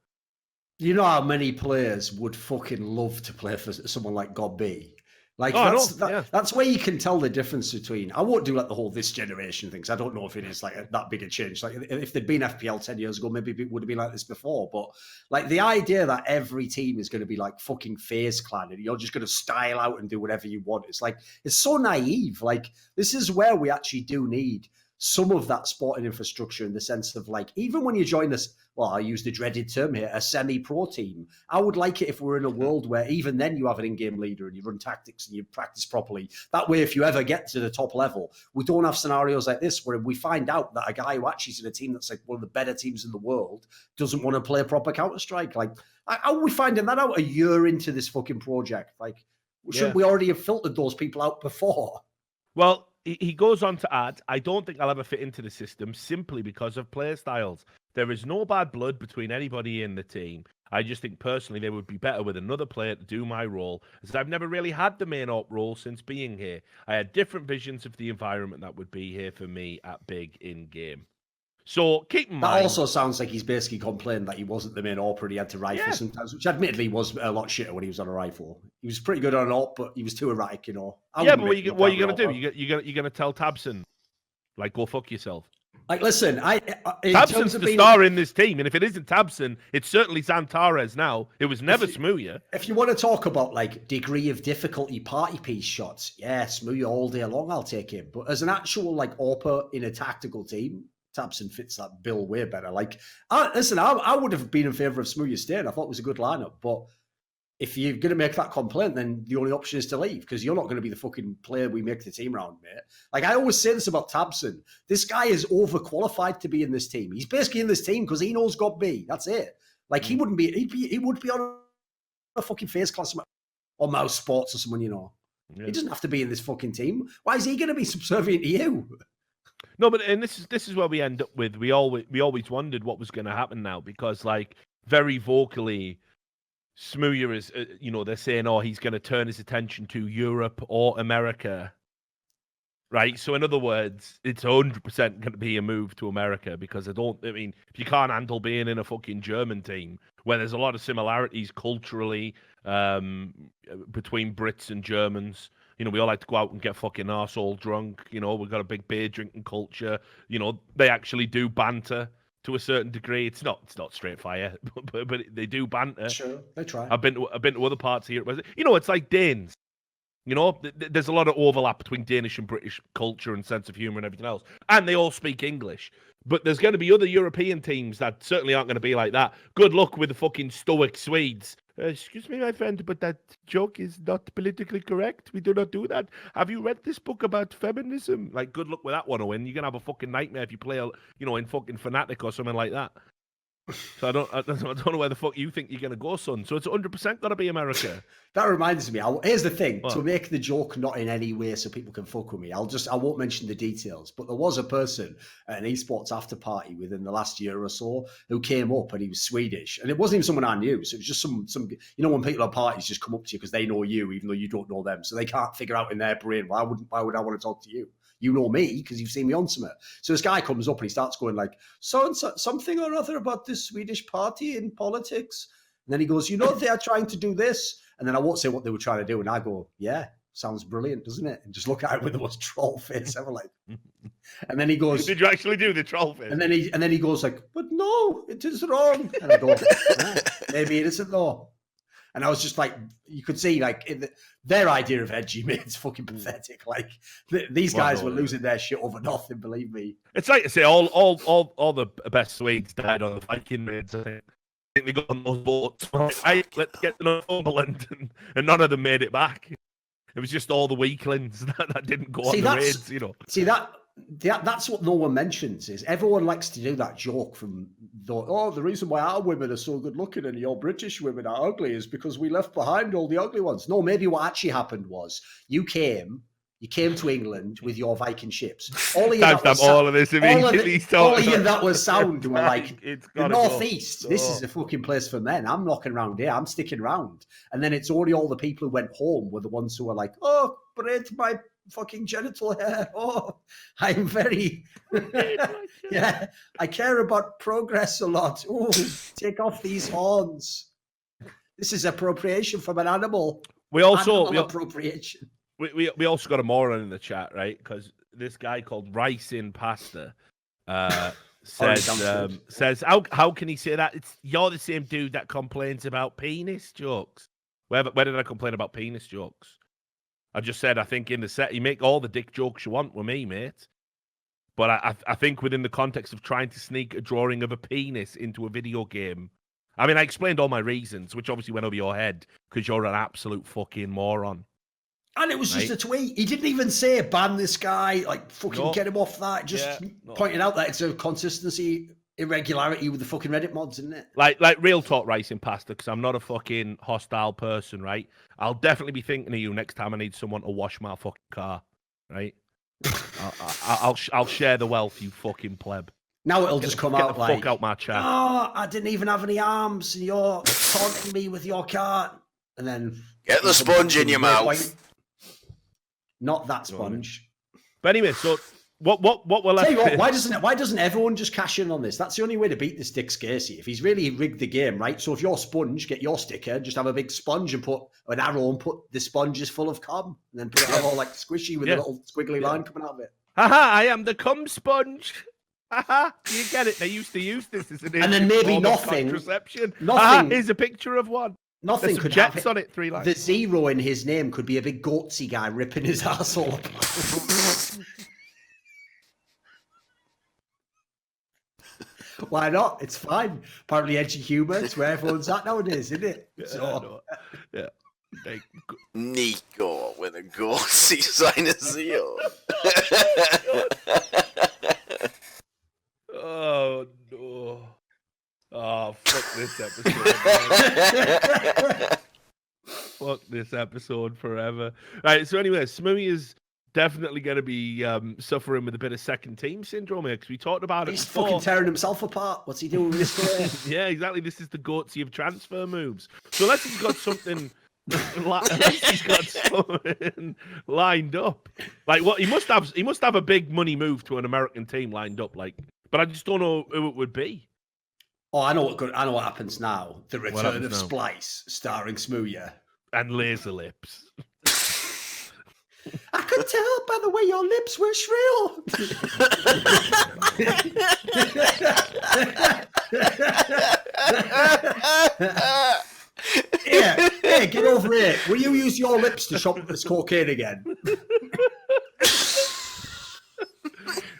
You know how many players would fucking love to play for someone like God B? Like Oh, I that's know, yeah. that's where you can tell the difference between. I won't do like the whole this generation things. I don't know if it is like that big a change. Like if there'd been FPL 10 years ago, maybe it would have been like this before. But like the idea that every team is going to be like fucking FaZe Clan and you're just going to style out and do whatever you want. It's like it's so naive. Like this is where we actually do need some of that sporting infrastructure in the sense of like, even when you join this, well, I use the dreaded term here, a semi-pro team. I would like it if we're in a world where even then you have an in-game leader and you run tactics and you practice properly. That way, if you ever get to the top level, we don't have scenarios like this where we find out that a guy who actually is in a team that's like one of the better teams in the world doesn't want to play proper Counter-Strike. Like, how are we finding that out a year into this fucking project? Like, shouldn't we already have filtered those people out before? Well, he goes on to add, I don't think I'll ever fit into the system simply because of player styles. There is no bad blood between anybody in the team. I just think personally they would be better with another player to do my role, as I've never really had the main op role since being here. I had different visions of the environment that would be here for me at big in-game. So keep in mind... That also sounds like he's basically complained that he wasn't the main AWP and he had to rifle sometimes, which admittedly was a lot shitter when he was on a rifle. He was pretty good on an AWP, but he was too erratic, you know. Yeah, but what are you going to do? You're going to tell Tabson, like, go fuck yourself. Like, listen, Tabson's the star in this team, and if it isn't Tabson, it's certainly Xantares now. It was never Smooya. If you want to talk about, like, degree of difficulty party piece shots, yeah, Smooya all day long, I'll take him. But as an actual, like, AWPer in a tactical team, Tabson fits that bill way better. Like, listen, I would have been in favour of Smooya staying. I thought it was a good lineup. But if you're going to make that complaint, then the only option is to leave because you're not going to be the fucking player we make the team around, mate. Like, I always say this about Tabson. This guy is overqualified to be in this team. He's basically in this team because he knows God B. That's it. Like, he wouldn't be, he would be on a fucking FaZe Clan or Mouse Sports or someone, you know. Yeah. He doesn't have to be in this fucking team. Why is he going to be subservient to you? No, but and this is where we end up with. We always wondered what was going to happen now because, like, very vocally, Smooya is, you know, they're saying, oh, he's going to turn his attention to Europe or America, right? So in other words, it's 100% going to be a move to America because if you can't handle being in a fucking German team where there's a lot of similarities culturally between Brits and Germans. You know, we all like to go out and get fucking arsehole drunk. You know, we've got a big beer drinking culture. You know, they actually do banter to a certain degree. It's not straight fire, but they do banter. Sure, they try. I've been to other parts here. You know, it's like Danes. You know, there's a lot of overlap between Danish and British culture and sense of humor and everything else. And they all speak English. But there's going to be other European teams that certainly aren't going to be like that. Good luck with the fucking stoic Swedes. Excuse me, my friend, but that joke is not politically correct. We do not do that. Have you read this book about feminism? Like, good luck with that one, Owen. You're going to have a fucking nightmare if you play, you know, in fucking Fnatic or something like that. So I don't know where the fuck you think you're going to go, son. So it's 100% got to be America. That reminds me. Here's the thing. What? To make the joke not in any way so people can fuck with me, I won't mention the details, but there was a person at an esports after party within the last year or so who came up and he was Swedish. And it wasn't even someone I knew. So it was just some you know, when people at parties just come up to you because they know you, even though you don't know them. So they can't figure out in their brain, why would I want to talk to you? You know me because you've seen me on something. So this guy comes up and he starts going like, so something or other about this Swedish party in politics. And then he goes, you know, they are trying to do this. And then I won't say what they were trying to do. And I go, yeah, sounds brilliant, doesn't it? And just look at it with the most troll face ever. Like, and then he goes, did you actually do the troll face? And then he goes like, but no, it is wrong. And I go, maybe it isn't though. And I was just like, you could see, like, their idea of edgy, mate, it's fucking pathetic. Like, these guys were losing their shit over nothing, believe me. It's like to say all the best Swedes died on the Viking raids. I think they got on those boats. Right, let's get to Northumberland, and none of them made it back. It was just all the weaklings that didn't go on the raids, you know. See, that That's what no one mentions. Is everyone likes to do that joke from the reason why our women are so good looking and your British women are ugly is because we left behind all the ugly ones. No, maybe what actually happened was you came to England with your Viking ships. All of you that was sound were like, the Northeast, this is a fucking place for men. I'm knocking around here. I'm sticking around. And then it's only all the people who went home were the ones who were like, oh, braid my fucking genital hair. Oh, I'm very, yeah, I care about progress a lot. Oh, take off these horns. This is appropriation from an animal. Appropriation. We also got a moron in the chat, right? Because this guy called Rice in Pasta says how can he say that? You're the same dude that complains about penis jokes. Where did I complain about penis jokes? I just said I think in the set you make all the dick jokes you want with me, mate. But I think within the context of trying to sneak a drawing of a penis into a video game, I mean I explained all my reasons, which obviously went over your head because you're an absolute fucking moron. And it was just a tweet. He didn't even say ban this guy, like fucking get him off that. Just pointing out that it's a consistency irregularity with the fucking Reddit mods, isn't it? Like real talk, Rice in Pasta, because I'm not a fucking hostile person, right? I'll definitely be thinking of you next time I need someone to wash my fucking car, right? I'll share the wealth, you fucking pleb. Now it'll just come out like, fuck out my chat. Oh, I didn't even have any arms, and you're taunting me with your car, and then get the sponge in your mouth. Not that sponge. But anyway, so what we're left. Tell you what, why doesn't everyone just cash in on this? That's the only way to beat this Dick Scasey. If he's really rigged the game, right? So if you're Sponge, get your sticker, just have a big sponge and put an arrow and put the sponges full of cum, and then put it all like squishy with a little squiggly line coming out of it. Haha, I am the cum sponge. Haha, you get it? They used to use this as an and then maybe nothing. Contraception. Nothing. Here's a picture of one. Nothing could jets have on it. 3 lines. The 0 in his name could be a big goatsy guy ripping his arsehole apart. Why not? It's fine. Apparently, edgy humour. It's where everyone's at nowadays, isn't it? Yeah. Nico with a goatsy sign of zeal. Oh no. Oh, fuck this episode. Fuck this episode forever. Right, so anyway, Smoothie is definitely going to be suffering with a bit of second team syndrome here because we talked about it before. He's fucking tearing himself apart. What's he doing with his career? Yeah, exactly. This is the goatsy of transfer moves. So unless he's got something... unless he's got something lined up. Like what he must have a big money move to an American team lined up, like, but I just don't know who it would be. Oh, I know what happens now. The return of Splice, starring Smooya. And Laser Lips. I could tell by the way your lips were shrill. Yeah, hey, get over here. Will you use your lips to shop this cocaine again?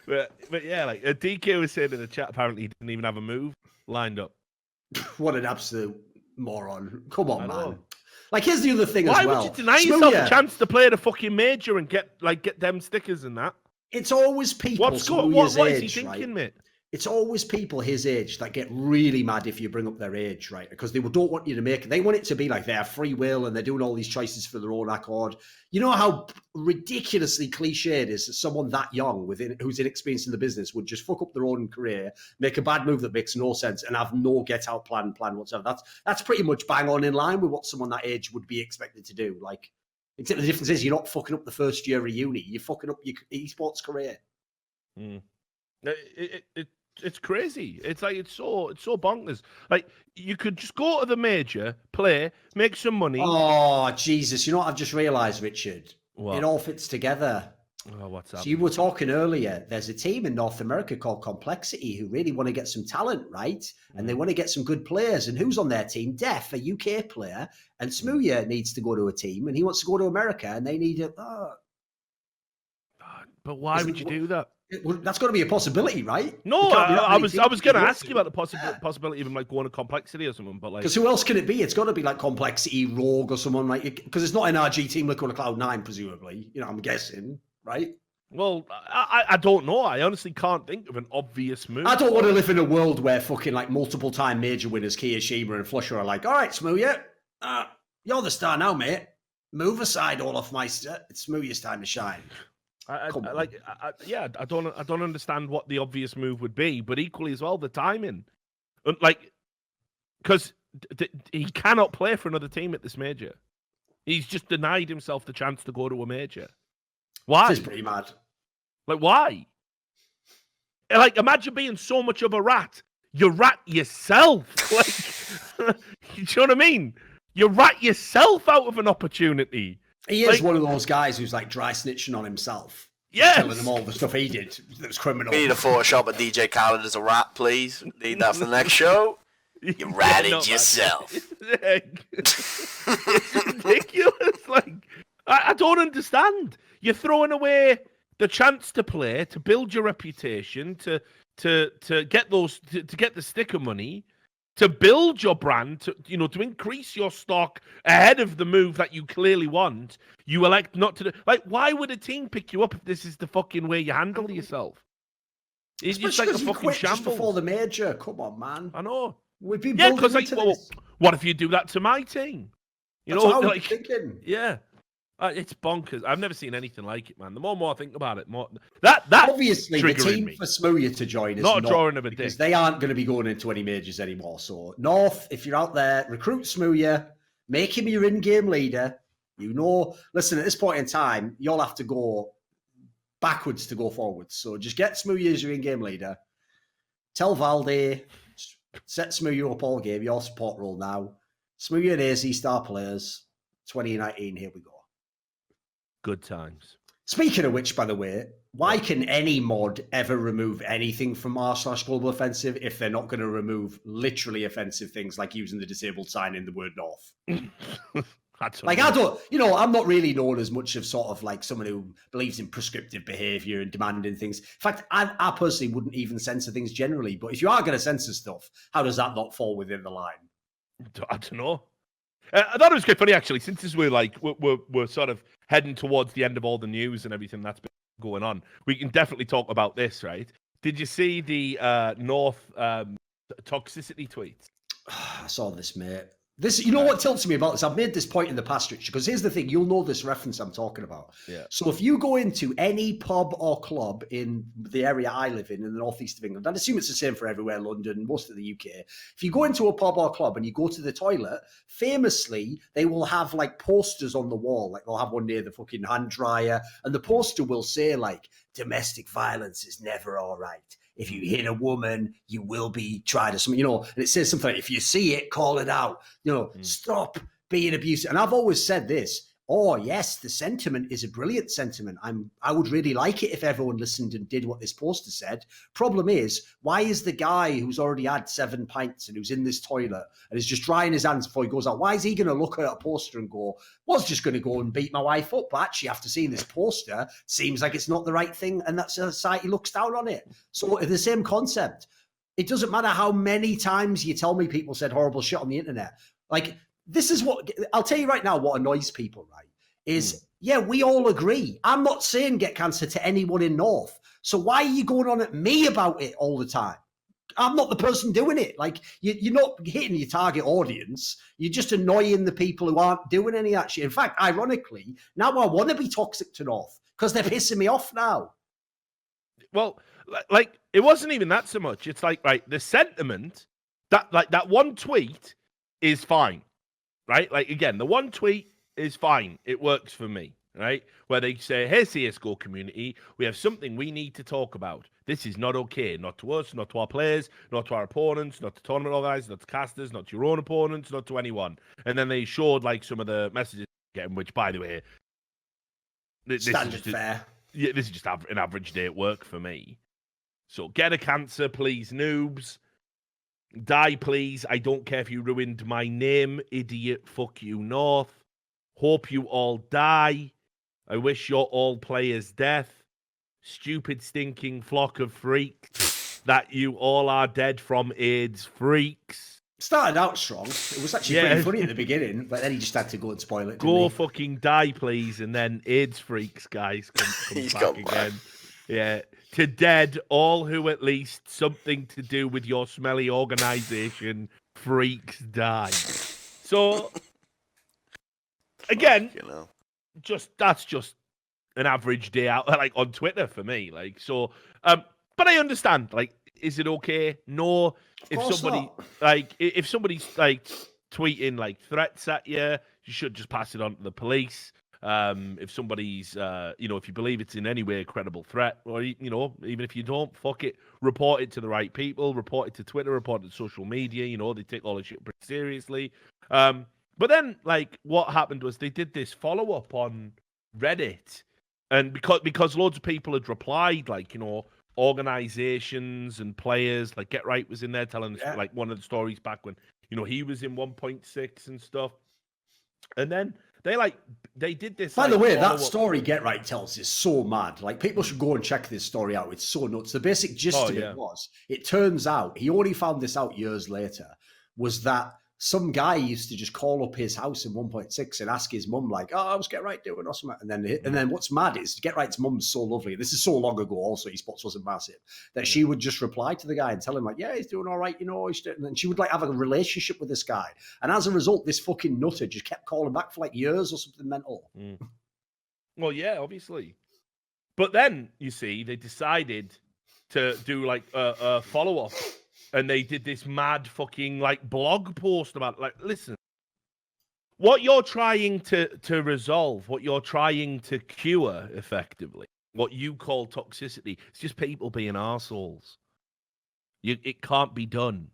But yeah, like DK was saying in the chat, apparently he didn't even have a move lined up. What an absolute moron. Come on, man. Like, here's the other thing as well. Why would you deny yourself a chance to play at a fucking major and get them stickers and that? It's always people. What is he thinking, mate? It's always people his age that get really mad if you bring up their age, right? Because they don't want you to make it. They want it to be like they have free will and they're doing all these choices for their own accord. You know how ridiculously cliched it is that someone that young who's inexperienced in the business would just fuck up their own career, make a bad move that makes no sense, and have no get-out plan whatsoever. That's pretty much bang on in line with what someone that age would be expected to do. Like, except the difference is you're not fucking up the first year of uni. You're fucking up your esports career. It's crazy. It's like it's so bonkers. Like you could just go to the major, play, make some money. Oh Jesus! You know what I've just realised, Richard? What? It all fits together. Oh, what's up? So you were talking earlier. There's a team in North America called Complexity who really want to get some talent, right? And they want to get some good players. And who's on their team? Def, a UK player, and Smooya needs to go to a team, and he wants to go to America, and they need a. But why would you do that? That's got to be a possibility, right? No, I was going to ask you about the possibility of him like going to Complexity or something, but like because who else can it be? It's got to be like Complexity, Rogue, or someone like because it's not an RG team like on a Cloud9, presumably. You know, I'm guessing, right? Well, I don't know. I honestly can't think of an obvious move. I don't want to live in a world where fucking like multiple time major winners Kiyashima and Flusher are like, all right, Smooya, you're the star now, mate. Move aside, Olafmeister. It's Smooya's time to shine. I don't understand what the obvious move would be, but equally as well, the timing. Like, because he cannot play for another team at this major. He's just denied himself the chance to go to a major. Why? It's pretty mad. Like, why? Like, imagine being so much of a rat. You rat yourself. Like, you know what I mean? You rat yourself out of an opportunity. He is one of those guys who's like dry snitching on himself. Yes. Telling them all the stuff he did that was criminal. We need a Photoshop of DJ Khaled as a rat, please. Need that for the next show. You ratted yourself. It's ridiculous. Like, I don't understand. You're throwing away the chance to play, to build your reputation, to get those, to get the sticker money, to build your brand, to increase your stock ahead of the move that you clearly want. You elect not to. Like, why would a team pick you up if this is the fucking way you handle yourself? It's just like a fucking shambles. Just before the major. Come on, man. I know. We've been because this. What if you do that to my team? That's what I was thinking. Yeah. It's bonkers. I've never seen anything like it, man. The more and more I think about it, more that obviously the team for Smooya to join is not a drawing of a dick, because they aren't going to be going into any majors anymore. So North, if you're out there, recruit Smooya, make him your in-game leader. Listen, at this point in time, you'll have to go backwards to go forwards. So just get Smooya as your in-game leader. Tell Valde, set Smooya up all game. Your support role now. Smooya and AZ star players. 2019. Here we go. Good times. Speaking of which, by the way, why can any mod ever remove anything from r/global offensive if they're not going to remove literally offensive things like using the disabled sign in the word North? I'm not really known as much of sort of like someone who believes in prescriptive behavior and demanding things. In fact, I personally wouldn't even censor things generally. But if you are going to censor stuff, how does that not fall within the line? I don't know. I thought it was quite funny, actually, since we're sort of heading towards the end of all the news and everything that's been going on. We can definitely talk about this, right? Did you see the North toxicity tweets? I saw this, mate. This, what tilts me about this? I've made this point in the past, Rich, because here's the thing. You'll know this reference I'm talking about. Yeah. So if you go into any pub or club in the area I live in the northeast of England, I'd assume it's the same for everywhere, London, most of the UK. If you go into a pub or club and you go to the toilet, famously, they will have like posters on the wall. Like they'll have one near the fucking hand dryer. And the poster will say like, domestic violence is never all right. If you hit a woman, you will be tried or something, and it says something like, if you see it, call it out, stop being abusive. And I've always said this, yes, the sentiment is a brilliant sentiment. I would really like it if everyone listened and did what this poster said. Problem is, why is the guy who's already had 7 pints and who's in this toilet and is just drying his hands before he goes out, why is he going to look at a poster and go, was just going to go and beat my wife up, but actually after seeing this poster, seems like it's not the right thing and that society looks down on it. So the same concept. It doesn't matter how many times you tell me people said horrible shit on the internet. Like, this is what I'll tell you right now. What annoys people, right, is we all agree. I'm not saying get cancer to anyone in North. So why are you going on at me about it all the time? I'm not the person doing it. Like you're not hitting your target audience. You're just annoying the people who aren't doing any of that shit. In fact, ironically, now I want to be toxic to North because they're pissing me off now. Well, like it wasn't even that so much. It's like, right, the sentiment that one tweet is fine. Right? Like, again, the one tweet is fine. It works for me, right? Where they say, hey, CSGO community, we have something we need to talk about. This is not okay. Not to us, not to our players, not to our opponents, not to tournament organizers, not to casters, not to your own opponents, not to anyone. And then they showed, like, some of the messages again, which, by the way, standard fare. Yeah, this is just an average day at work for me. So get a cancer, please, noobs. Die, please. I don't care if you ruined my name, idiot. Fuck you, North. Hope you all die. I wish your all players death. Stupid, stinking flock of freaks. That you all are dead from AIDS, freaks. Started out strong. It was actually Yeah. pretty funny at the beginning, but then he just had to go and spoil it. Go Didn't he? fucking die, please. And then AIDS freaks, guys, comes He's back come again. back. Yeah. To dead all who at least something to do with your smelly organization freaks die. So again, You know. that's just an average day out like on Twitter for me. Like so but I understand, like, is it okay? No. If course somebody not. if somebody's like tweeting like threats at you, you should just pass it on to the police. If somebody's if you believe it's in any way a credible threat, or even if you don't, fuck it, report it to the right people, report it to Twitter, report it to social media. They take all this shit pretty seriously. But then, like, what happened was they did this follow-up on Reddit, and because loads of people had replied, like, organizations and players, like Get Right was in there telling us, like, one of the stories back when, he was in 1.6 and stuff. And then they did this. By the way, that follow-up. story Get Right tells is so mad. Like, people should go and check this story out. It's so nuts. The basic gist of it was, it turns out, he only found this out years later, was that some guy used to just call up his house in 1.6 and ask his mum, like, "Oh, how's Get Right doing?" or something. And then what's mad is Get Right's mum's so lovely. This is so long ago also, esports wasn't massive, that she would just reply to the guy and tell him, like, "Yeah, he's doing all right, and then she would, like, have a relationship with this guy. And as a result, this fucking nutter just kept calling back for, like, years or something mental. Well, yeah, obviously. But then, you see, they decided to do, like, a follow-up. And they did this mad fucking, like, blog post about, like, listen, what you're trying to resolve, what you're trying to cure, effectively, what you call toxicity, it's just people being arseholes. It can't be done.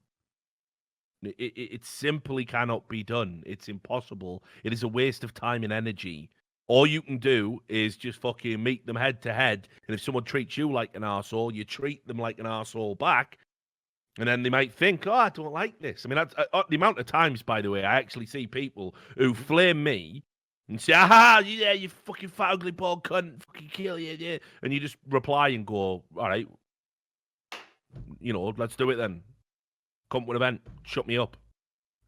It simply cannot be done. It's impossible. It is a waste of time and energy. All you can do is just fucking meet them head to head. And if someone treats you like an arsehole, you treat them like an arsehole back. And then they might think, "Oh, I don't like this." I mean, that's the amount of times, by the way, I actually see people who flame me and say, "Aha, yeah, you fucking fat, ugly, bald cunt, fucking kill you, yeah." And you just reply and go, "All right, let's do it then. Come to an event, shut me up."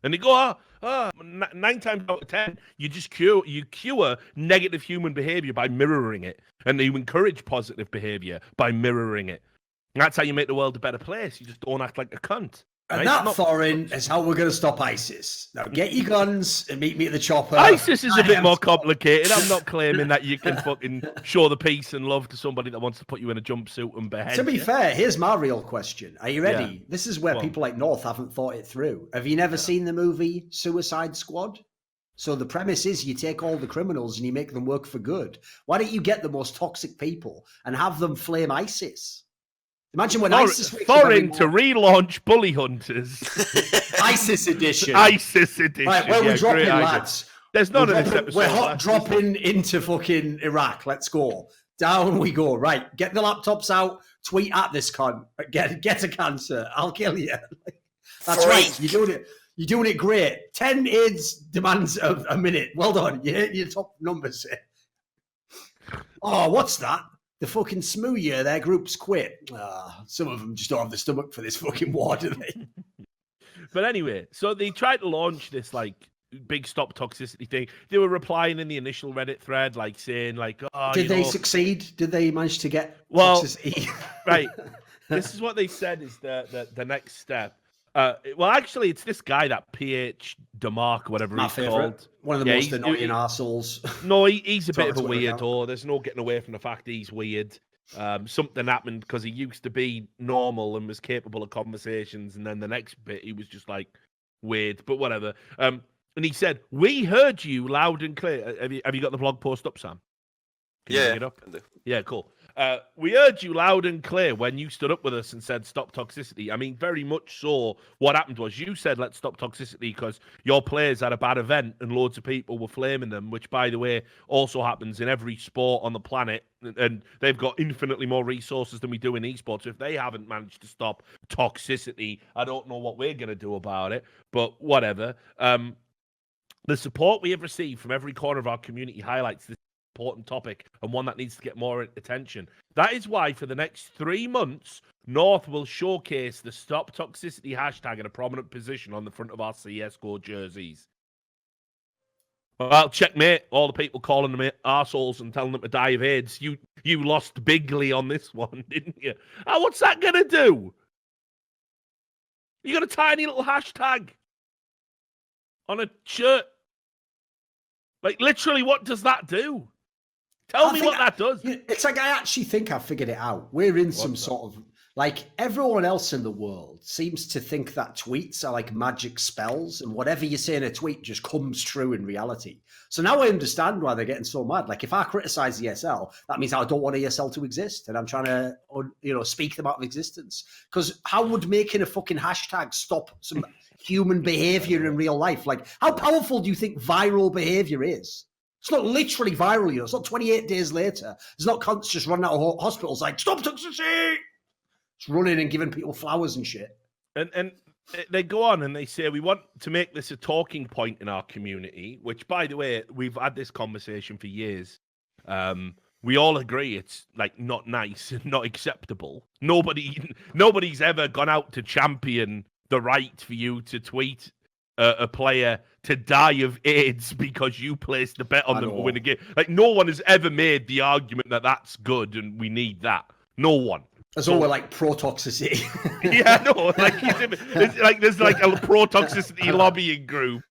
And they go, 9 times out of 10, you just cure negative human behavior by mirroring it. And you encourage positive behavior by mirroring it. And that's how you make the world a better place. You just don't act like a cunt. And that, Thorin, is how we're going to stop ISIS. Now, get your guns and meet me at the chopper. ISIS is a bit more complicated. I'm not claiming that you can fucking show the peace and love to somebody that wants to put you in a jumpsuit and behead To be fair, here's my real question. Are you ready? Yeah. This is where people like North haven't thought it through. Have you never seen the movie Suicide Squad? So the premise is you take all the criminals and you make them work for good. Why don't you get the most toxic people and have them flame ISIS? Imagine when ISIS... Thorin to relaunch Bully Hunters. ISIS edition. ISIS edition. Right, where we're dropping, lads. There's none of this episode. We're hot dropping into fucking Iraq. Let's go. Down we go. Right, get the laptops out. Tweet at this cunt. Get a cancer. I'll kill you. That's right. You're doing it great. 10 AIDS demands a minute. Well done. You hit your top numbers here. Oh, what's that? The fucking Smooya, their groups quit. Some of them just don't have the stomach for this fucking war, do they? But anyway, so they tried to launch this, like, big stop toxicity thing. They were replying in the initial Reddit thread, like, saying, like, "Oh, Did they succeed? Did they manage to get toxicity? Right. This is what they said is the next step. Well, actually, it's this guy, that PH DeMarc, whatever he's called. One of the most annoying arseholes. No, he's a bit of a weirdo. There's no getting away from the fact he's weird. Something happened because he used to be normal and was capable of conversations, and then the next bit he was just like weird, but whatever. And he said, "We heard you loud and clear." Have you got the blog post up, Sam? Can you bring it up? Yeah, cool. We heard you loud and clear when you stood up with us and said stop toxicity. I mean, very much so. What happened was you said let's stop toxicity because your players had a bad event and loads of people were flaming them, which, by the way, also happens in every sport on the planet. And they've got infinitely more resources than we do in esports. If they haven't managed to stop toxicity, I don't know what we're going to do about it, but whatever. The support we have received from every corner of our community highlights this important topic and one that needs to get more attention. That is why for the next 3 months North will showcase the Stop Toxicity hashtag in a prominent position on the front of our CSGO jerseys. Well, checkmate. All the people calling them arseholes and telling them to die of AIDS. You lost bigly on this one, didn't you? Oh, what's that going to do? You got a tiny little hashtag on a shirt. Like, literally, what does that do? Tell me what that does. It's like, I actually think I figured it out. We're in some sort of, like, everyone else in the world seems to think that tweets are like magic spells, and whatever you say in a tweet just comes true in reality. So now I understand why they're getting so mad. Like, if I criticize ESL, that means I don't want ESL to exist, and I'm trying to, speak them out of existence. Because how would making a fucking hashtag stop some human behavior in real life? Like, how powerful do you think viral behavior is? It's not literally viral, It's not 28 days later. It's not cunts just running out of hospitals like, stop toxicity! It's running and giving people flowers and shit. And they go on and they say, we want to make this a talking point in our community, which, by the way, we've had this conversation for years. We all agree it's, like, not nice and not acceptable. Nobody's ever gone out to champion the right for you to tweet a player to die of AIDS because you placed a bet on them to win a game. Like, no one has ever made the argument that that's good and we need that. No one. So we're like pro-toxicity. Yeah, no, there's like a pro-toxicity lobbying group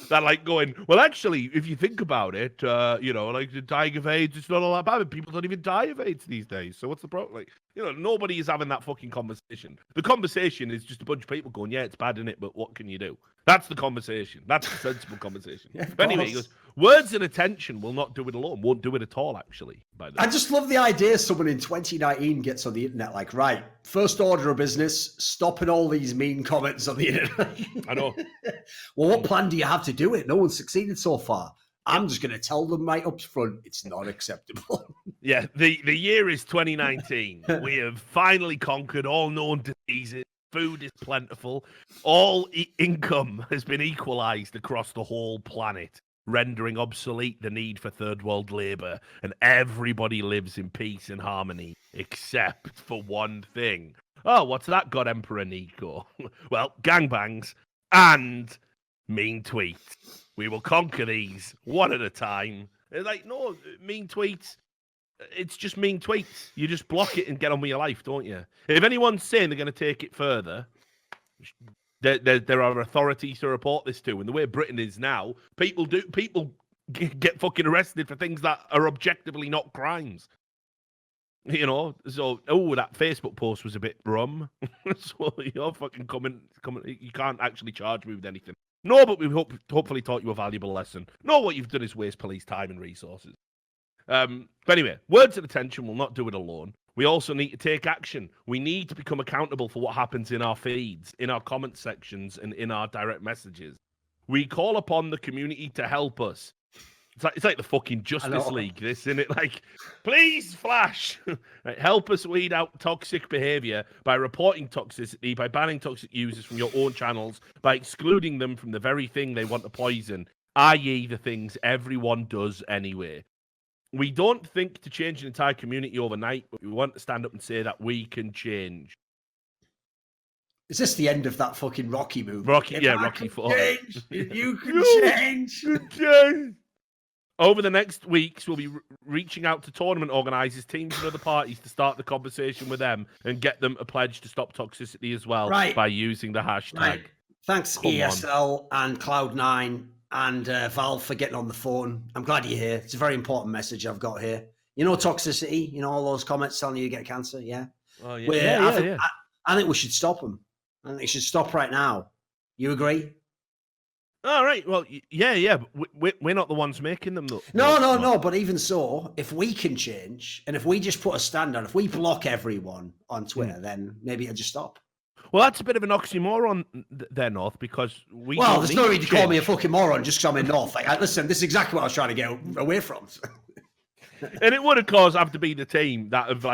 that like going, well, actually, if you think about it, like dying of AIDS, it's not all that bad. People don't even die of AIDS these days. So what's the problem? Like, nobody is having that fucking conversation. The conversation is just a bunch of people going, yeah, it's bad, isn't it? But what can you do? That's the conversation. That's the sensible conversation. Yeah, but anyway, he goes, words and attention will not do it alone. Won't do it at all, actually. By the way. I just love the idea someone in 2019 gets on the internet like, right, first order of business, stopping all these mean comments on the internet. I know. Well, what plan do you have to do it? No one's succeeded so far. I'm just going to tell them right up front, it's not acceptable. Yeah, the year is 2019. We have finally conquered all known diseases. Food is plentiful. All income has been equalized across the whole planet, rendering obsolete the need for third world labor, and everybody lives in peace and harmony, except for one thing. Oh, what's that, God Emperor Nico? Well, gangbangs and mean tweets. We will conquer these one at a time. It's like, no, mean tweets. It's just mean tweets. You just block it and get on with your life, don't you? If anyone's saying they're going to take it further, there are authorities to report this to. And the way Britain is now, people get fucking arrested for things that are objectively not crimes. So that Facebook post was a bit rum. So you're fucking coming. You can't actually charge me with anything. No, but we've hopefully taught you a valuable lesson. No, what you've done is waste police time and resources. But anyway, words and attention will not do it alone. We also need to take action. We need to become accountable for what happens in our feeds, in our comment sections, and in our direct messages. We call upon the community to help us. It's like the fucking Justice League, this, isn't it? Like, please, Flash, help us weed out toxic behavior by reporting toxicity, by banning toxic users from your own channels, by excluding them from the very thing they want to poison, i.e. the things everyone does anyway. We don't think to change an entire community overnight, but we want to stand up and say that we can change. Is this the end of that fucking Rocky movie? Rocky 4. You can change. Over the next weeks, we'll be reaching out to tournament organisers, teams and other parties to start the conversation with them and get them a pledge to stop toxicity as well by using the hashtag. Right. Thanks, ESL and Cloud9 and Valve for getting on the phone. I'm glad you're here. It's a very important message I've got here. Toxicity, all those comments telling you you get cancer, yeah? Oh, yeah. I think we should stop them. I think they should stop right now. You agree? All right. Well, yeah. But we're not the ones making them, though. No. But even so, if we can change, and if we just put a stand on, if we block everyone on Twitter, then maybe it'll just stop. Well, that's a bit of an oxymoron there, North, because we. Well, there's no need to call me a fucking moron just because I'm in North. Listen, this is exactly what I was trying to get away from. And it would, of course, have to be the team that have,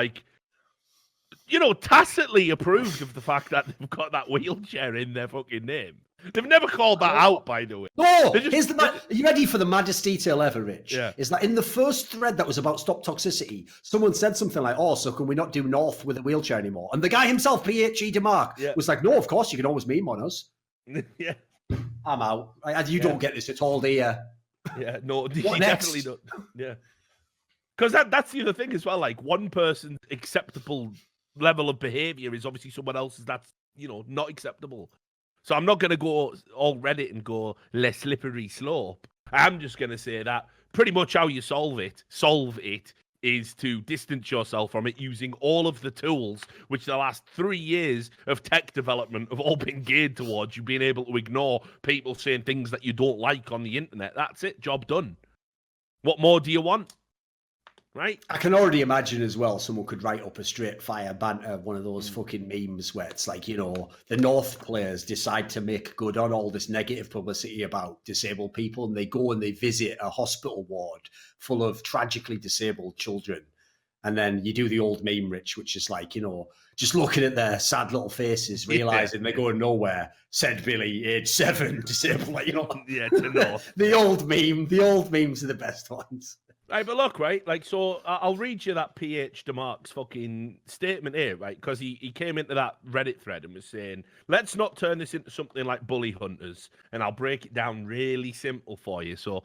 tacitly approved of the fact that they've got that wheelchair in their fucking name. They've never called that out, by the way. No, They just- here's the are you ready for the maddest detail ever, Rich? Yeah. Is that in the first thread that was about stop toxicity, someone said something like, "Oh, so can we not do North with a wheelchair anymore?" And the guy himself, PHE DeMarc, was like, "No, of course you can always meme on us." Yeah. I'm out. You don't get this at all, do you? Yeah, no, you What next? definitely don't. Yeah. Because that's the other thing as well. Like, one person's acceptable level of behavior is obviously someone else's that's, not acceptable. So I'm not going to go all Reddit and go less slippery slope. I'm just going to say that pretty much how you solve it is to distance yourself from it using all of the tools which the last 3 years of tech development have all been geared towards you being able to ignore people saying things that you don't like on the internet. That's it. Job done. What more do you want? Right? I can already imagine as well, someone could write up a straight fire banter, one of those fucking memes where it's like, the North players decide to make good on all this negative publicity about disabled people, and they go and they visit a hospital ward full of tragically disabled children. And then you do the old meme, Rich, which is like, just looking at their sad little faces, realizing they're going nowhere. Said Billy, age 7, disabled, Yeah, to know. the old memes are the best ones. Right, but look, right, like, so I'll read you that PH DeMarc's fucking statement here, right, because he came into that Reddit thread and was saying, let's not turn this into something like bully hunters, and I'll break it down really simple for you. So,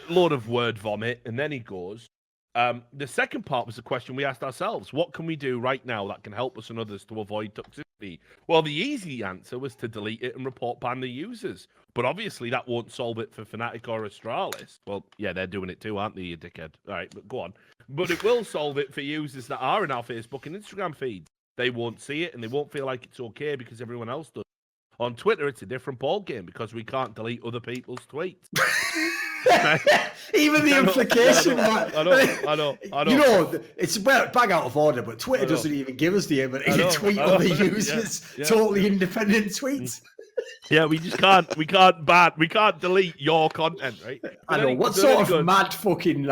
load of word vomit, and then he goes, the second part was the question we asked ourselves, what can we do right now that can help us and others to avoid toxicity? Well, the easy answer was to delete it and report ban the users. But obviously that won't solve it for Fnatic or Astralis. Well, yeah, they're doing it too, aren't they, you dickhead? All right, but go on. But it will solve it for users that are in our Facebook and Instagram feeds. They won't see it and they won't feel like it's okay because everyone else does. On Twitter, it's a different ballgame because we can't delete other people's tweets. Even the implication. I know. It's bang out of order, but Twitter doesn't even give us the ability to tweet other users' totally independent tweets. Yeah, we just can't. We can't delete your content, right? I know. What sort of mad fucking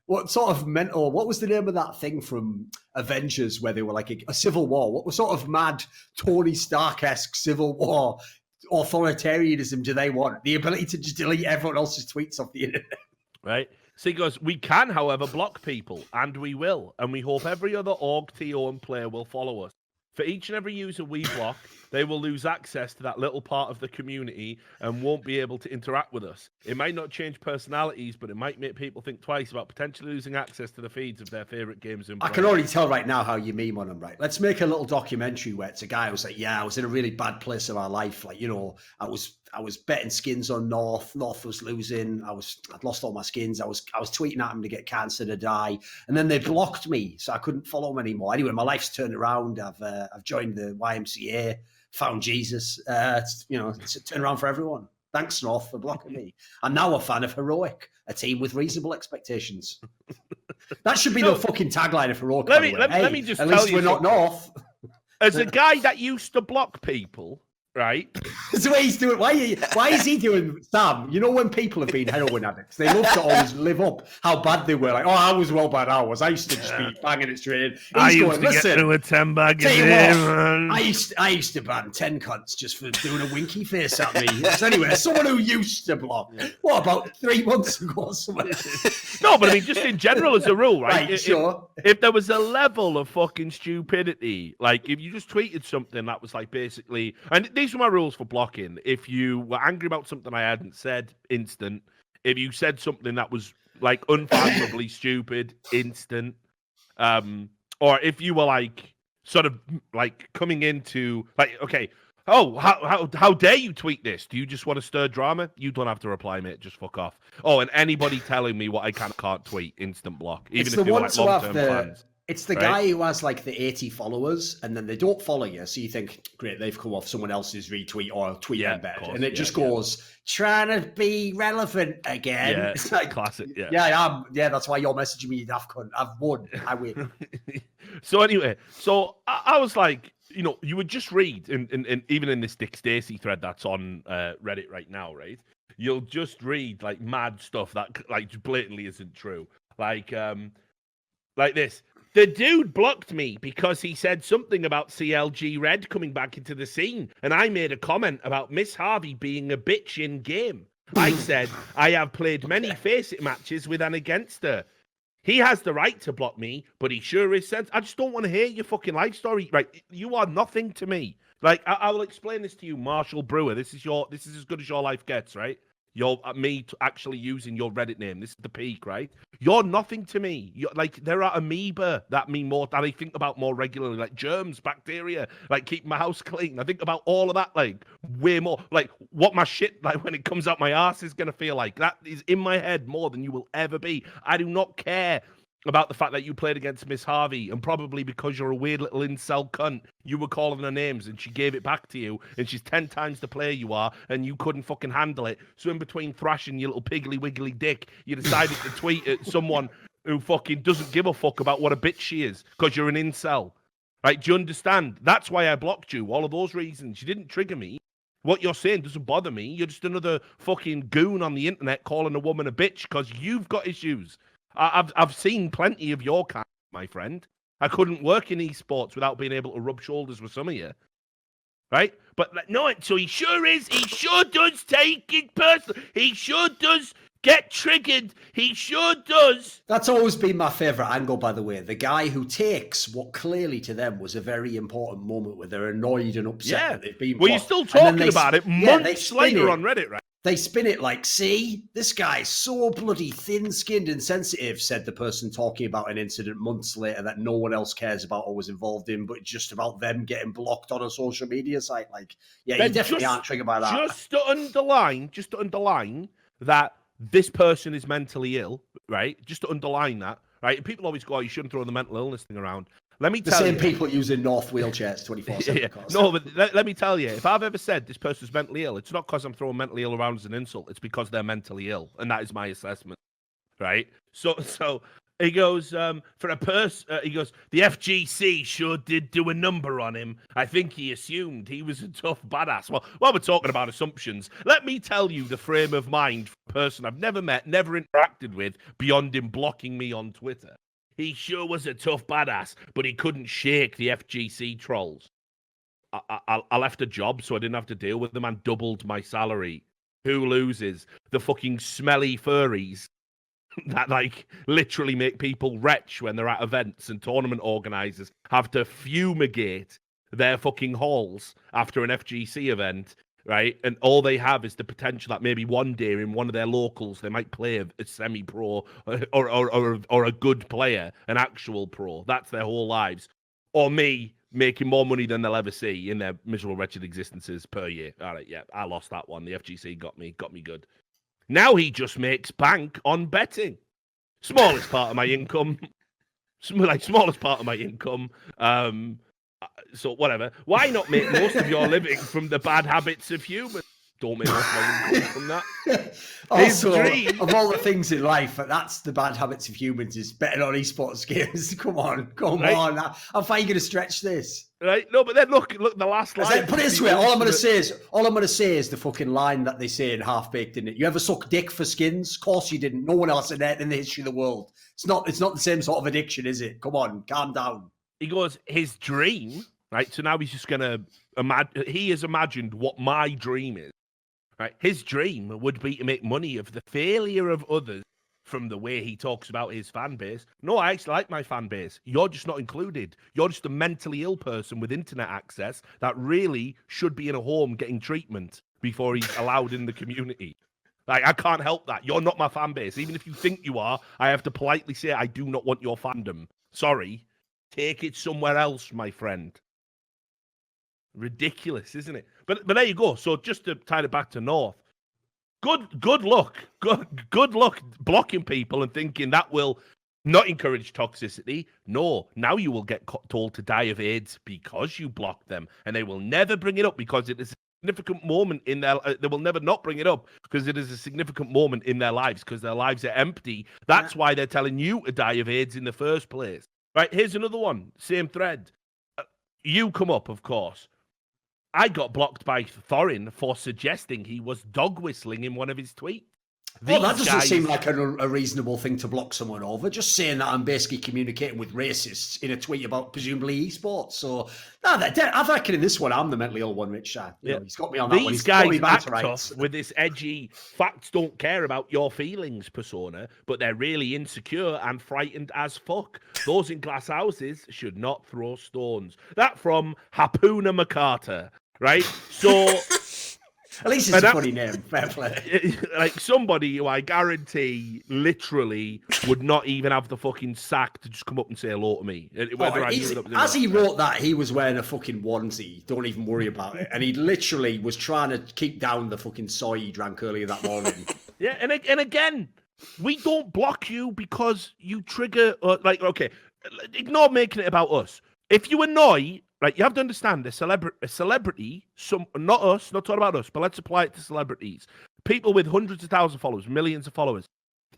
what sort of mental? What was the name of that thing from Avengers where they were like a civil war? What sort of mad Tony Stark-esque civil war authoritarianism do they want? The ability to just delete everyone else's tweets off the internet, right? So he goes, we can, however, block people, and we will, and we hope every other org, TO, and player will follow us. For each and every user we block, they will lose access to that little part of the community and won't be able to interact with us. It might not change personalities, but it might make people think twice about potentially losing access to the feeds of their favorite games. I can already tell right now how you meme on them, right? Let's make a little documentary where it's a guy who's like, I was in a really bad place in my life. Like, I was betting skins on North. North was losing. I'd lost all my skins. I was tweeting at him to get cancer to die, and then they blocked me, so I couldn't follow them anymore. Anyway, my life's turned around. I've joined the YMCA, found Jesus. It's a turnaround for everyone. Thanks, North, for blocking me. I'm now a fan of Heroic, a team with reasonable expectations. That should be the fucking tagline of Heroic. Let me just at tell least you we're not North. As a guy that used to block people, right? That's what he's doing. Why is he doing, Sam? When people have been heroin addicts, they love to always live up how bad they were. Like, I was well bad. I used to just be banging it straight in. I used to get through a 10-bag a day, man. I used to ban 10 cunts just for doing a winky face at me. So anyway, someone who used to block. What, about 3 months ago or something? No, but I mean, just in general as a rule, right? Sure. If there was a level of fucking stupidity, like if you just tweeted something that was like basically, and these were my rules for blocking. If you were angry about something I hadn't said, instant. If you said something that was like unfathomably stupid, instant. Or if you were like sort of like coming into like, okay, oh, how dare you tweet this? Do you just want to stir drama? You don't have to reply, mate. Just fuck off. Oh, and anybody telling me what I can't tweet, instant block. Even if you're like long-term fans. It's the guy who has like the 80 followers and then they don't follow you. So you think, great, they've come off someone else's retweet or tweet embed. And it just goes, trying to be relevant again. Yeah, it's like, classic. Yeah. Yeah, I am. Yeah, that's why you're messaging me, you daft cunt. I've won. I win. So anyway, I was like, you would just read, and even in this Dick Stacey thread that's on Reddit right now, right? You'll just read like mad stuff that like blatantly isn't true. Like this. The dude blocked me because he said something about CLG Red coming back into the scene, and I made a comment about Miss Harvey being a bitch in game. I said I have played many Face It matches with and against her. He has the right to block me, but he sure is sense. I just don't want to hear your fucking life story. Right, you are nothing to me. Like I will explain this to you, Marshall Brewer. This is as good as your life gets, right? You're actually using your Reddit name. This is the peak, right? You're nothing to me. You're like, there are amoeba that mean more, that I think about more regularly, like germs, bacteria, like keep my house clean. I think about all of that, like way more, like what my shit, like when it comes out my ass is going to feel like. That is in my head more than you will ever be. I do not care about the fact that you played against Miss Harvey, and probably because you're a weird little incel cunt, you were calling her names and she gave it back to you, and she's 10 times the player you are, and you couldn't fucking handle it. So in between thrashing your little piggly wiggly dick, you decided to tweet at someone who fucking doesn't give a fuck about what a bitch she is, because you're an incel. Right? Do you understand? That's why I blocked you. All of those reasons. You didn't trigger me. What you're saying doesn't bother me. You're just another fucking goon on the internet calling a woman a bitch because you've got issues. I've seen plenty of your kind, my friend. I couldn't work in esports without being able to rub shoulders with some of you, right? But no, so he sure is. He sure does take it personal. He sure does get triggered. He sure does. That's always been my favourite angle, by the way. The guy who takes what clearly to them was a very important moment where they're annoyed and upset that they've been blocked. Well, you're still talking about it months later on Reddit, right? They spin it like, see, this guy's so bloody thin-skinned and sensitive, said the person talking about an incident months later that no one else cares about or was involved in, but just about them getting blocked on a social media site. Like, yeah, you definitely aren't triggered by that. Just to underline that this person is mentally ill, right? Just to underline that, right? And people always go, oh, you shouldn't throw the mental illness thing around. Let me tell you. The same people using North wheelchairs 24/7. Yeah. No, but let me tell you, if I've ever said this person's mentally ill, it's not because I'm throwing mentally ill around as an insult. It's because they're mentally ill, and that is my assessment, right? So he goes, for a person, he goes, the FGC sure did do a number on him. I think he assumed he was a tough badass. Well, while we're talking about assumptions, let me tell you the frame of mind for a person I've never met, never interacted with, beyond him blocking me on Twitter. He sure was a tough badass, but he couldn't shake the FGC trolls. I left a job so I didn't have to deal with them and doubled my salary. Who loses? The fucking smelly furries that like literally make people retch when they're at events, and tournament organizers have to fumigate their fucking halls after an FGC event. Right, and all they have is the potential that maybe one day in one of their locals they might play a semi-pro or a good player, an actual pro. That's their whole lives. Or me making more money than they'll ever see in their miserable, wretched existences per year. All right, yeah, I lost that one. The FGC got me good. Now he just makes bank on betting. Smallest part of my income. Smallest part of my income. So whatever. Why not make most of your living from the bad habits of humans? Don't make most of my income from that. Also, of all the things in life, that's the bad habits of humans is betting on esports games. Come on. How far are you going to stretch this? Right? No, but then look, the last line. Put it this way, all I'm going to say is the fucking line that they say in Half Baked, isn't it? You ever suck dick for skins? Of course you didn't. No one else in the history of the world. It's not the same sort of addiction, is it? Come on, calm down. He goes, his dream, right? So now he's just going to imagine, he has imagined what my dream is, right? His dream would be to make money of the failure of others from the way he talks about his fan base. No, I actually like my fan base. You're just not included. You're just a mentally ill person with internet access that really should be in a home getting treatment before he's allowed in the community. Like, I can't help that. You're not my fan base. Even if you think you are, I have to politely say I do not want your fandom. Sorry. Take it somewhere else, my friend. Ridiculous, isn't it? But there you go. So just to tie it back to North, good luck. Good luck blocking people and thinking that will not encourage toxicity. No, now you will get told to die of AIDS because you blocked them, and they will never bring it up because it is a significant moment in their. They will never not bring it up because it is a significant moment in their lives because their lives are empty. That's why they're telling you to die of AIDS in the first place. Right, here's another one. Same thread. You come up, of course. I got blocked by Thorin for suggesting he was dog whistling in one of his tweets. Well, that doesn't seem like a reasonable thing to block someone over. Just saying that I'm basically communicating with racists in a tweet about presumably esports. So, no, I reckon in this one, I'm the mentally ill one, Rich. He's got me on that one. These guys act tough with this edgy facts don't care about your feelings persona, but they're really insecure and frightened as fuck. Those in glass houses should not throw stones. That from Hapuna Makata, right? So... At least it's a funny name. Fair play. Like somebody who I guarantee literally would not even have the fucking sack to just come up and say hello to me. As he wrote that, he was wearing a fucking onesie. Don't even worry about it. And he literally was trying to keep down the fucking soy he drank earlier that morning. Yeah, and again, we don't block you because you trigger... okay, ignore making it about us. If you annoy... Right, you have to understand a celebrity, not us, not talking about us, but let's apply it to celebrities. People with hundreds of thousands of followers, millions of followers.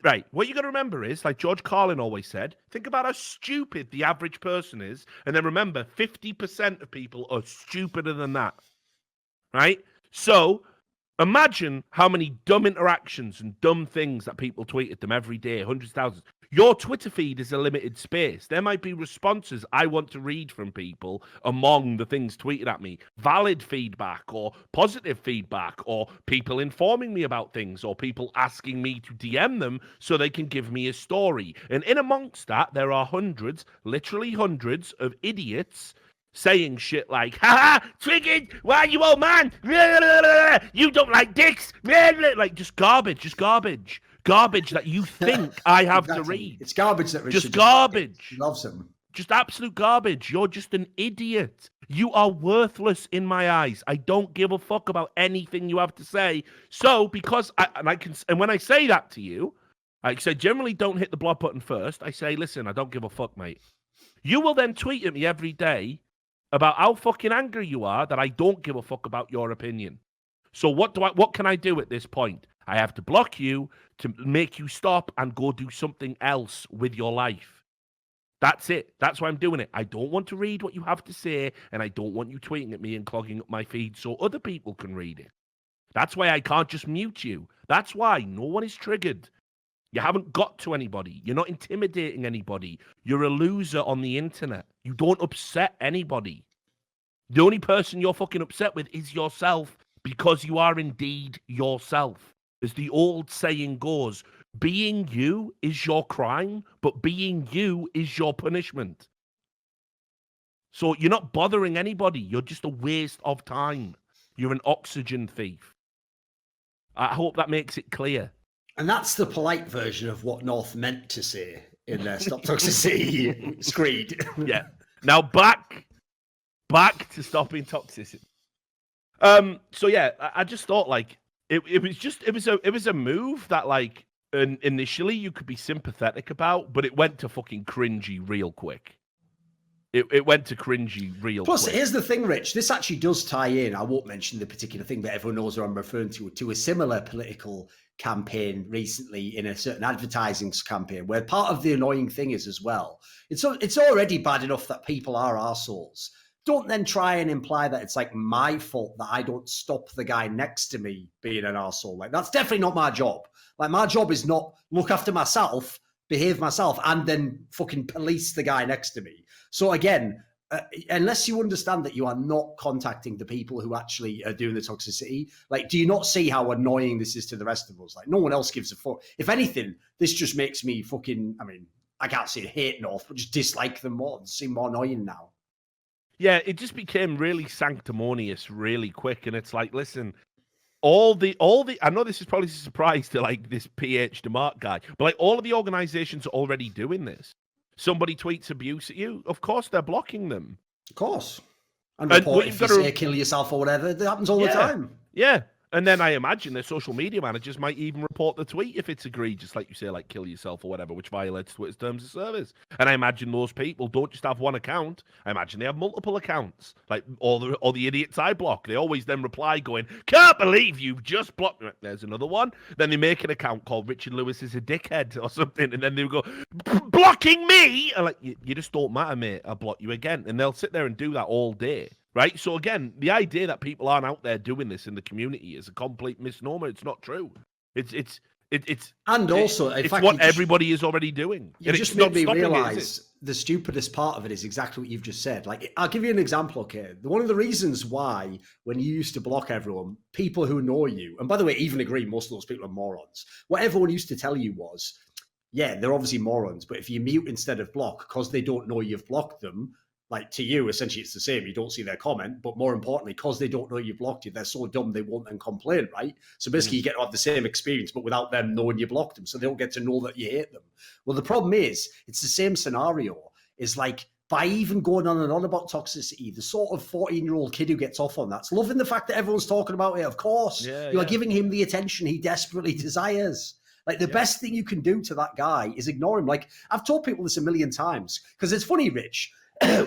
Right, what you got to remember is, like George Carlin always said, think about how stupid the average person is, and then remember, 50% of people are stupider than that. Right? So, imagine how many dumb interactions and dumb things that people tweet at them every day, hundreds of thousands. Your Twitter feed is a limited space. There might be responses I want to read from people among the things tweeted at me. Valid feedback or positive feedback or people informing me about things or people asking me to DM them so they can give me a story. And in amongst that, there are hundreds, literally hundreds of idiots saying shit like, haha, triggered, why you old man? You don't like dicks. Like just garbage. Garbage that you think I have to read. It's garbage that Richard just garbage. Loves him. Just absolute garbage. You're just an idiot. You are worthless in my eyes. I don't give a fuck about anything you have to say. So because and when I say that to you, I say generally don't hit the block button first. I say, listen, I don't give a fuck, mate. You will then tweet at me every day about how fucking angry you are that I don't give a fuck about your opinion. So what can I do at this point? I have to block you to make you stop and go do something else with your life. That's it. That's why I'm doing it. I don't want to read what you have to say, and I don't want you tweeting at me and clogging up my feed so other people can read it. That's why I can't just mute you. That's why no one is triggered. You haven't got to anybody. You're not intimidating anybody. You're a loser on the internet. You don't upset anybody. The only person you're fucking upset with is yourself because you are indeed yourself. As the old saying goes, being you is your crime, but being you is your punishment. So you're not bothering anybody. You're just a waste of time. You're an oxygen thief. I hope that makes it clear. And that's the polite version of what North meant to say in their Stop Toxicity screed. Yeah. Now back to stopping toxicity. So yeah, I just thought like it was a move that like initially you could be sympathetic about, but it went to fucking cringy real quick. It went to cringy real quick. Plus, here's the thing, Rich. This actually does tie in. I won't mention the particular thing, but everyone knows what I'm referring to a similar political campaign recently in a certain advertising campaign where part of the annoying thing is as well, it's already bad enough that people are arseholes. Don't then try and imply that it's like my fault that I don't stop the guy next to me being an arsehole. Like, that's definitely not my job. Like, my job is not look after myself, behave myself, and then fucking police the guy next to me. So again, unless you understand that you are not contacting the people who actually are doing the toxicity, like, do you not see how annoying this is to the rest of us? Like, no one else gives a fuck. If anything, this just makes me fucking, I mean, I can't say hate North, but just dislike them more. They seem more annoying now. Yeah, it just became really sanctimonious really quick. And it's like, listen, all the I know this is probably a surprise to like this PH DeMarc guy, but like all of the organizations are already doing this. Somebody tweets abuse at you, of course they're blocking them. Of course. And report if you say kill yourself or whatever. It happens all the time. Yeah. And then I imagine their social media managers might even report the tweet if it's egregious, like you say, like kill yourself or whatever, which violates Twitter's terms of service. And I imagine those people don't just have one account. I imagine they have multiple accounts. Like all the idiots I block, they always then reply going, can't believe you've just blocked me. There's another one. Then they make an account called Richard Lewis is a dickhead or something. And then they go, blocking me? And like, you just don't matter, mate. I'll block you again. And they'll sit there and do that all day. Right? So again, the idea that people aren't out there doing this in the community is a complete misnomer. It's not true. It's It's And also, in it's fact, what everybody is already doing. You And just it's made not me stopping it, is it? realize the stupidest part of it is exactly what you've just said. Like, I'll give you an example, okay? One of the reasons why, when you used to block everyone, people who know you, and by the way, even agree, most of those people are morons. What everyone used to tell you was, yeah, they're obviously morons, but if you mute instead of block because they don't know you've blocked them, like to you, essentially it's the same. You don't see their comment, but more importantly, because they don't know you've blocked you, they're so dumb they won't then complain, right? So basically, you get to have the same experience, but without them knowing you blocked them, so they don't get to know that you hate them. Well, the problem is, it's the same scenario. Is like by even going on and on about toxicity, the sort of 14-year-old kid who gets off on that's loving the fact that everyone's talking about it. Of course, you are giving him the attention he desperately desires. Like the best thing you can do to that guy is ignore him. Like I've told people this a million times because it's funny, Rich.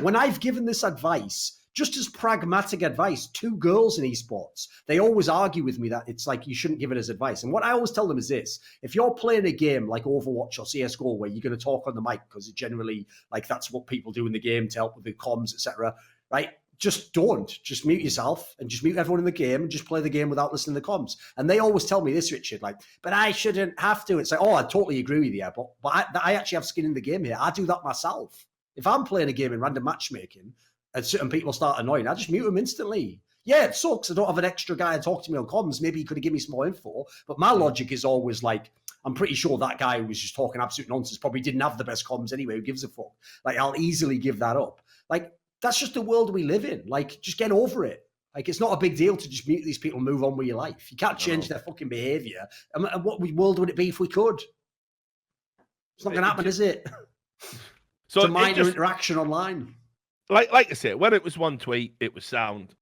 When I've given this advice, just as pragmatic advice, to girls in esports, they always argue with me that it's like you shouldn't give it as advice. And what I always tell them is this: if you're playing a game like Overwatch or CS:GO where you're going to talk on the mic because it generally like that's what people do in the game to help with the comms, etc., right? Just don't. Just mute yourself and just mute everyone in the game and just play the game without listening to the comms. And they always tell me this, Richard, like, but I shouldn't have to. It's like, oh, I totally agree with you, but I actually have skin in the game here. I do that myself. If I'm playing a game in random matchmaking and certain people start annoying, I just mute them instantly. Yeah, it sucks. I don't have an extra guy to talk to me on comms. Maybe he could have given me some more info. But my logic is always like, I'm pretty sure that guy who was just talking absolute nonsense probably didn't have the best comms anyway. Who gives a fuck? Like, I'll easily give that up. Like, that's just the world we live in. Like, just get over it. Like, it's not a big deal to just mute these people and move on with your life. You can't change their fucking behavior. And what world would it be if we could? It's not going to happen, is it? So it's a minor interaction online. Like I said, when it was one tweet, it was sound.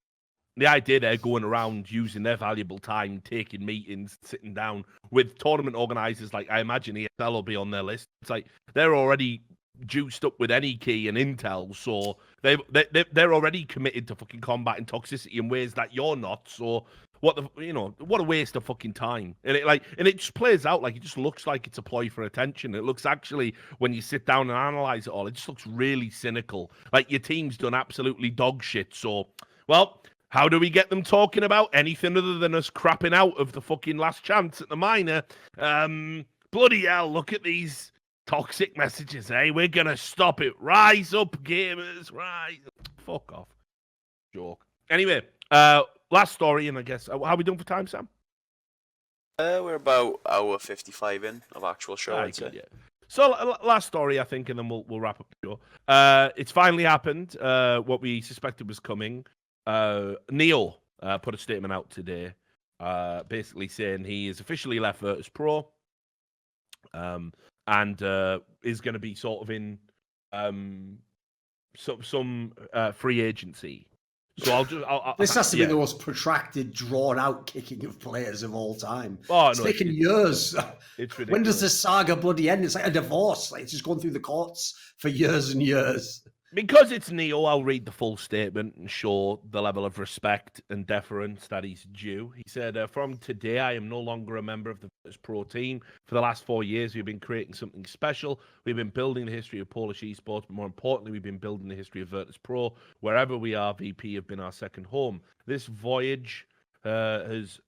The idea they're going around using their valuable time, taking meetings, sitting down with tournament organizers, like I imagine ESL will be on their list. It's like they're already juiced up with any key and intel, so they're already committed to fucking combating toxicity in ways that you're not. So what a waste of fucking time. And it just plays out like it just looks like it's a ploy for attention. It looks actually, when you sit down and analyze it all, it just looks really cynical. Like your team's done absolutely dog shit. So, well, how do we get them talking about anything other than us crapping out of the fucking last chance at the minor? Bloody hell, look at these toxic messages, eh? We're gonna stop it. Rise up, gamers, rise. Fuck off. Joke. Anyway, last story, and I guess how are we doing for time, Sam? We're about hour 55 in of actual show. I'd say. Yeah. So last story, I think, and then we'll wrap up the show. It's finally happened. What we suspected was coming. Neil put a statement out today, basically saying he is officially left Virtus Pro, and is going to be sort of in some free agency. So this has to be the most protracted, drawn-out kicking of players of all time. Oh, it's taken years. It's ridiculous. When does this saga bloody end? It's like a divorce. Like it's just going through the courts for years and years. Because it's Neil, I'll read the full statement and show the level of respect and deference that he's due. He said, from today, I am no longer a member of the Virtus Pro team. For the last 4 years, we've been creating something special. We've been building the history of Polish esports, but more importantly, we've been building the history of Virtus Pro. Wherever we are, VP have been our second home. This voyage has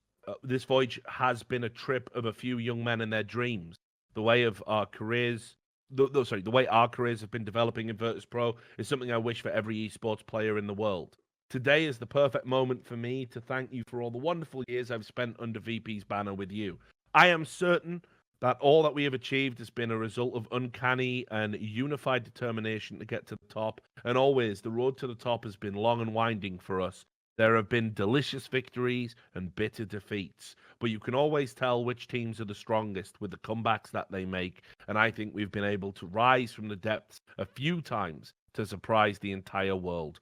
been a trip of a few young men and their dreams. The way our careers have been developing in Virtus Pro is something I wish for every esports player in the world. Today is the perfect moment for me to thank you for all the wonderful years I've spent under VP's banner with you. I am certain that all that we have achieved has been a result of uncanny and unified determination to get to the top, and always the road to the top has been long and winding for us. There have been delicious victories and bitter defeats, but you can always tell which teams are the strongest with the comebacks that they make, and I think we've been able to rise from the depths a few times to surprise the entire world.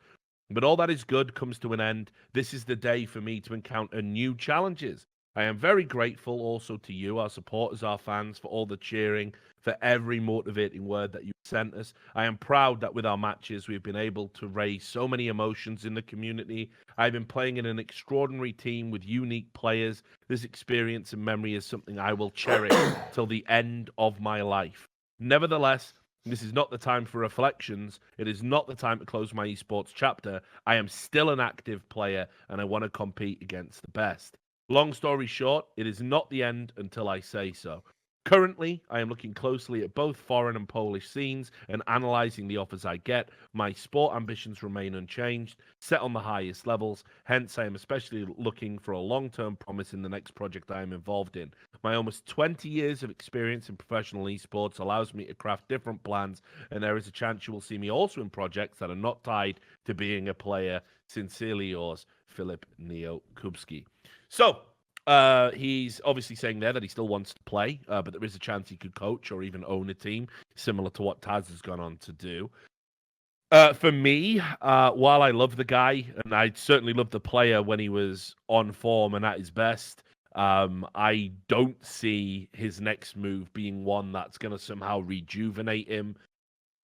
But all that is good comes to an end. This is the day for me to encounter new challenges. I am very grateful also to you, our supporters, our fans, for all the cheering, for every motivating word that you sent us. I am proud that with our matches, we've been able to raise so many emotions in the community. I've been playing in an extraordinary team with unique players. This experience and memory is something I will cherish till the end of my life. Nevertheless, this is not the time for reflections. It is not the time to close my esports chapter. I am still an active player, and I want to compete against the best. Long story short, it is not the end until I say so. Currently, I am looking closely at both foreign and Polish scenes and analysing the offers I get. My sport ambitions remain unchanged, set on the highest levels. Hence, I am especially looking for a long-term promise in the next project I am involved in. My almost 20 years of experience in professional esports allows me to craft different plans, and there is a chance you will see me also in projects that are not tied to being a player. Sincerely yours, Filip Neo Kubski. So, he's obviously saying there that he still wants to play, but there is a chance he could coach or even own a team, similar to what Taz has gone on to do. For me, while I love the guy, and I certainly love the player when he was on form and at his best, I don't see his next move being one that's going to somehow rejuvenate him.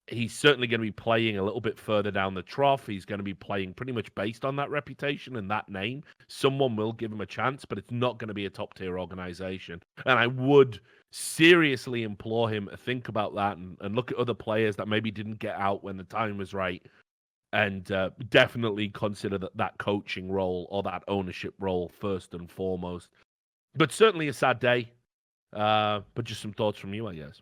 He's certainly going to be playing a little bit further down the trough. He's going to be playing pretty much based on that reputation and that name. Someone will give him a chance, but it's not going to be a top-tier organization. And I would seriously implore him to think about that and look at other players that maybe didn't get out when the time was right, and definitely consider that coaching role or that ownership role first and foremost. But certainly a sad day. But just some thoughts from you, I guess.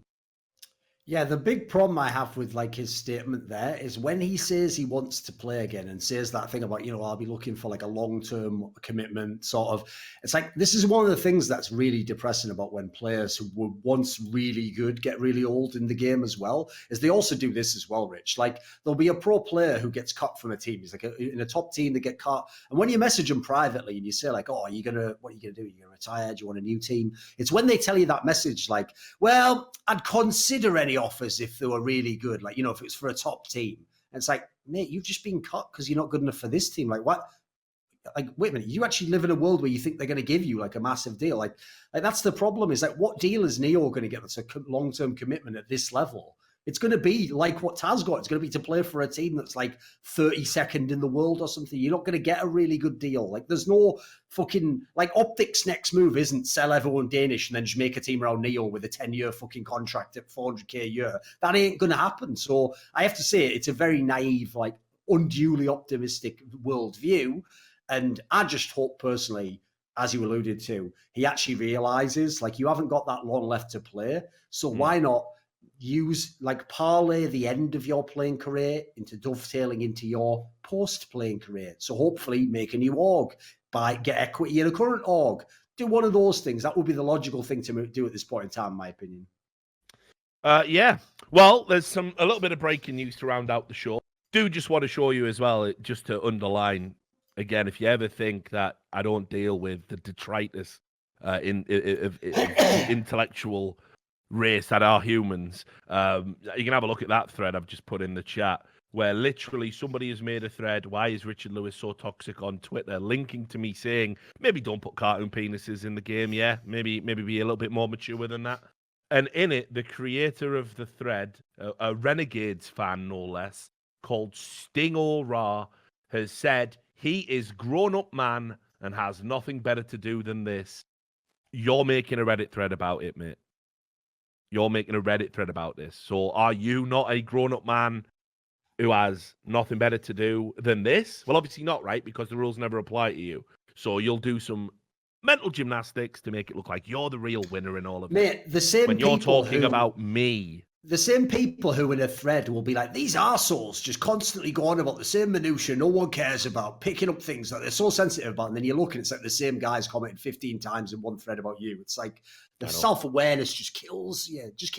Yeah, the big problem I have with like his statement there is when he says he wants to play again and says that thing about, I'll be looking for like a long-term commitment sort of. It's like, this is one of the things that's really depressing about when players who were once really good get really old in the game as well, is they also do this as well, Rich. Like there'll be a pro player who gets cut from a team. He's like in a top team, they get cut. And when you message them privately and you say like, what are you going to do? Are you going to retire? Do you want a new team? It's when they tell you that message like, well, I'd consider any offers if they were really good, like, if it was for a top team. And it's like, mate, you've just been cut because you're not good enough for this team. Like, what? Like, wait a minute, you actually live in a world where you think they're going to give you like a massive deal. Like that's the problem, is like, what deal is Neo going to get that's a long-term commitment at this level? It's going to be like what Taz got. It's going to be to play for a team that's like 32nd in the world or something. You're not going to get a really good deal. Like there's no fucking, like Optic's next move isn't sell everyone Danish and then just make a team around Neo with a 10-year fucking contract at 400k a year. That ain't going to happen. So I have to say it's a very naive, like unduly optimistic worldview. And I just hope personally, as you alluded to, he actually realizes like you haven't got that long left to play. So why not parlay the end of your playing career into dovetailing into your post-playing career. So hopefully make a new org, get equity in a current org, do one of those things. That would be the logical thing to do at this point in time, in my opinion. Yeah. Well, there's a little bit of breaking news to round out the show. Do just want to show you as well, just to underline, again, if you ever think that I don't deal with the detritus in intellectual race that are humans, you can have a look at that thread I've just put in the chat, where literally somebody has made a thread, why is Richard Lewis so toxic on Twitter, linking to me saying, maybe don't put cartoon penises in the game, maybe be a little bit more mature than that. And in it, the creator of the thread, a Renegades fan no less, called Stingo Ra, has said he is grown-up man and has nothing better to do than this. You're making a Reddit thread about it, mate. You're making a Reddit thread about this. So are you not a grown-up man who has nothing better to do than this? Well, obviously not, right? Because the rules never apply to you. So you'll do some mental gymnastics to make it look like you're the real winner in all of it. Mate, the same when you're talking about me. The same people who in a thread will be like, these arseholes just constantly go on about the same minutiae no one cares about, picking up things that they're so sensitive about, and then you look and it's like the same guys commented 15 times in one thread about you. It's like the self-awareness just kills you. It's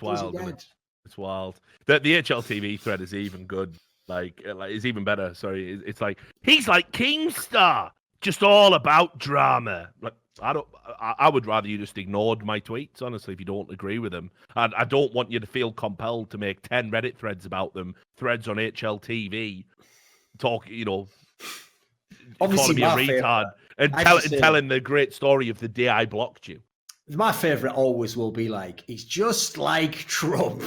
wild, isn't it? It's wild. The HLTV thread is even good. Like it's even better. Sorry, it's like, he's like Keemstar, just all about drama. Like, I would rather you just ignored my tweets, honestly, if you don't agree with them. I don't want you to feel compelled to make 10 Reddit threads about them, threads on HLTV, obviously calling me a retard, and telling the great story of the day I blocked you. My favorite always will be like, he's just like Trump.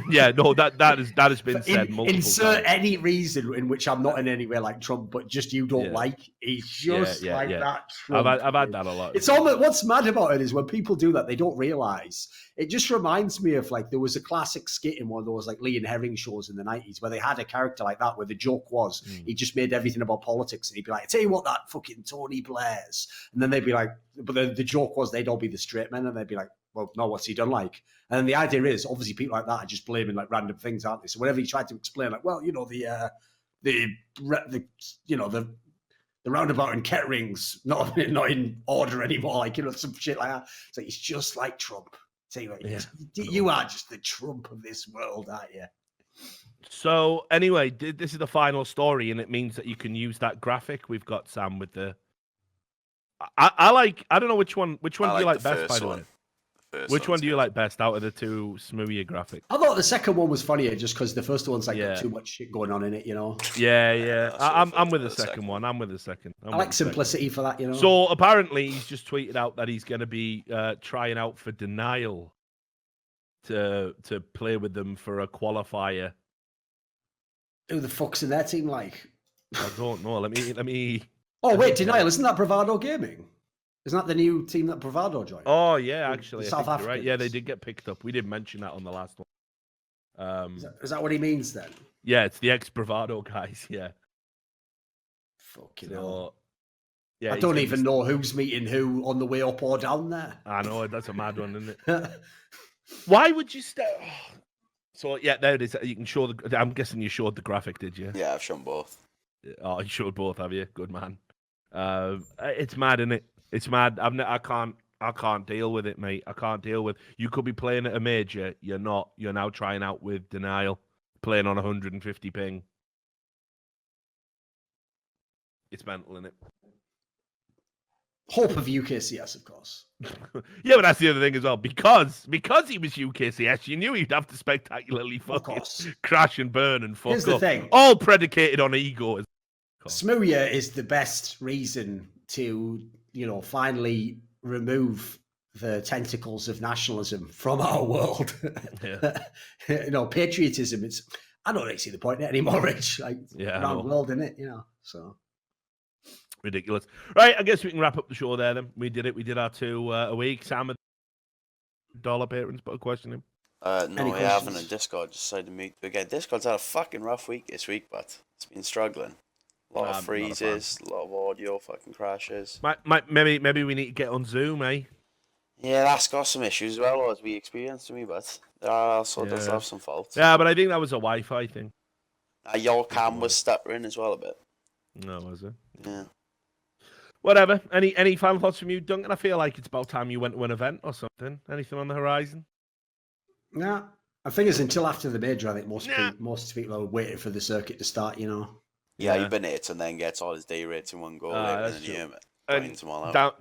Yeah, no, that has been said multiple Insert times. any reason in which I'm not in any way like Trump, but just you don't Yeah. like. He's just Yeah. that Trump. I've had that a lot. It's almost, what's mad about it is when people do that, they don't realize. It just reminds me of like there was a classic skit in one of those like Lee and Herring shows in the 90s where they had a character like that where the joke was he just made everything about politics and he'd be like, I tell you what, that fucking Tony Blair's. And then they'd be like, but the joke was they'd all be the straight men and they'd be like, well, no, what's he done like? And then the idea is obviously people like that are just blaming like random things, aren't they? So whenever you try to explain like, well, you know, the roundabout in Kettering's not in order anymore, like, you know, some shit like that. So he's just like Trump. So you are just the Trump of this world, aren't you? So anyway, this is the final story, and it means that you can use that graphic we've got, Sam, with the. I don't know which one. Which one do you like best, by the way? Which one do you like best out of the two Smoothie graphics? I thought the second one was funnier just because the first one's like got too much shit going on in it, you know. Yeah. I'm with the second one. I'm with the second. I like simplicity for that, you know. So apparently he's just tweeted out that he's going to be trying out for Denial to play with them for a qualifier. Who the fuck's in their team like? I don't know. Let me. Oh wait, Denial, isn't that Bravado Gaming? Isn't that the new team that Bravado joined? Oh yeah, actually, South Africa. Right. Yeah, they did get picked up. We did mention that on the last one. Is that what he means then? Yeah, it's the ex Bravado guys. Yeah. Fucking hell. Yeah, I don't even know who's meeting who on the way up or down there. I know, that's a mad one, isn't it? Why would you stay? So yeah, there it is. You can show the. I'm guessing you showed the graphic, did you? Yeah, I've shown both. Oh, you showed both, have you? Good man. It's mad, isn't it? It's mad. I can't deal with it, mate. I can't deal with. You could be playing at a major. You're not. You're now trying out with Denial, playing on 150 ping. It's mental, isn't it? Hope of UKCS, of course. Yeah, but that's the other thing as well. Because he was UKCS, you knew he'd have to spectacularly fucking crash and burn and fuck Here's up. The thing. All predicated on ego. Smooya is the best reason to, you know, finally remove the tentacles of nationalism from our world. Yeah. You know, patriotism. I don't really see the point in it anymore, Rich. Like, around the world, innit? You know, so. Ridiculous. Right, I guess we can wrap up the show there then. We did it. We did our 2 a week. Sam, $1 patrons, put a question in. No, we haven't. In Discord decided to meet again. Discord's had a fucking rough week this week, but it's been struggling. A lot of freezes, a lot of audio fucking crashes. Maybe we need to get on Zoom, eh? Yeah, that's got some issues as well, as we experienced to me, but there also does have some faults. Yeah, but I think that was a Wi-Fi thing. Your cam was stuttering as well a bit. No, was it? Yeah. Whatever. Any final thoughts from you, Duncan? I feel like it's about time you went to an event or something. Anything on the horizon? Yeah. I think it's until after the major, I think most people are waiting for the circuit to start, you know. Yeah, you've been hits and then gets all his day rates in one go. And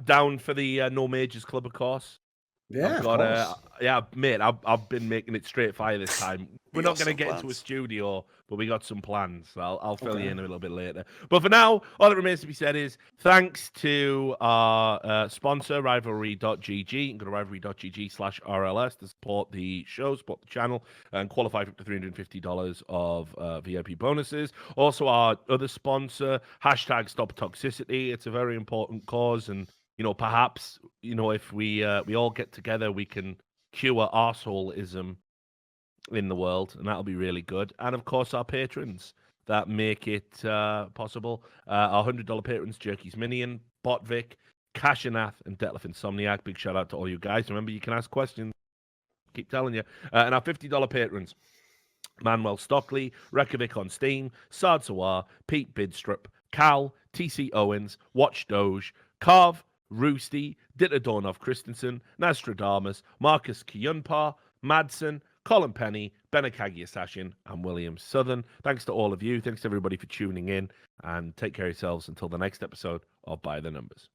down for the No Majors Club, of course. Yeah, mate, I've been making it straight fire this time. We're not going to get into a studio, but we got some plans. So I'll fill you in a little bit later. But for now, all that remains to be said is thanks to our sponsor, Rivalry.gg. You can go to rivalry.gg/RLS to support the show, support the channel, and qualify for up to $350 of VIP bonuses. Also, our other sponsor, #StopToxicity. It's a very important cause, and you know, perhaps, you know, if we all get together, we can cure arseholeism in the world, and that'll be really good. And of course, our patrons that make it possible. Our $100 patrons, Jerky's Minion, Botvic, Kashanath, and Detlef Insomniac. Big shout out to all you guys. Remember, you can ask questions. Keep telling you. And our $50 patrons, Manuel Stockley, Reykjavik on Steam, Sard Sawar, Pete Bidstrup, Cal, TC Owens, Watch Doge, Carv, Roosty, Ditter Dornov Christensen, Nostradamus, Marcus Kiyunpa, Madsen, Colin Penny, Benakagi Assassin, and William Southern. Thanks to all of you. Thanks to everybody for tuning in. And take care of yourselves until the next episode of By the Numbers.